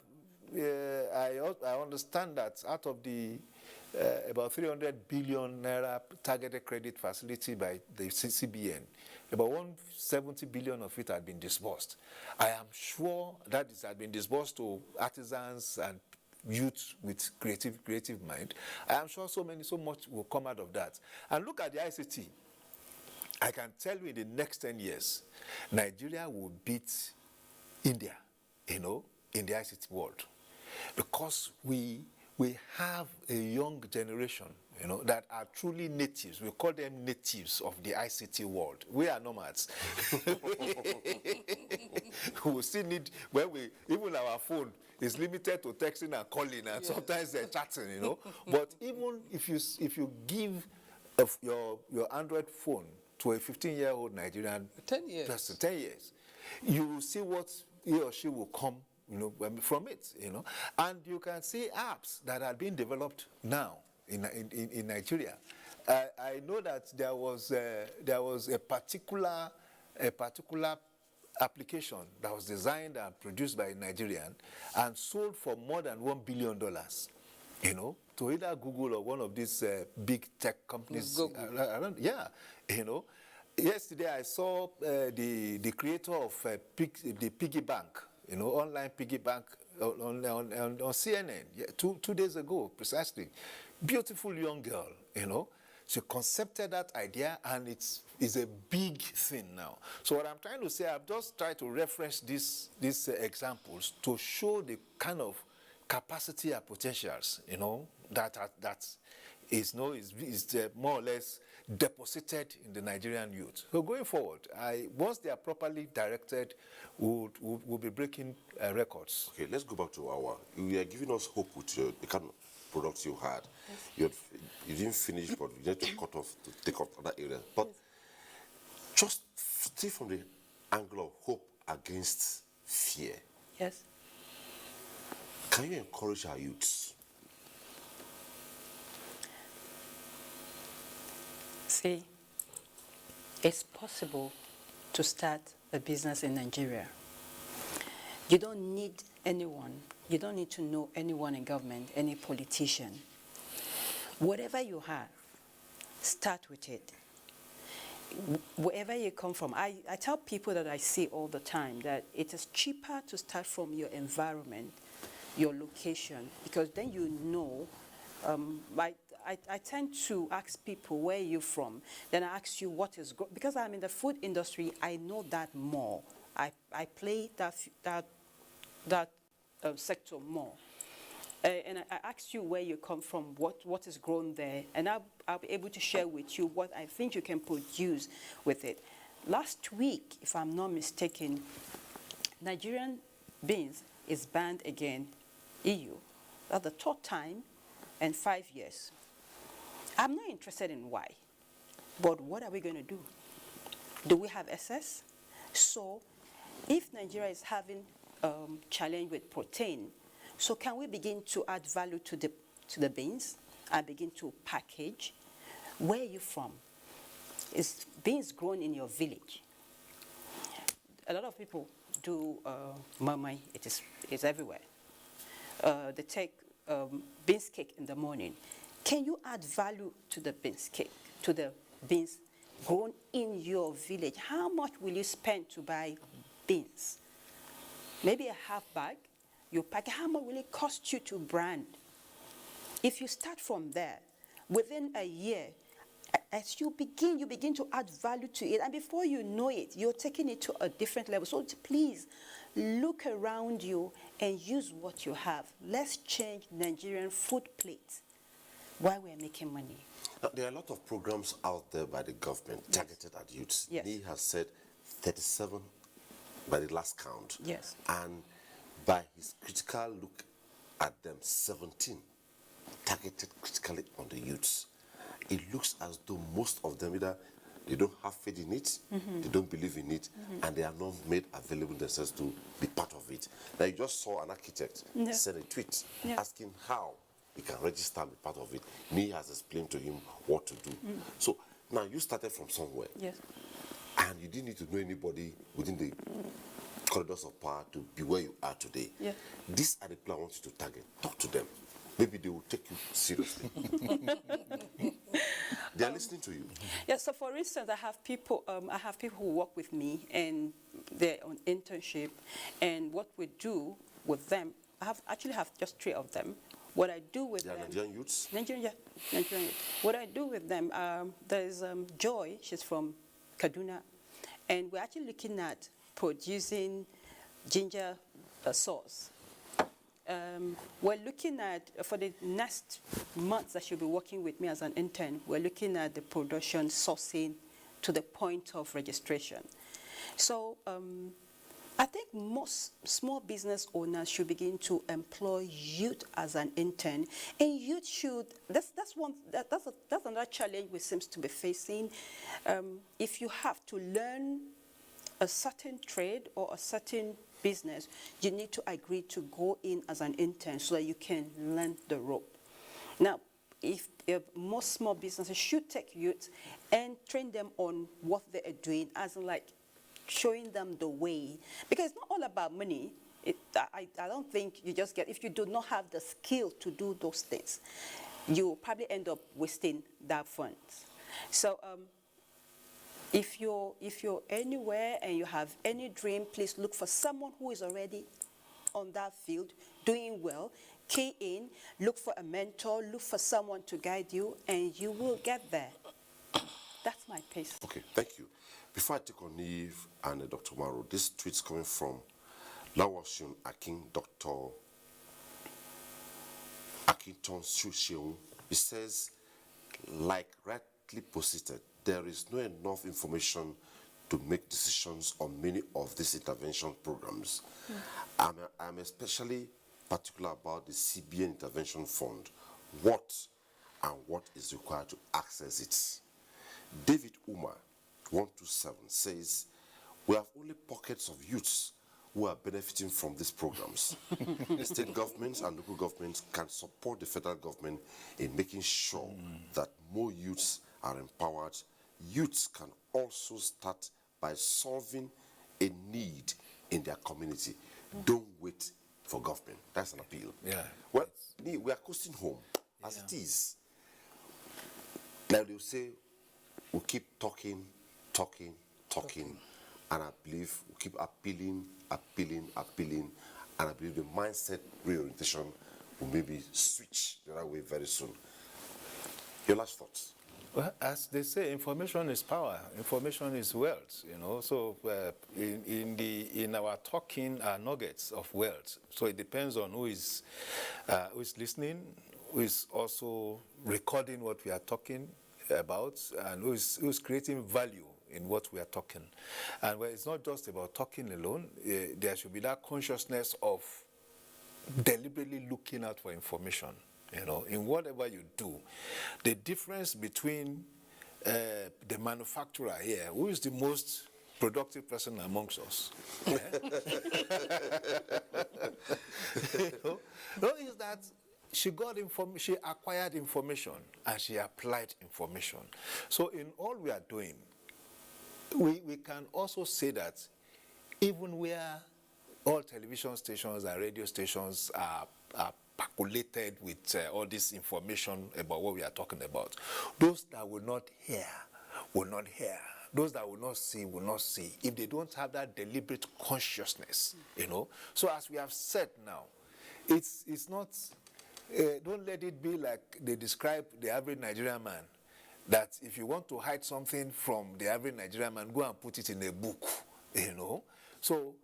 understand that out of the about 300 billion naira targeted credit facility by the CBN, about 170 billion of it had been disbursed. I am sure that it had been disbursed to artisans and youth with creative mind. I am sure so much will come out of that. And look at the ICT. I can tell you in the next 10 years, Nigeria will beat India, in the ICT world, because we have a young generation, that are truly natives. We call them natives of the ICT world. We are nomads. We still need, even our phone is limited to texting and calling, and sometimes they're chatting, But even if you give your Android phone to a 15-year-old Nigerian 10 years. person, 10 years, you will see what he or she will come from it, And you can see apps that are being developed now in Nigeria. I know that there was a particular application that was designed and produced by a Nigerian and sold for more than $1 billion, to either Google or one of these big tech companies. Yesterday I saw the creator of the piggy bank, online piggy bank on CNN, 2 days ago, precisely. Beautiful young girl, She concepted that idea, and it's a big thing now. So what I'm trying to say, I've just tried to reference these examples to show the kind of capacity and potentials, that is more or less deposited in the Nigerian youth. So going forward, once they are properly directed, we'll be breaking records. Okay, let's go back to you are giving us hope with the kind of products you had. Yes. You didn't finish, but you had to take off other areas. But just still from the angle of hope against fear. Yes. Can you encourage our youths? See, it's possible to start a business in Nigeria. You don't need anyone. You don't need to know anyone in government, any politician. Whatever you have, start with it. Wherever you come from, I tell people that I see all the time that it is cheaper to start from your environment, your location, because then you know. I tend to ask people, where are you from? Then I ask you what is, because I'm in the food industry, I know that more. I play that sector more. And I ask you where you come from, what is grown there, and I'll be able to share with you what I think you can produce with it. Last week, if I'm not mistaken, Nigerian beans is banned again, EU. That's the third time in 5 years. I'm not interested in why, but what are we going to do? Do we have excess? So if Nigeria is having challenge with protein, so can we begin to add value to the beans and begin to package? Where are you from? Is beans grown in your village? A lot of people do mamai. It's everywhere. They take beans cake in the morning. Can you add value to the beans cake, to the beans grown in your village? How much will you spend to buy beans? Maybe a half bag. You pack. How much will it cost you to brand? If you start from there, within a year, as you begin to add value to it, and before you know it, you're taking it to a different level. So please, look around you and use what you have. Let's change Nigerian food plates while we're making money. Now, there are a lot of programs out there by the government targeted at youths. Yes. He has said 37 by the last count. Yes. And by his critical look at them, 17 targeted critically on the youths. It looks as though most of them either they don't have faith in it, they don't believe in it, and they are not made available themselves to be part of it. Now, you just saw an architect send a tweet asking how he can register and be part of it. Me has explained to him what to do. So now you started from somewhere, and you didn't need to know anybody within the corridors of power to be where you are today. These are the people I want you to target. Talk to them. Maybe they will take you seriously. They are listening to you. Yeah. So, for instance, I have people who work with me, and they're on internship. And what we do with them, I actually have just 3 of them. What I do with them, Nigerian youths. Nigerian youth. What I do with them, there's Joy. She's from Kaduna, and we're actually looking at producing ginger sauce. We're looking at, for the next months that she'll be working with me as an intern, we're looking at the production sourcing to the point of registration. So I think most small business owners should begin to employ youth as an intern, and youth should, that's another challenge we seem to be facing. If you have to learn a certain trade or a certain business, you need to agree to go in as an intern so that you can learn the rope. Now, if most small businesses should take youth and train them on what they are doing, as in like showing them the way, because it's not all about money. I don't think you just get, if you do not have the skill to do those things, you will probably end up wasting that funds. So if you're anywhere and you have any dream, please look for someone who is already on that field, doing well. Key in, look for a mentor, look for someone to guide you, and you will get there. That's my piece. Okay, thank you. Before I take on Eve and Dr. Maro, this tweet's coming from Lawashun Akin, Dr. Akinton Susheung. It says, like rightly posited, there is not enough information to make decisions on many of these intervention programs. I'm especially particular about the CBN Intervention Fund. What is required to access it? David Umar, 127, says, we have only pockets of youths who are benefiting from these programs. The state governments and local governments can support the federal government in making sure that more youths are empowered, youths can also start by solving a need in their community. Don't wait for government. That's an appeal. Yeah. Well, we are coasting home as it is. Like they'll say, we'll keep talking, and I believe we'll keep appealing, and I believe the mindset reorientation will maybe switch the other way very soon. Your last thoughts? Well, as they say, information is power. Information is wealth. So in our talking are nuggets of wealth. So it depends on who is listening, who is also recording what we are talking about, and who is creating value in what we are talking. And it's not just about talking alone. There should be that consciousness of deliberately looking out for information. In whatever you do, the difference between the manufacturer here, who is the most productive person amongst us, is that she acquired information and she applied information. So in all we are doing, we can also say that even where all television stations and radio stations are percolated with all this information about what we are talking about, those that will not hear will not hear. Those that will not see if they don't have that deliberate consciousness. So as we have said now, it's not. Don't let it be like they describe the average Nigerian man, that if you want to hide something from the average Nigerian man, go and put it in a book. So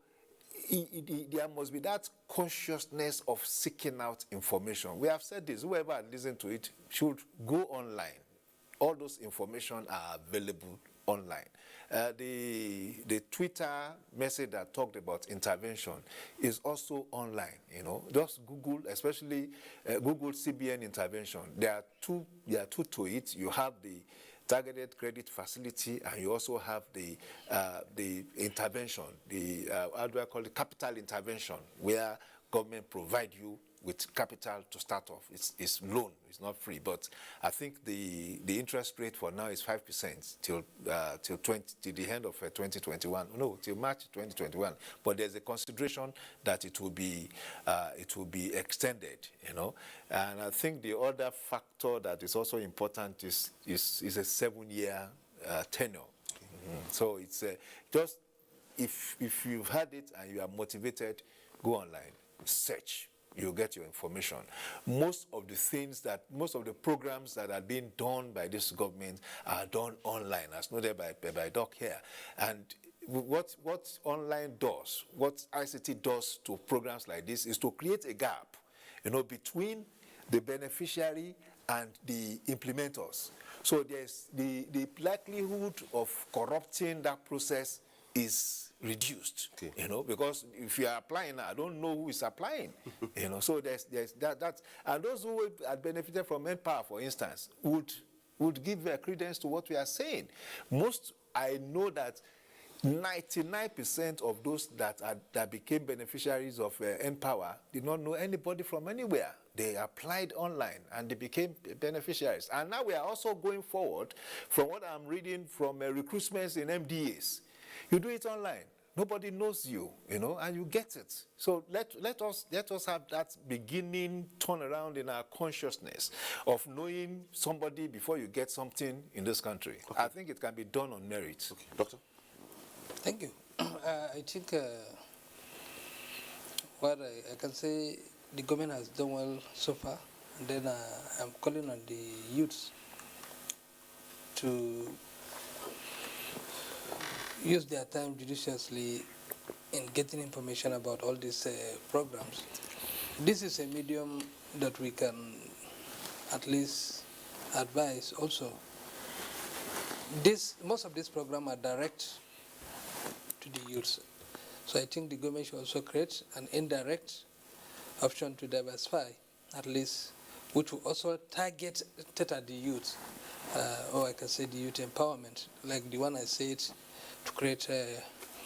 there must be that consciousness of seeking out information. We have said this, whoever listens to it should go online. All those information are available online. The Twitter message that talked about intervention is also online. Just Google, especially Google CBN intervention. There are two to it. You have the targeted credit facility, and you also have the intervention, how do I call it, capital intervention, where government provide you with capital to start off. It's loan, it's not free, but I think the interest rate for now is 5% till the end of 2021. No, till March 2021. But there's a consideration that it will be extended. And I think the other factor that is also important is a 7-year tenure. So it's just if you've had it and you are motivated, go online, search. You'll get your information. Most of the programs that are being done by this government are done online, as noted by Doc here. And what online does, what ICT does to programs like this is to create a gap, between the beneficiary and the implementers. So there's the likelihood of corrupting that process is reduced, because if you are applying, I don't know who is applying, so there's that, and those who had benefited from manpower, for instance, would give credence to what we are saying. I know that 99% of those that became beneficiaries of Empower did not know anybody from anywhere. They applied online and they became beneficiaries. And now we are also going forward, from what I'm reading from recruitments in MDAs. You do it online. Nobody knows you, and you get it. So let us have that beginning turnaround in our consciousness of knowing somebody before you get something in this country. Okay. I think it can be done on merit. Okay. Doctor? Thank you. I think what I can say, the government has done well so far. And then I'm calling on the youths to use their time judiciously in getting information about all these programs. This is a medium that we can at least advise also. Most of these programs are direct to the youths. So I think the government should also create an indirect option to diversify, at least, which will also target at the youth, or I can say the youth empowerment, like the one I said, to create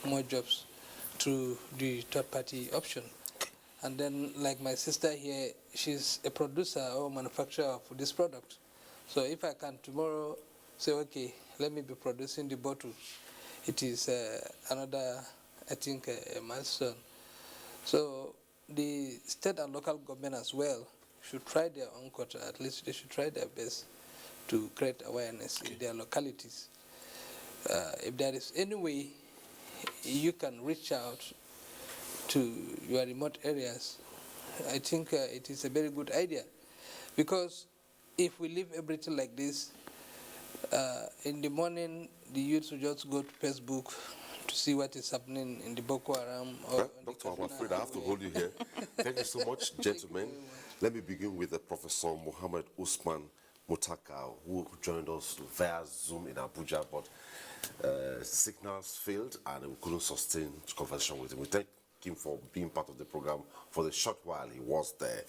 more jobs through the third-party option. And then, like my sister here, she's a producer or manufacturer of this product. So if I can tomorrow say, okay, let me be producing the bottle. It is another, I think, a milestone. So the state and local government as well should try their own quota. At least they should try their best to create awareness in their localities. If there is any way you can reach out to your remote areas, I think it is a very good idea. Because if we leave everything like this, in the morning the youth will just go to Facebook to see what is happening in the Boko Haram. Or Doctor, I'm afraid I have to hold you here. Thank you so much, gentlemen. Let me begin with Professor Mohammed Usman Mutaka, who joined us via Zoom in Abuja, but signals failed and we couldn't sustain conversation with him. We thank him for being part of the program for the short while he was there.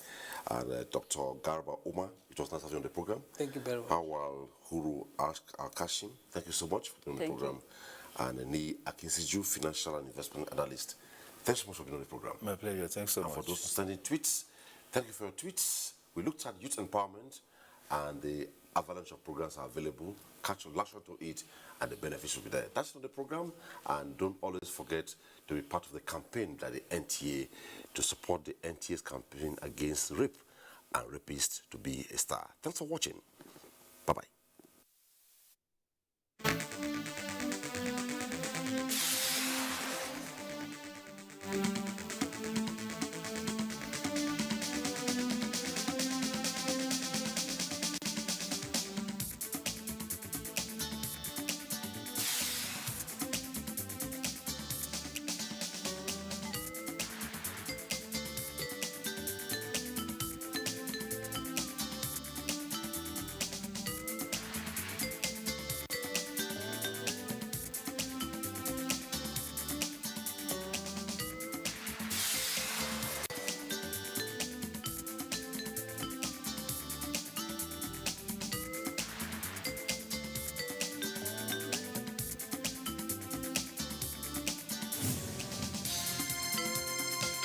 And Dr. Garba Umar, it was nice having you on the program. Thank you very much. Awal Huru Al-Kashim, thank you so much for being on the program. And Ni Akinsiju, financial and investment analyst. Thanks so much for being on the program. My pleasure. Thanks so much. And for those sending tweets, thank you for your tweets. We looked at youth empowerment and the avalanche of programs are available. Latch on to it and the benefits will be there. That's not the program, and don't always forget to be part of the campaign by the NTA to support the NTA's campaign against rape and rapists to be a star. Thanks for watching. Bye-bye.